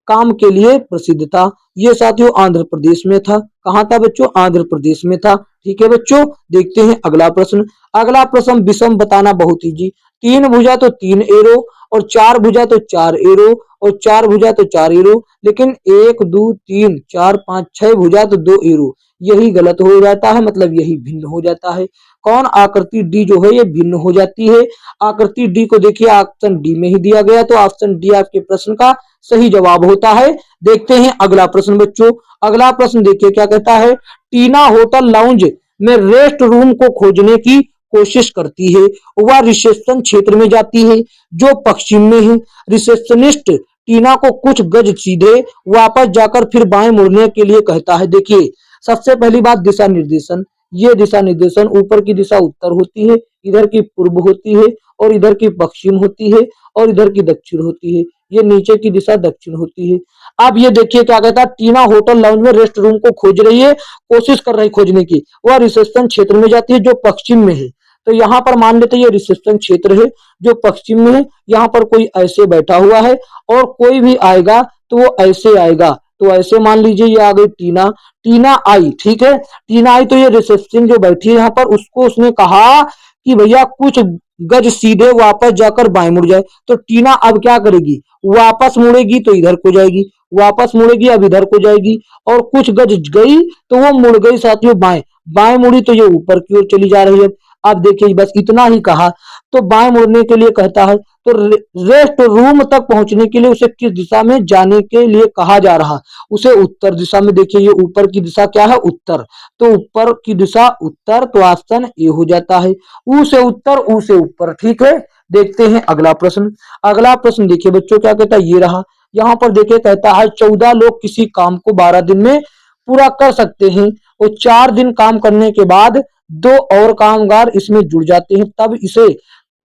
काम के लिए प्रसिद्ध था। ये साथियों आंध्र प्रदेश में था। कहां था बच्चों, आंध्र प्रदेश में था। ठीक है बच्चों, देखते हैं अगला प्रश्न। अगला प्रश्न विषम बताना बहुत इजी। 3 भुजा तो 3 एरो और 4 भुजा तो 4 एरो और 4 भुजा तो 4 एरो, लेकिन 1 2 3 4 5 6 भुजा तो 2 एरो। यही गलत हो जाता है, मतलब यही भिन्न हो जाता है। कौन, आकृति डी जो है ये भिन्न हो जाती है। आकृति डी को देखिए ऑप्शन डी में ही दिया गया, तो ऑप्शन डी आपके प्रश्न का सही जवाब होता है। देखते हैं अगला प्रश्न बच्चों। अगला प्रश्न देखिए क्या कहता है, टीना होटल लाउंज में रेस्ट रूम को खोजने की कोशिश करती है। वह रिसेप्शन क्षेत्र में जाती है जो पश्चिम में है। रिसेप्शनिस्ट टीना को कुछ गज सीधे वापस जाकर फिर बाएं मुड़ने के लिए कहता है। देखिए सबसे पहली बात दिशा निर्देशन, ये दिशा निर्देशन, ऊपर की दिशा उत्तर होती है, इधर की पूर्व होती है और इधर की पश्चिम होती है और इधर की दक्षिण होती है, ये नीचे की दिशा दक्षिण होती है। अब ये देखिए क्या कहता है, टीना होटल लाउंज में रेस्ट रूम को खोज रही है, कोशिश कर रही खोजने की, वह रिसेप्शन क्षेत्र में जाती है जो पश्चिम में है। तो यहाँ पर मान लेते ये रिसेप्शन क्षेत्र है जो पश्चिम में है। यहाँ पर कोई ऐसे बैठा हुआ है और कोई भी आएगा तो वो ऐसे आएगा, तो ऐसे मान लीजिए ये आ गई टीना, टीना आई। ठीक है, टीना आई तो ये रिसेप्शन जो बैठी है यहाँ पर, उसको उसने कहा कि भैया कुछ गज सीधे वापस जाकर बाएं मुड़ जाए। तो टीना अब क्या करेगी, वापस मुड़ेगी तो इधर को जाएगी, वापस मुड़ेगी अब इधर को जाएगी, और कुछ गज गई तो वो मुड़ गई साथियों बाएं, बाएं मुड़ी तो ये ऊपर की ओर चली जा रही है। अब देखिए बस इतना ही कहा, तो बाएं मुड़ने के लिए कहता है। तो रेस्ट रूम तक पहुंचने के लिए उसे किस दिशा में जाने के लिए कहा जा रहा, उसे उत्तर दिशा में। देखिए ये ऊपर की दिशा क्या है, उत्तर, तो ऊपर की दिशा उत्तर, तो ऑप्शन ए हो जाता है। ऊ से उत्तर, ऊ से ऊपर। ठीक है, देखते हैं अगला प्रश्न। अगला प्रश्न देखिए बच्चों क्या कहता है, ये रहा। यहाँ पर देखिए कहता है 14 लोग किसी काम को 12 दिन में पूरा कर सकते हैं और 4 दिन काम करने के बाद 2 और कामगार इसमें जुड़ जाते हैं, तब इसे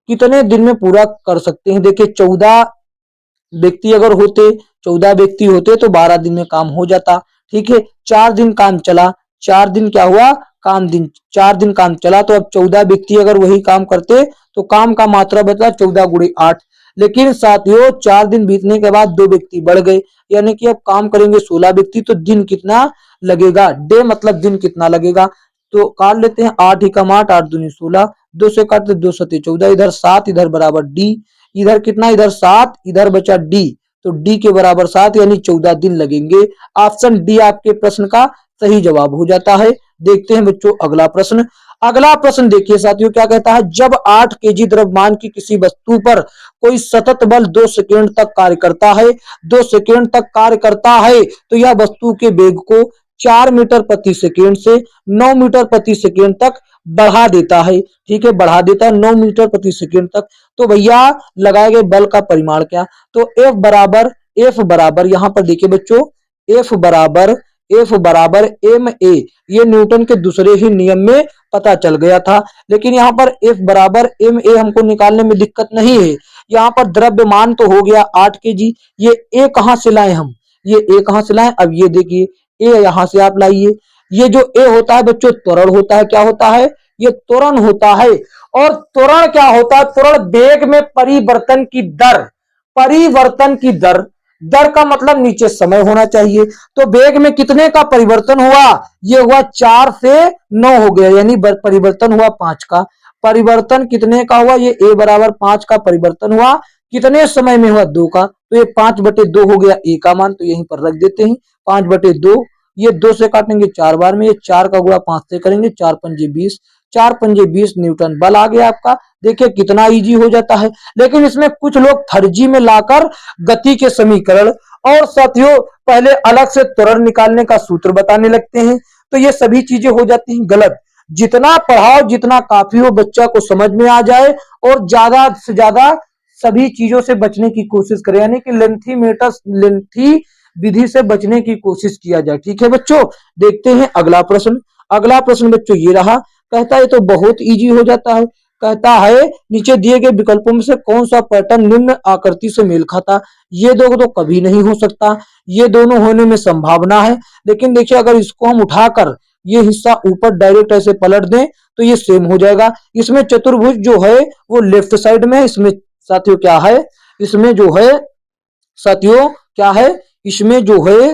कितने दिन में पूरा कर सकते हैं। देखिए 14 व्यक्ति अगर होते, 14 व्यक्ति होते तो 12 दिन में काम हो जाता। ठीक है, 4 दिन काम चला, 4 दिन क्या हुआ, काम दिन, 4 दिन काम चला, तो अब 14 व्यक्ति अगर वही काम करते तो काम का मात्रा बचा 14 गुणे 8। लेकिन साथियों 4 दिन बीतने के बाद 2 व्यक्ति बढ़ गए, यानी कि अब काम करेंगे 16 व्यक्ति, तो दिन कितना लगेगा, डे मतलब दिन कितना लगेगा। तो काट लेते हैं, 8 ही कम 8, 8 दूनी 16, 2 से काटते 2 सत्ते 14, इधर 7, इधर बराबर डी, इधर कितना, इधर 7, इधर बचा डी, तो डी के बराबर 7 यानी 14 दिन लगेंगे। ऑप्शन डी आपके प्रश्न का सही जवाब हो जाता है। देखते हैं बच्चों अगला प्रश्न। अगला प्रश्न देखिए साथियों क्या कहता है, जब 8 केजी द्रव्यमान की किसी वस्तु पर कोई सतत बल 2 सेकंड तक कार्य करता है, 2 सेकंड तक कार्य करता है, तो यह वस्तु के वेग को 4 मीटर प्रति सेकंड से 9 मीटर प्रति सेकंड तक बढ़ा देता है। ठीक है, बढ़ा देता है 9 मीटर प्रति सेकंड तक। तो भैया लगाए गए बल का परिमाण क्या, तो एफ बराबर यहाँ पर देखिए बच्चों, एफ बराबर एम ए, ये न्यूटन के दूसरे ही नियम में पता चल गया था। लेकिन यहाँ पर एफ बराबर एम ए हमको निकालने में दिक्कत नहीं है। यहाँ पर द्रव्यमान तो हो गया 8 केजी, ये ए कहां से लाए हम, ये ए कहां से लाए, अब ये देखिए ए यहां से आप लाइए, ये जो ए होता है बच्चों त्वरण होता है, क्या होता है, ये त्वरण होता है। और त्वरण क्या होता है, त्वरण वेग में परिवर्तन की दर, परिवर्तन की दर, दर का मतलब नीचे समय होना चाहिए। तो वेग में कितने का परिवर्तन हुआ, ये हुआ 4 से 9 हो गया, यानी परिवर्तन हुआ 5 का। परिवर्तन कितने का हुआ, ये ए बराबर 5 का परिवर्तन हुआ, कितने समय में हुआ 2 का, तो ये 5/2 हो गया ए का मान, तो यहीं पर रख देते हैं 5/2, ये 2 से काटेंगे 4 बार में, ये 4 का गुणा 5 से करेंगे, 4 पंजे 20, 4 पंजे 20 न्यूटन बल आ गया आपका। देखिए कितना इजी हो जाता है। लेकिन इसमें कुछ लोग फर्जी में लाकर गति के समीकरण और साथियों पहले अलग से त्वरण निकालने का सूत्र बताने लगते हैं, तो ये सभी चीजें हो जाती हैं गलत। जितना पढ़ाओ, जितना काफी हो, बच्चा को समझ में आ जाए और ज्यादा से ज्यादा सभी चीजों से बचने की कोशिश करें, यानी कि लेंथी विधि से बचने की कोशिश किया जाए। ठीक है बच्चों, देखते हैं अगला प्रश्न। अगला प्रश्न बच्चों ये रहा, कहता है तो बहुत इजी हो जाता है। कहता है नीचे दिए गए विकल्पों में से कौन सा पैटर्न निम्न आकृति से मेल खाता। ये दो तो कभी नहीं हो सकता, ये दोनों होने में संभावना है। लेकिन देखिए अगर इसको हम उठाकर ये हिस्सा ऊपर डायरेक्ट ऐसे पलट दें तो ये सेम हो जाएगा। इसमें चतुर्भुज जो है वो लेफ्ट साइड में है, इसमें साथियों क्या है, इसमें जो है साथियों क्या है, इसमें जो है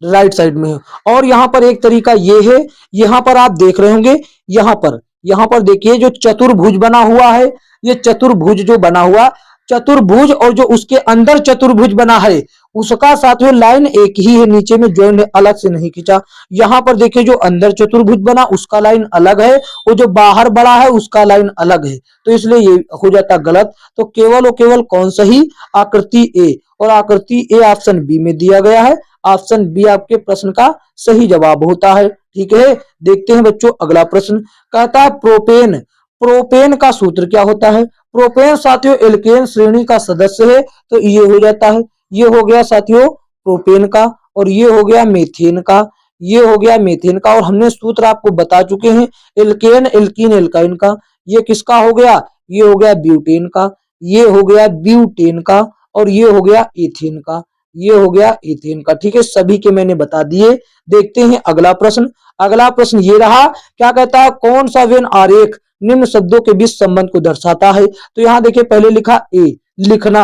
राइट साइड में है। और यहाँ पर एक तरीका ये है, यहाँ पर आप देख रहे होंगे, यहाँ पर देखिए जो चतुर्भुज बना हुआ है, ये चतुर्भुज जो बना हुआ चतुर्भुज और जो उसके अंदर चतुर्भुज बना है उसका साथियों लाइन एक ही है, नीचे में ज्वाइन है, अलग से नहीं खींचा। यहाँ पर देखिए जो अंदर चतुर्भुज बना उसका लाइन अलग है और जो बाहर बड़ा है उसका लाइन अलग है, तो इसलिए ये हो जाता गलत। तो केवल और केवल कौन सही, आकृति ए, और आकृति ए ऑप्शन बी में दिया गया है। ऑप्शन बी आपके प्रश्न का सही जवाब होता है। ठीक है, देखते हैं बच्चों अगला प्रश्न। कहता है प्रोपेन, प्रोपेन का सूत्र क्या होता है। प्रोपेन साथियों एल्केन श्रेणी का सदस्य है, तो ये हो जाता है, ये हो गया साथियों प्रोपेन का, और ये हो गया मीथेन का, ये हो गया मीथेन का। और हमने सूत्र आपको बता चुके हैं, एल्केन एल्कीन एल्काइन का। ये किसका हो गया, ये हो गया ब्यूटेन का, ये हो गया ब्यूटेन का, और ये हो गया एथेन का, ये हो गया एथेन का। ठीक है, सभी के मैंने बता दिए। देखते हैं अगला प्रश्न। अगला प्रश्न ये रहा, क्या कहता है कौन सा वेन आरेख निम्न शब्दों के बीच संबंध को दर्शाता है। तो यहाँ देखिए पहले लिखा ए, लिखना,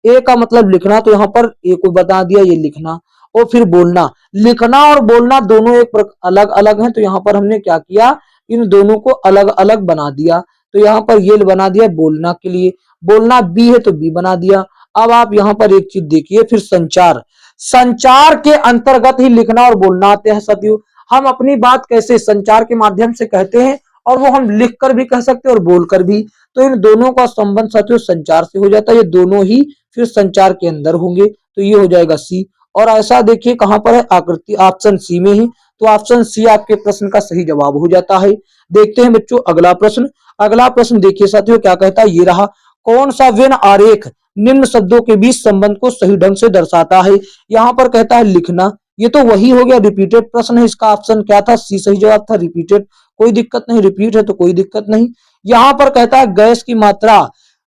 ए का मतलब लिखना, तो यहाँ पर ए को बता दिया ये लिखना। और फिर बोलना, लिखना और बोलना दोनों एक अलग अलग हैं, तो यहाँ पर हमने क्या किया, इन दोनों को अलग अलग बना दिया। तो यहाँ पर ये बना दिया बोलना के लिए, बोलना बी है तो बी बना दिया। अब आप यहाँ पर एक चीज देखिए, फिर संचार, संचार के अंतर्गत ही लिखना और बोलना आते हैं साथियों। हम अपनी बात कैसे संचार के माध्यम से कहते हैं, और वो हम लिख कर भी कह सकते हैं और बोलकर भी, तो इन दोनों का संबंध साथियों संचार से हो जाता है। ये दोनों ही फिर संचार के अंदर होंगे, तो ये हो जाएगा सी। और ऐसा देखिए कहां पर है, आकृति ऑप्शन सी में ही, तो ऑप्शन सी आपके प्रश्न का सही जवाब हो जाता है। देखते हैं बच्चों अगला प्रश्न। अगला प्रश्न देखिए साथियों क्या कहता है, ये रहा, कौन सा वेन आरेख निम्न शब्दों के बीच संबंध को सही ढंग से दर्शाता है। यहाँ पर कहता है लिखना, ये तो वही हो गया, रिपीटेड प्रश्न है, इसका ऑप्शन क्या था, सी सही जवाब था, रिपीटेड, कोई दिक्कत नहीं, रिपीट है तो कोई दिक्कत नहीं। यहाँ पर कहता है गैस की मात्रा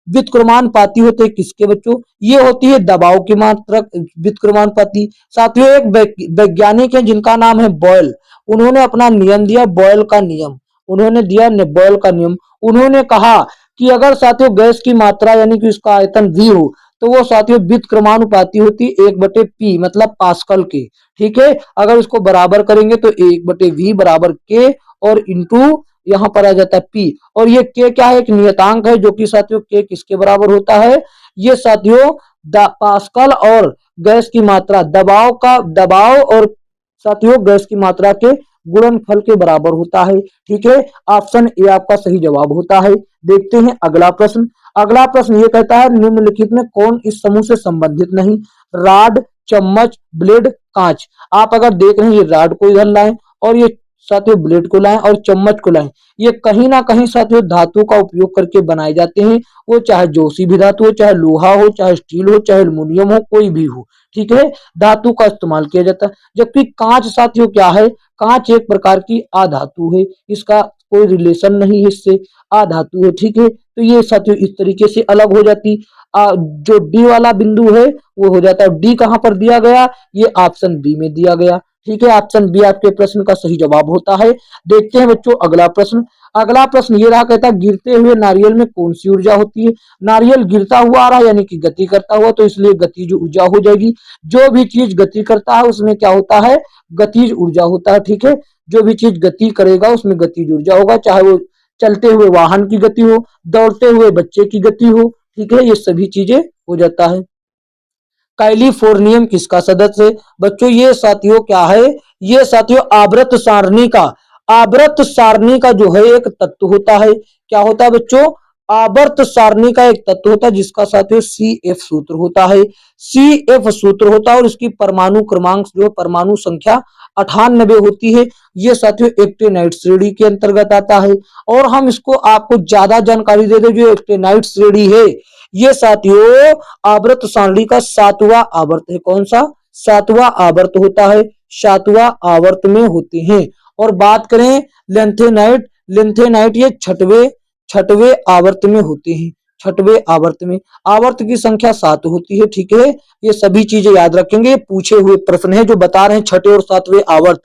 व्युत्क्रमानुपाती होते हैं किसके बच्चों, ये होती है दबाव की मात्रा व्युत्क्रमानुपाती। साथियों एक वैज्ञानिक है जिनका नाम है बॉयल, उन्होंने अपना नियम दिया बॉयल का नियम, उन्होंने दिया बॉयल का नियम। उन्होंने कहा कि अगर साथियों गैस की मात्रा यानी कि उसका आयतन V हो तो वो साथियों व्युत्क्रमानुपाती होती 1/P मतलब पास्कल के। ठीक है, अगर इसको बराबर करेंगे तो 1/V बराबर K और इंटू यहाँ पर आ जाता है P, और ये K क्या है, एक नियतांक है, जो कि साथियों K किसके बराबर होता है, ये साथियों पास्कल और गैस की मात्रा दबाव और साथियों गैस की मात्रा के गुणनफल के बराबर होता है। ठीक है, ऑप्शन ए आपका सही जवाब होता है। देखते हैं अगला प्रश्न। अगला प्रश्न ये कहता है निम्नलिखित में कौन इस समूह से संबंधित नहीं, राड, चम्मच, ब्लेड, कांच। आप अगर देख रहे हैं ये राड को इधर लाएं और ये साथियों ब्लेड को लाएं और चम्मच को लाएं, ये कहीं ना कहीं साथियों धातु का उपयोग करके बनाए जाते हैं, वो चाहे जोशी भी धातु हो, चाहे लोहा हो, चाहे स्टील हो, चाहे एल्युमिनियम हो, कोई भी हो। ठीक है, धातु का इस्तेमाल किया जाता है। जबकि कांच साथियों क्या है, कांच एक प्रकार की अधातु है, इसका कोई रिलेशन नहीं है इससे, अधातु है। ठीक है, तो ये साथियों इस तरीके से अलग हो जाती। जो डी वाला बिंदु है वो हो जाता है, डी कहां पर दिया गया, ये ऑप्शन बी में दिया गया। ठीक है, ऑप्शन बी आपके प्रश्न का सही जवाब होता है। देखते हैं बच्चों अगला प्रश्न। अगला प्रश्न ये रहा, कहता है गिरते हुए नारियल में कौन सी ऊर्जा होती है। नारियल गिरता हुआ आ रहा है यानी कि गति करता हुआ, तो इसलिए गतिज ऊर्जा हो जाएगी। जो भी चीज गति करता है उसमें क्या होता है, गतिज ऊर्जा होता है। ठीक है, जो भी चीज गति करेगा उसमें गतिज ऊर्जा होगा, चाहे वो चलते हुए वाहन की गति हो, दौड़ते हुए बच्चे की गति हो। ठीक है, ये सभी चीजें हो जाता है। कैलिफोर्नियम किसका सदस्य है? बच्चों ये साथियों क्या है, ये साथियों आवर्त सारणी का जो है एक तत्व होता है। क्या होता है बच्चों? आवर्त सारणी का एक तत्व होता है जिसका साथियों CF सूत्र होता है। CF सूत्र होता है और इसकी परमाणु क्रमांक जो परमाणु संख्या 98 होती है। ये साथियों एक्टिनाइड श्रेणी के अंतर्गत आता है। और हम इसको आपको ज्यादा जानकारी दे दें, जो एक्टिनाइड श्रेणी है ये साथियों आवर्त सारणी का 7वां आवर्त है। कौन सा? 7वां आवर्त होता है, 7वां आवर्त में होते हैं। और बात करें लेंथेनाइट ये छठवें आवर्त में होते हैं। छठवें आवर्त में आवर्त की संख्या 7 होती है। ठीक है, ये सभी चीजें याद रखेंगे, पूछे हुए प्रश्न है जो बता रहे हैं छठे और 7वें आवर्त।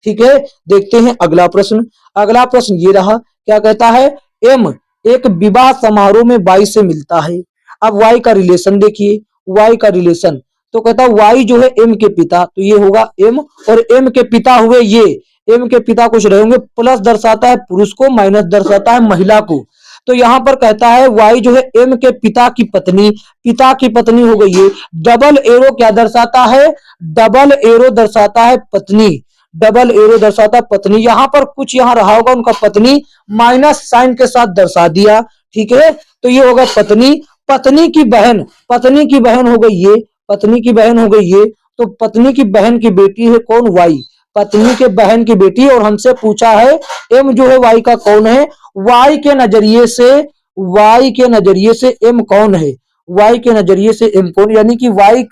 ठीक है, देखते हैं अगला प्रश्न। अगला प्रश्न ये रहा, क्या कहता है? एम एक विवाह समारोह में वाई से मिलता है। अब वाई का रिलेशन देखिए, वाई का रिलेशन तो कहता है वाई जो है एम के पिता, तो ये होगा एम, और एम के पिता हुए ये, एम के पिता कुछ रहे होंगे, प्लस दर्शाता है पुरुष को, माइनस दर्शाता है महिला को। तो यहां पर कहता है वाई जो है एम के पिता की पत्नी हो गई है। डबल एरो क्या दर्शाता है? डबल एरो दर्शाता है पत्नी, डबल एरो दर्शाता पत्नी। यहां पर कुछ यहां रहा होगा उनका पत्नी, माइनस साइन के साथ दर्शा दिया। ठीक है, तो ये होगा पत्नी। पत्नी की बहन हो गई ये, पत्नी की बहन हो गई ये, तो पत्नी की बहन की बेटी है कौन? वाई, पत्नी के बहन की बेटी। और हमसे पूछा है एम जो है वाई का कौन है? वाई के नजरिए से एम कौन है? वाई के नजरिए से एम कौन, यानी कि वाई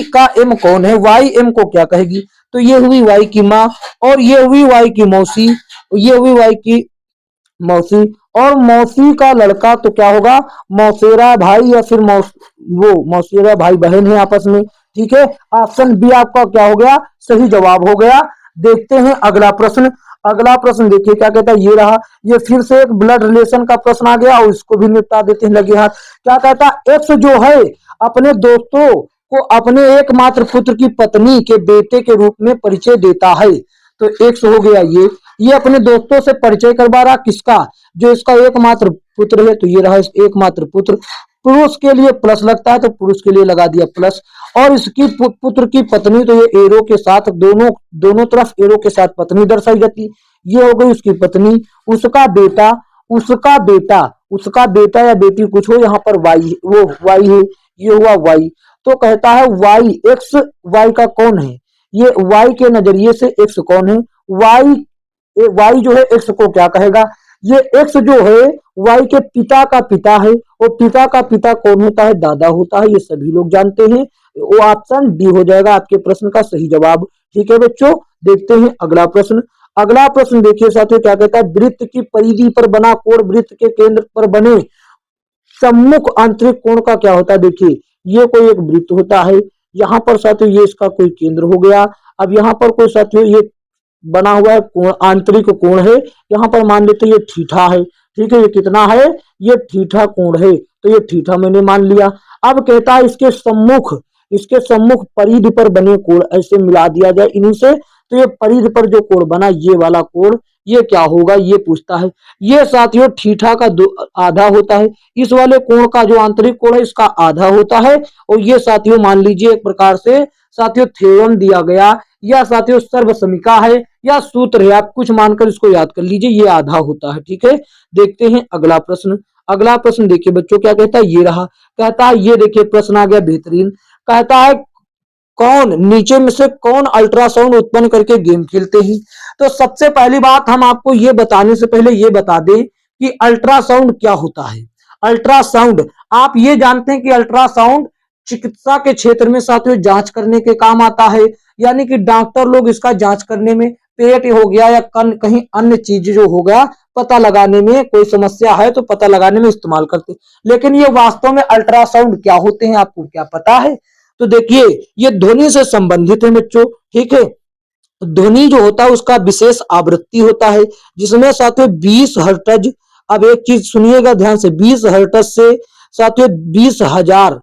का एम कौन है? वाई एम को क्या कहेगी? तो ये हुई वाई की माँ, और ये हुई वाई की मौसी, ये हुई वाई की मौसी, और मौसी का लड़का तो क्या होगा? मौसेरा भाई, या फिर मौसेरा भाई बहन है आपस में। ठीक है, ऑप्शन बी आपका क्या हो गया? सही जवाब हो गया। देखते हैं अगला प्रश्न। अगला प्रश्न देखिए क्या कहता है, ये रहा, ये फिर से एक ब्लड रिलेशन का प्रश्न आ गया और इसको भी निपटा देते हैं लगे हाथ। क्या कहता है? एक्स जो है अपने दोस्तों को अपने एकमात्र पुत्र की पत्नी के बेटे के रूप में परिचय देता है। तो एक्स हो गया ये अपने दोस्तों से परिचय करवा रहा किसका? जो इसका एकमात्र पुत्र है, तो ये रहा एकमात्र पुत्र। पुरुष के लिए प्लस लगता है तो पुरुष के लिए लगा दिया प्लस, और इसकी पुत्र की पत्नी, तो ये एरो के साथ दोनों तरफ एरो के साथ पत्नी दर्शाई जाती। ये हो गई उसकी पत्नी। उसका बेटा या बेटी कुछ हो, यहाँ पर वाई, वो वाई है, ये हुआ वाई। तो कहता है वाई एक्स वाई का कौन है? ये वाई के नजरिए से एक्स कौन है? वाई जो है एक्स को क्या कहेगा? ये एक्स जो है वाई के पिता का पिता है, और पिता का पिता कौन होता है? दादा होता है, ये सभी लोग जानते हैं। वो ऑप्शन डी हो जाएगा आपके प्रश्न का सही जवाब। ठीक है बच्चों, देखते हैं अगला प्रश्न। अगला प्रश्न देखिए साथियों क्या कहता है? वृत्त की परिधि पर बना कोण वृत्त के केंद्र पर बने सम्मुख आंतरिक कोण का क्या होता है? देखिए ये कोई एक वृत्त होता है, यहाँ पर साथियों ये इसका कोई केंद्र हो गया। अब यहाँ पर कोई साथियों ये बना हुआ है कोण, आंतरिक कोण है, यहाँ पर मान लेते ये थीटा है। ठीक है, ये कितना है? ये थीटा कोण है, तो ये थीटा मैंने मान लिया। अब कहता है इसके सम्मुख परिधि पर बने कोण ऐसे मिला दिया जाए इन्हीं से, तो ये परिधि पर जो कोण बना ये वाला कोण ये क्या होगा? ये पूछता है। ये साथियों थीटा का आधा होता है, इस वाले कोण का जो आंतरिक कोण है इसका आधा होता है। और ये साथियों मान लीजिए एक प्रकार से साथियों थ्योरम दिया गया, या साथियों सर्वसमीका है, या सूत्र है, आप कुछ मानकर इसको याद कर लीजिए, ये आधा होता है। ठीक है, देखते हैं अगला प्रश्न। अगला प्रश्न देखिए बच्चों क्या कहता है, ये रहा। कहता है ये देखिए प्रश्न आ गया बेहतरीन। कहता है कौन नीचे में से कौन अल्ट्रासाउंड उत्पन्न करके गेम खेलते हैं? तो सबसे पहली बात हम आपको ये बताने से पहले ये बता दें कि अल्ट्रासाउंड क्या होता है। अल्ट्रासाउंड आप ये जानते हैं कि अल्ट्रासाउंड चिकित्सा के क्षेत्र में साथियों जांच करने के काम आता है, यानी कि डॉक्टर लोग इसका जांच करने में, पेट हो गया या कहीं अन्य चीज जो हो गया पता लगाने में, कोई समस्या है तो पता लगाने में इस्तेमाल करते। लेकिन ये वास्तव में अल्ट्रासाउंड क्या होते हैं आपको क्या पता है? तो देखिए ये ध्वनि से संबंधित है बच्चों। ठीक है, ध्वनि जो होता है उसका विशेष आवृत्ति होता है जिसमें साथियों 20 हर्ट्ज। अब एक चीज सुनिएगा ध्यान से, 20 हर्ट्ज से साथियों 20,000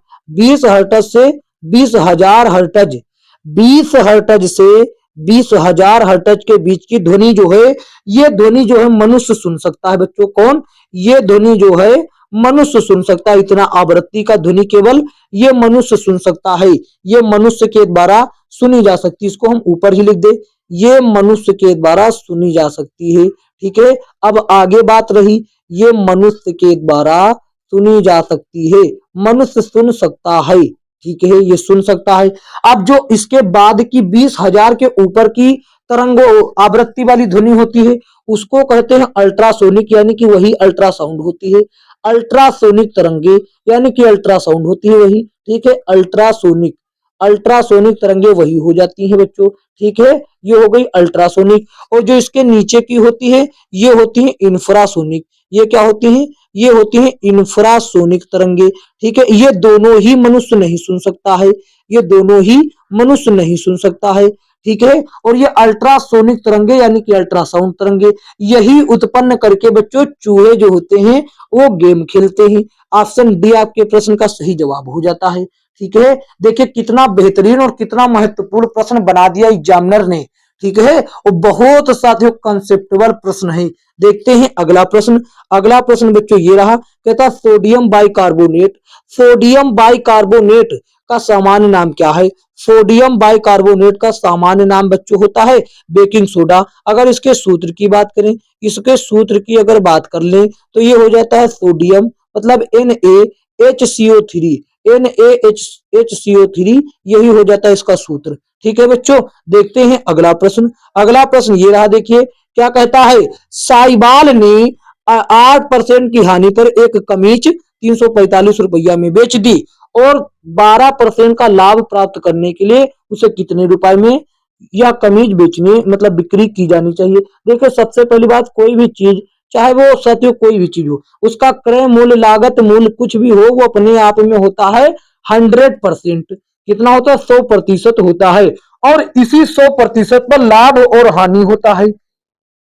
हर्ट्ज से 20,000 हर्ट्ज, 20 हर्ट्ज से 20,000 हर्ट्ज के बीच की ध्वनि जो है, ये ध्वनि जो है मनुष्य सुन सकता है बच्चों। कौन? ये ध्वनि जो है मनुष्य सुन सकता है। इतना आवृत्ति का ध्वनि केवल ये मनुष्य सुन सकता है, ये मनुष्य के द्वारा सुनी जा सकती है। इसको हम ऊपर ही लिख दे, ये मनुष्य के द्वारा सुनी जा सकती है। ठीक है, अब आगे बात रही, ये मनुष्य के द्वारा सुनी जा सकती है, मनुष्य सुन सकता है। ठीक है, ये सुन सकता है। अब जो इसके बाद की 20,000 के ऊपर की तरंगो आवृत्ति वाली ध्वनि होती है उसको कहते हैं अल्ट्रासोनिक, यानी कि वही अल्ट्रासाउंड होती है। अल्ट्रासोनिक तरंगे यानी कि अल्ट्रासाउंड होती है वही। ठीक है, अल्ट्रासोनिक, अल्ट्रासोनिक तरंगे वही हो जाती हैं बच्चों। ठीक है, ये हो गई अल्ट्रासोनिक। और जो इसके नीचे की होती है ये होती है इंफ्रासोनिक। ये क्या होती है? ये होती है इंफ्रासोनिक तरंगे। ठीक है, ये दोनों ही मनुष्य नहीं सुन सकता है, ये दोनों ही मनुष्य नहीं सुन सकता है। ठीक है, और ये अल्ट्रासोनिक तरंगे यानी कि अल्ट्रासाउंड तरंगे यही उत्पन्न करके बच्चों चूहे जो होते हैं वो गेम खेलते हैं। ऑप्शन डी आपके प्रश्न का सही जवाब हो जाता है। ठीक है, देखिए कितना बेहतरीन और कितना महत्वपूर्ण प्रश्न बना दिया एग्जामिनर ने। ठीक है, और बहुत साथियों कंसेप्टुअल प्रश्न है। देखते हैं अगला प्रश्न। अगला प्रश्न बच्चों ये रहा, कहता सोडियम बाइकार्बोनेट, सोडियम बाइकार्बोनेट का सामान्य नाम क्या है? सोडियम बाइकार्बोनेट का सामान्य नाम बच्चों होता है बेकिंग सोडा। अगर इसके सूत्र की बात करें, इसके सूत्र की अगर बात कर लें तो ये हो जाता है सोडियम मतलब NaHCO3, NaHCO3 यही हो जाता है इसका सूत्र। ठीक है बच्चों, देखते हैं अगला प्रश्न। अगला प्रश्न ये रहा, देखिए क्या कहता है, साइबाल ने 8% की हानि पर एक कमीज 345 रुपया में बेच दी और 12% का लाभ प्राप्त करने के लिए उसे कितने रुपए में यह कमीज बेचने मतलब बिक्री की जानी चाहिए? देखिए सबसे पहली बात, कोई भी चीज चाहे वो साथियों कोई भी चीज हो, उसका क्रय मूल्य लागत मूल्य कुछ भी हो वो अपने आप में होता है 100%। कितना होता है? 100% होता है। और इसी 100% पर लाभ और हानि होता है।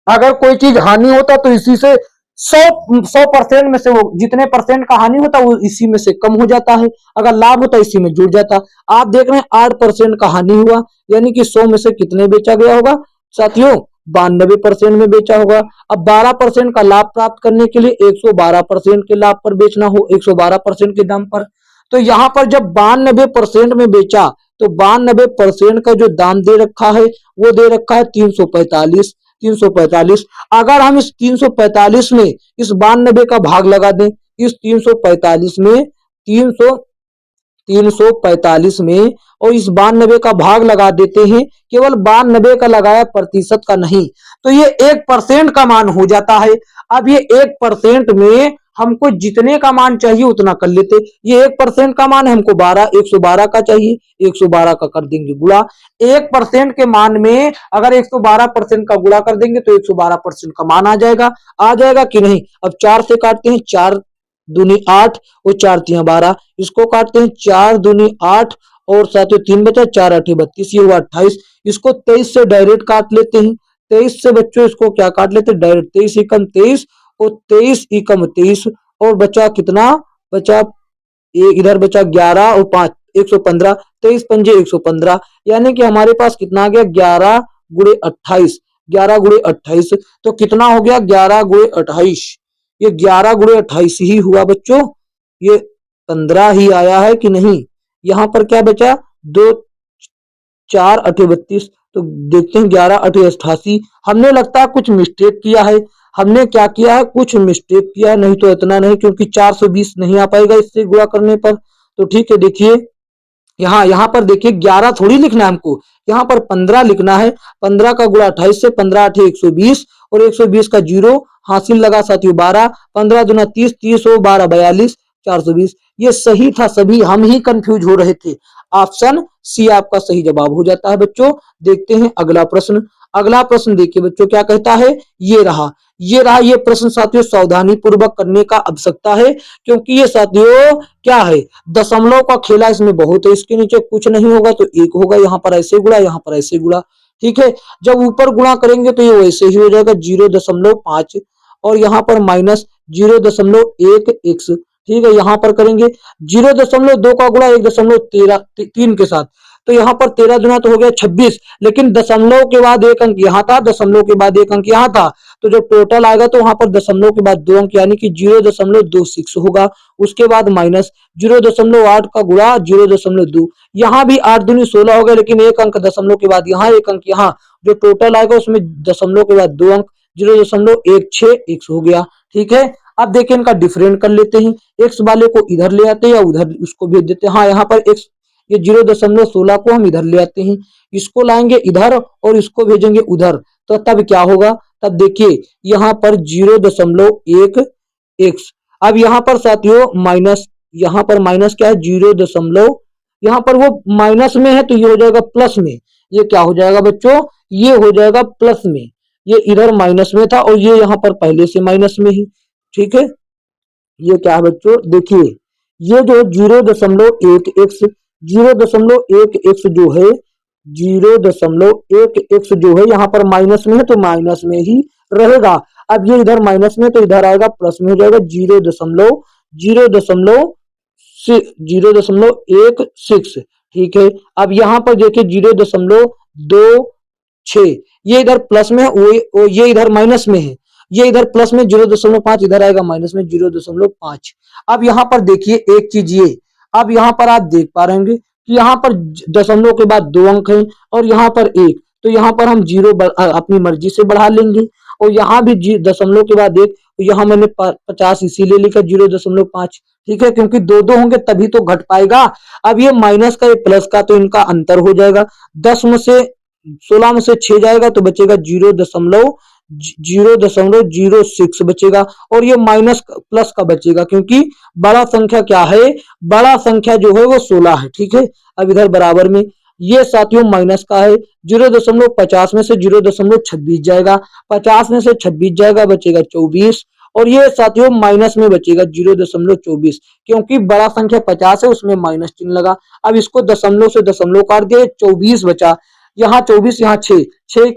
अगर कोई चीज हानि होता तो इसी से 100% में से वो जितने परसेंट का हानि होता वो इसी में से कम हो जाता है, अगर लाभ होता इसी में जुड़ जाता। आप देख रहे हैं 8% का हानि हुआ, यानी कि 100 में से कितने बेचा गया होगा साथियों? 92% में बेचा होगा। अब 12% का लाभ प्राप्त करने के लिए 112% के लाभ पर बेचना हो, 112% के दाम पर। तो यहां पर जब 92% में बेचा तो 92% का जो दाम दे रखा है वो दे रखा है 345। 345 अगर हम इस 345 में इस 92 का भाग लगा दें, इस 345 में 345 में और इस 92 का भाग लगा देते हैं, केवल 92 का लगाया प्रतिशत का नहीं, तो ये 1% का मान हो जाता है। अब ये 1% में हमको जितने का मान चाहिए उतना कर लेते। ये 1% का मान हमको 112 का चाहिए, 112 का कर देंगे गुणा। 1% के मान में अगर 112% का गुणा कर देंगे तो 112% का मान आ जाएगा कि नहीं? अब 4 से काटते हैं, 4 दूनी 8 और 4 तिया 12, इसको काटते हैं 4 दूनी 8 और साथियों 3 बचा, 4 8 32, ये हुआ 28। इसको 23 से डायरेक्ट काट लेते हैं, 23 से बच्चों इसको क्या काट लेते हैं डायरेक्ट, 23 एकम 23 और 23 एकम 23 और बचा कितना बचा, एक इधर बचा 11 और 5 115, 23 पंजे 115, यानी कि हमारे पास कितना आ गया 11 गुणे 28, 11 गुणे 28 तो कितना हो गया 11 गुणे 28, ये 11 गुणे 28 ही हुआ बच्चों, ये 15 ही आया है कि नहीं? यहां पर क्या बचा 2 4 8 32, तो देखते हैं 11 8 88। हमने लगता है कुछ मिस्टेक किया है, हमने क्या किया है कुछ मिस्टेक किया है, नहीं तो इतना नहीं, क्योंकि 420 नहीं आ पाएगा इससे गुणा करने पर। तो ठीक है, देखिए यहाँ पर देखिए 11 थोड़ी लिखना है हमको, यहाँ पर 15 लिखना है। 15 का गुणा 28 से, 15 8 120 और 120 का जीरो हासिल लगा साथियों 12, 15 दूना 30, 30 और 12 42, 420। ये सही था, सभी हम ही कंफ्यूज हो रहे थे। ऑप्शन सी आपका सही जवाब हो जाता है बच्चों। देखते हैं अगला प्रश्न। अगला प्रश्न देखिए बच्चों क्या कहता है, ये रहा ये प्रश्न साथियों सावधानी पूर्वक करने का आवश्यकता है, क्योंकि ये साथियों क्या है दशमलव का खेला इसमें बहुत है। इसके नीचे कुछ नहीं होगा तो एक होगा, यहाँ पर ऐसे गुणा यहाँ पर ऐसे गुणा। ठीक है, जब ऊपर गुणा करेंगे तो ये वैसे ही हो जाएगा 0.5 और यहाँ पर माइनस 0.1 x। ठीक है, यहाँ पर करेंगे 0.2 का गुणा 1.3 के साथ, तो यहाँ पर 13 दुना तो हो गया 26, लेकिन दशमलव के बाद एक अंक यहाँ था, दशमलव के बाद एक अंक यहाँ था, तो जो टोटल आएगा तो वहां पर दशमलव के बाद 2 अंक यानी कि 0.26 होगा। उसके बाद माइनस 0.8 का गुणा 0.2, यहाँ भी 8 दूनी 16 हो गया, लेकिन एक अंक दशमलव के बाद यहाँ, एक अंक यहाँ, जो टोटल आएगा उसमें दशमलव के बाद 2 अंक 0.16 हो गया। ठीक है, अब देखिए इनका डिफरेंट कर लेते हैं, एक्स वाले को इधर ले आते हैं या उधर उसको भेज देते हैं। हाँ, यहाँ पर एक्स ये 0.16 को हम इधर ले आते हैं, इसको लाएंगे इधर और इसको भेजेंगे उधर, तो तब क्या होगा, तब देखिए यहाँ पर 0.1 एक्स। अब यहाँ पर साथियों माइनस, यहाँ पर माइनस क्या है 0. यहाँ पर वो माइनस में है तो ये हो जाएगा प्लस में, ये क्या हो जाएगा बच्चों, ये हो जाएगा प्लस में, ये इधर माइनस में था और ये यहाँ पर पहले से माइनस में ही। ठीक है, ये क्या है बच्चों, देखिए ये जो 0.1x 0.1x जो है 0.1x जो है यहाँ पर माइनस में है तो माइनस में ही रहेगा। अब ये इधर माइनस में तो इधर आएगा प्लस में हो जाएगा 0.16। ठीक है, अब यहाँ पर देखिए 0.26, ये इधर प्लस में है, वो ये इधर माइनस में है, ये इधर प्लस में 0.5, इधर आएगा माइनस में 0.5। अब यहाँ पर देखिए एक चीज ये, अब यहाँ पर आप देख पा रहे होंगे कि यहाँ पर दशमलव के बाद 2 अंक हैं और यहाँ पर 1, तो यहाँ पर हम 0 अपनी मर्जी से बढ़ा लेंगे, और यहाँ भी दशमलव के बाद 1, तो यहाँ मैंने 50 इसीलिए लिखा 0.5। ठीक है, क्योंकि दो दो होंगे तभी तो घट पाएगा। अब ये माइनस का ये प्लस का, तो इनका अंतर हो जाएगा, 10 में से 16 में से 6 जाएगा तो बचेगा 0.06 बचेगा, और ये माइनस प्लस का बचेगा क्योंकि बड़ा संख्या क्या है, बड़ा संख्या जो है वो 16 है। ठीक है, अब इधर बराबर में ये साथियों माइनस का है, 0.50 में से 0.26 जाएगा, 50 में से 26 जाएगा बचेगा 24, और ये साथियों माइनस में बचेगा 0.24, क्योंकि बड़ा संख्या 50 है उसमें माइनस चिन्ह लगा। अब इसको दशमलव से दशमलव काट दिए, 24 बचा, यहाँ 24, यहाँ 6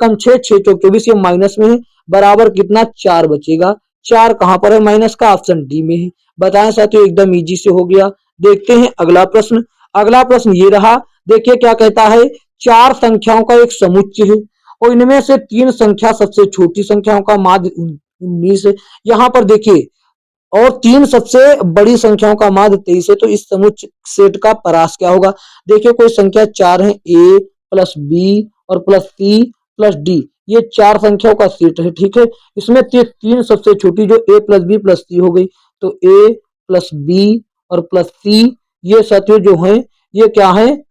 कम 6 चौक 24, ये माइनस में है, बराबर कितना 4 बचेगा। 4 कहां पर है माइनस का, ऑप्शन डी में है। बताएं साथियों, एकदम इजी से हो गया। देखते हैं अगला प्रश्न। अगला प्रश्न ये रहा, देखिए क्या कहता है, 4 संख्याओं का एक समुच्चय है और इनमें से 3 संख्या सबसे छोटी संख्याओं का माध्य 19 है। यहाँ पर देखिए, और 3 सबसे बड़ी संख्याओं का माध्य 23 है, तो इस समुच्चय सेट का परास क्या होगा। देखिए कोई संख्या 4 है, a प्लस बी और प्लस सी प्लस डी, ये 4 संख्याओं का सेट है। ठीक है, इसमें 3 सबसे छोटी जो a प्लस बी प्लस सी हो गई, तो a प्लस बी और प्लस सी, ये साथियों जो है ये क्या है,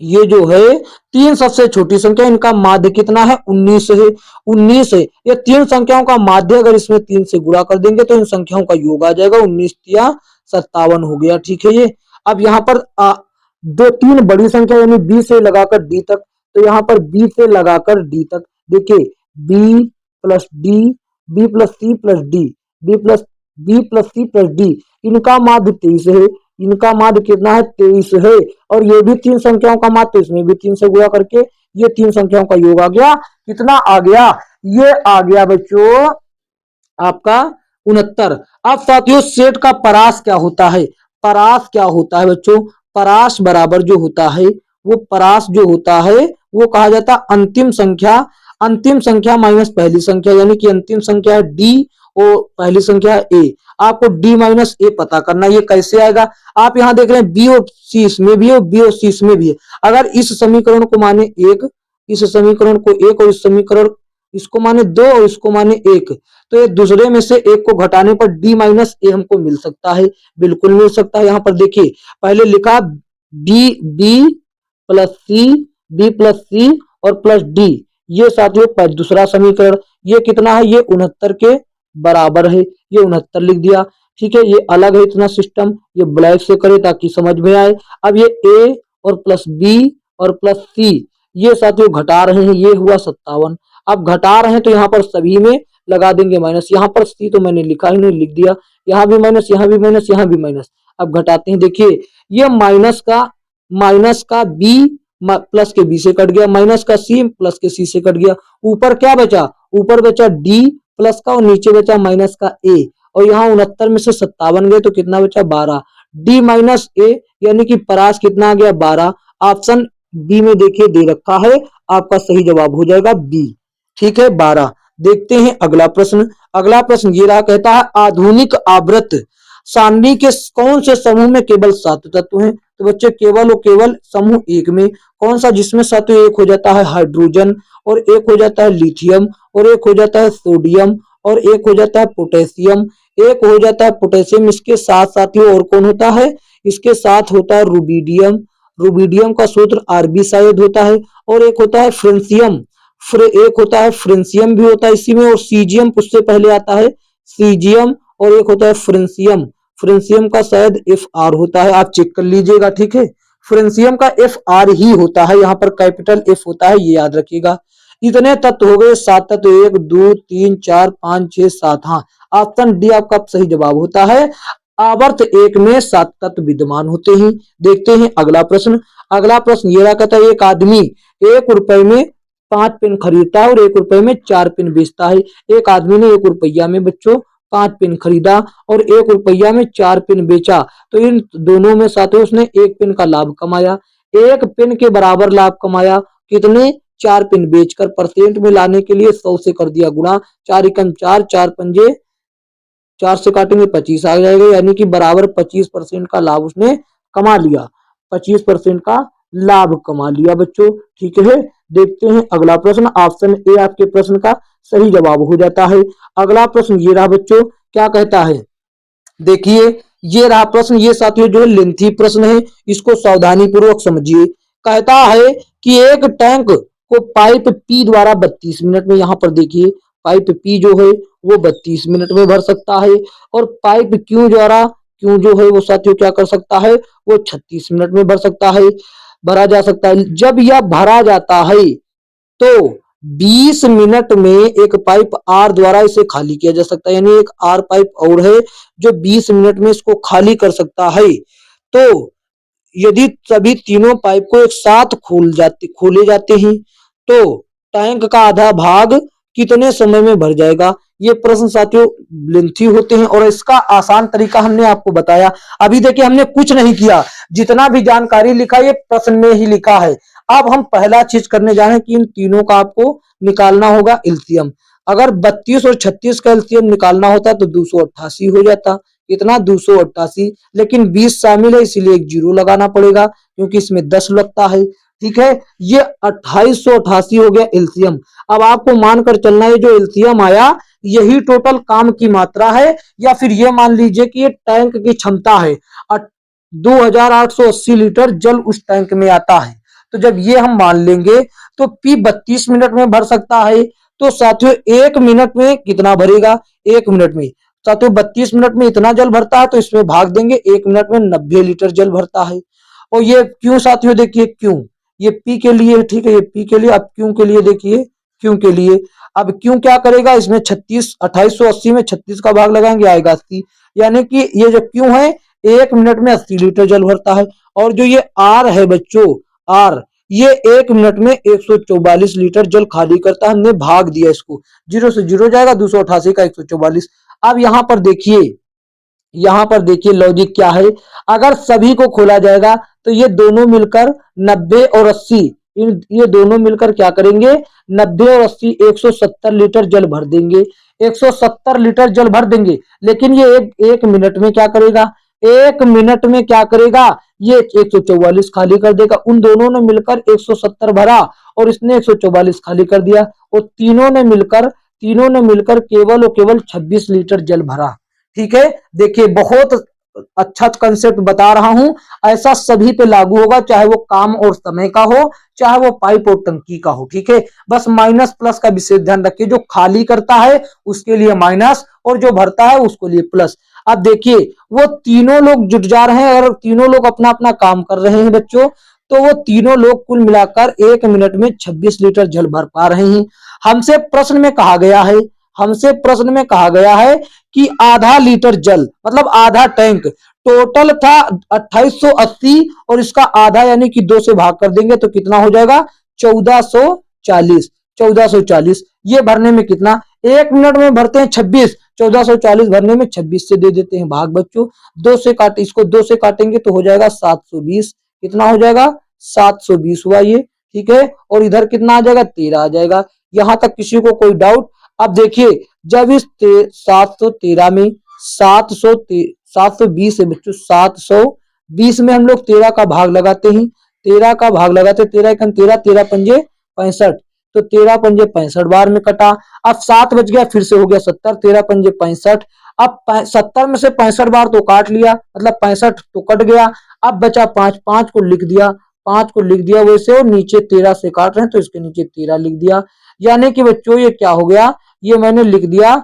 ये जो है 3 सबसे छोटी संख्या, इनका माध्य कितना है 19 है। 19 है, ये 3 संख्याओं का माध्य अगर इसमें 3 से गुणा कर देंगे तो इन संख्याओं का योग आ जाएगा, 19 या 57 हो गया। ठीक है, ये अब यहाँ पर 3 बड़ी संख्या यानी b से लगाकर d तक, तो यहाँ पर b से लगाकर d तक देखिए b plus D, B plus C plus D, B plus C plus D, इनका माध्य 23 है, इनका माध्य कितना है 23 है, और ये भी 3 संख्याओं का माध्य, तो इसमें भी 3 से गुणा करके ये 3 संख्याओं का योग आ गया, कितना आ गया, ये आ गया बच्चों आपका 69। अब साथियों सेट का परास क्या होता है, परास क्या होता है बच्चों, परास बराबर जो होता है वो परास जो होता है वो कहा जाता है अंतिम संख्या माइनस पहली संख्या, यानी कि अंतिम संख्या है डी और पहली संख्या है ए। आपको डी माइनस ए पता करना, ये कैसे आएगा, आप यहाँ देख रहे हैं बी और सी इसमें भी है, बी और सी इसमें भी है। अगर इस समीकरण को माने 1, इस समीकरण को 1 और इस समीकरण इसको माने 2 और इसको माने 1, तो ये दूसरे में से एक को घटाने पर डी माइनस ए हमको मिल सकता है, बिल्कुल मिल सकता है। यहाँ पर देखिए पहले लिखा डी बी प्लस सी, बी प्लस सी और प्लस डी, ये साथियों दूसरा समीकरण, ये कितना है, ये 69 के बराबर है, ये 69 लिख दिया। ठीक है, ये अलग है इतना सिस्टम, ये ब्लैक से करे ताकि समझ में आए। अब ये a और प्लस बी और प्लस सी, ये साथियों घटा रहे हैं, ये हुआ 57। अब घटा रहे हैं तो यहाँ पर सभी में लगा देंगे माइनस, यहाँ पर सी तो मैंने लिखा ही नहीं, लिख दिया, यहाँ भी माइनस, यहाँ भी माइनस, यहाँ भी माइनस। अब घटाते हैं, देखिए ये माइनस का बी प्लस के बी से कट गया, माइनस का सी प्लस के सी से कट गया, ऊपर क्या बचा, ऊपर बचा डी प्लस का और नीचे बचा माइनस का ए, और यहाँ 69 में से 57 गए तो कितना बचा 12, डी माइनस ए यानी कि परास कितना आ गया 12, ऑप्शन बी में देखिए दे रखा है, आपका सही जवाब हो जाएगा बी। ठीक है 12। देखते हैं अगला प्रश्न। अगला प्रश्न ये रहा, कहता है आधुनिक आवृत सारणी के कौन से समूह में केवल 7 तत्व हैं? तो बच्चे केवल और केवल समूह एक में कौन सा, जिसमें तत्व एक हो जाता है हाइड्रोजन, और एक हो जाता है लिथियम, और एक हो जाता है सोडियम, और एक हो जाता है पोटेशियम, एक हो जाता है पोटेशियम। इसके साथ साथियों और कौन होता है? इसके साथ होता है रुबिडियम। रुबिडियम का सूत्र आरबी शायद होता है। और एक होता है फ्रेंसियम, एक होता है फ्रेंसियम भी होता है इसी में, और सीजियम उससे पहले आता है सीजियम, और एक होता है फ्रेंसियम। फ्रेंसियम का शायद एफ आर होता है, आप चेक कर लीजिएगा। ठीक है, फ्रेंसियम का एफ आर ही होता है, यहाँ पर कैपिटल एफ होता है, ये याद रखिएगा। इतने तत्व हो गए, 7 तत्व, 1 2 3 4 5 6 7। हाँ, ऑप्शन डी आपका सही जवाब होता है। आवर्त एक में 7 तत्व विद्यमान होते हैं। देखते हैं अगला प्रश्न। अगला प्रश्न ये रहा, कहता है एक आदमी 1 रुपए में 5 पेन खरीदता है और 1 रुपए में 4 पेन बेचता है। एक आदमी ने 1 रुपया में बच्चों 5 पेन खरीदा और 1 रुपया में 4 पेन बेचा, तो इन दोनों में साथ उसने 1 पेन का लाभ कमाया। 1 पेन के बराबर लाभ कमाया कितने? 4 पेन बेचकर। परसेंट में लाने के लिए 100 से कर दिया गुणा, 4 एकम 4, 4 पंजे 4 से काटेंगे 25 आ जाएगा, यानी कि बराबर 25% का लाभ उसने कमा लिया। 25% का लाभ कमा लिया बच्चों। ठीक है, देखते हैं अगला प्रश्न। ऑप्शन ए आपके प्रश्न का सही जवाब हो जाता है। अगला प्रश्न ये रहा बच्चों, क्या कहता है? देखिए ये रहा प्रश्न, ये साथियों जो है लेंथी प्रश्न है, इसको सावधानी पूर्वक समझिए। कहता है कि एक टैंक को पाइप पी द्वारा 32 मिनट में, यहाँ पर देखिए पाइप पी जो है वो 32 मिनट में भर सकता है, और पाइप क्यू द्वारा, क्यू जो है वो साथियों क्या कर सकता है? वो 36 मिनट में भर सकता है, भरा जा सकता है। जब यह भरा जाता है तो 20 मिनट में एक पाइप आर द्वारा इसे खाली किया जा सकता है, यानी एक आर पाइप और है जो 20 मिनट में इसको खाली कर सकता है। तो यदि सभी तीनों पाइप को एक साथ खोले जाते हैं तो टैंक का आधा भाग कितने समय में भर जाएगा? ये प्रश्न साथियों लेंथी होते हैं और इसका आसान तरीका हमने आपको बताया। अभी देखिए हमने कुछ नहीं किया, जितना भी जानकारी लिखा ये प्रश्न में ही लिखा है। अब हम पहला चीज करने जा रहे हैं कि इन तीनों का आपको निकालना होगा एलसीएम। अगर 32 और 36 का एलसीएम निकालना होता तो 288 हो जाता। इतना 288, लेकिन 20 शामिल है इसीलिए एक जीरो लगाना पड़ेगा क्योंकि इसमें 10 लगता है। ठीक है, ये 2888 हो गया एलसीएम। अब आपको मानकर चलना है जो एलसीएम आया यही टोटल काम की मात्रा है, या फिर ये मान लीजिए कि ये टैंक की क्षमता है। 2880 लीटर जल उस टैंक में आता है। तो जब ये हम मान लेंगे तो पी 32 मिनट में भर सकता है, तो साथियों 1 मिनट में कितना भरेगा? 1 मिनट में साथियों 32 मिनट में इतना जल भरता है, तो इसमें भाग देंगे 1 मिनट में 90 लीटर जल भरता है। और ये क्यों साथियों, देखिए क्यों, ये पी के लिए, ठीक है, ये पी के लिए। अब क्यों के लिए देखिए, क्यों के लिए अब क्यों क्या करेगा? इसमें 36, 2880 में 36 का भाग लगाएंगे आएगा 80, यानी कि ये जो क्यों है 1 मिनट में 80 लीटर जल भरता है। और जो ये आर है बच्चों, आर, ये 1 मिनट में 144 लीटर जल खाली करता है। हमने भाग दिया इसको, जीरो से जीरो जाएगा, 288 का 144। अब यहाँ पर देखिए लॉजिक क्या है। अगर सभी को खोला जाएगा तो ये दोनों मिलकर 90 और 80, ये दोनों मिलकर क्या करेंगे? 90 और 80 170 लीटर जल भर देंगे। 170 लीटर जल भर देंगे, लेकिन ये एक मिनट में क्या करेगा? 1 मिनट में क्या करेगा? ये 144 खाली कर देगा। उन दोनों ने मिलकर 170 भरा और इसने 144 खाली कर दिया, और तीनों ने मिलकर केवल और केवल 26 लीटर जल भरा। ठीक है, देखिए बहुत अच्छा कंसेप्ट बता रहा हूं, ऐसा सभी पे लागू होगा, चाहे वो काम और समय का हो, चाहे वो पाइप और टंकी का हो। ठीक है, बस माइनस प्लस का विशेष ध्यान रखिए, जो खाली करता है उसके लिए माइनस और जो भरता है उसके लिए प्लस। अब देखिए वो तीनों लोग जुट जा रहे हैं और तीनों लोग अपना अपना काम कर रहे हैं बच्चों, तो वो तीनों लोग कुल मिलाकर 1 मिनट में 26 लीटर जल भर पा रहे हैं। हमसे प्रश्न में कहा गया है कि आधा लीटर जल मतलब आधा टैंक टोटल था 2880 और इसका आधा यानी कि 2 से भाग कर देंगे तो कितना हो जाएगा? 1440। ये भरने में कितना? 1 मिनट में भरते हैं 26, 1440 भरने में 26 से दे देते हैं भाग बच्चों। 2 से काटेंगे तो हो जाएगा 720। कितना हो जाएगा? 720 हुआ ये, ठीक है। और इधर कितना आ जाएगा, 13 आ जाएगा। यहां तक किसी को कोई डाउट? अब देखिए, जब इस 713 में 720 है बच्चों, 720 में हम लोग 13 का भाग लगाते हैं, 13 का भाग लगाते, 13 एकम 13, 13 पंजे 65, तो 13 पंजे 65 बार में कटा। अब 7 बच गया, फिर से हो गया 70, 13 पंजे 65। अब 70 में से 65 बार तो काट लिया, मतलब 65 तो कट गया। अब बचा 5, 5 को लिख दिया, 5 को लिख दिया वैसे, और नीचे 13 से काट रहे हैं तो इसके नीचे 13 लिख दिया। यानी कि बच्चों ये क्या हो गया, ये मैंने लिख दिया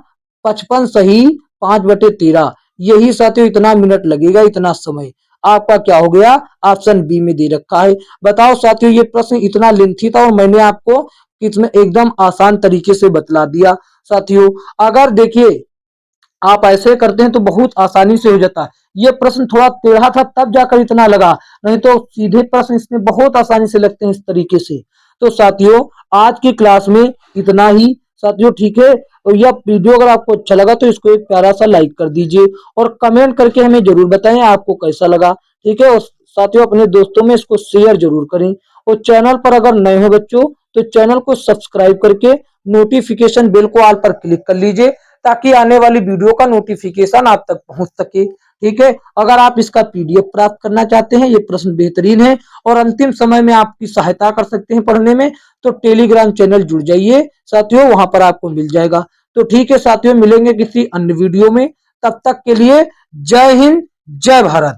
55 सही 5/13। यही साथियों इतना मिनट लगेगा, इतना समय आपका क्या हो गया, ऑप्शन बी में दे रखा है। बताओ साथियों, ये प्रश्न इतना लेंथी था और मैंने आपको कितने एकदम आसान तरीके से बतला दिया। साथियों अगर देखिए आप ऐसे करते हैं तो बहुत आसानी से हो जाता है। ये प्रश्न थोड़ा टेढ़ा था तब जाकर इतना लगा, नहीं तो सीधे प्रश्न इसमें बहुत आसानी से लगते हैं इस तरीके से। तो साथियों आज की क्लास में इतना ही साथियों, ठीक है। और यह वीडियो अगर आपको अच्छा लगा तो इसको एक प्यारा सा लाइक कर दीजिए और कमेंट करके हमें जरूर बताएं आपको कैसा लगा, ठीक है। और साथियों अपने दोस्तों में इसको शेयर जरूर करें। और चैनल पर अगर नए हो बच्चों तो चैनल को सब्सक्राइब करके नोटिफिकेशन बेल को ऑल पर क्लिक कर लीजिए, ताकि आने वाली वीडियो का नोटिफिकेशन आप तक पहुंच सके, ठीक है। अगर आप इसका पीडीएफ प्राप्त करना चाहते हैं, ये प्रश्न बेहतरीन है और अंतिम समय में आपकी सहायता कर सकते हैं पढ़ने में, तो टेलीग्राम चैनल जुड़ जाइए साथियों, वहां पर आपको मिल जाएगा। तो ठीक है साथियों, मिलेंगे किसी अन्य वीडियो में, तब तक के लिए जय हिंद, जय भारत।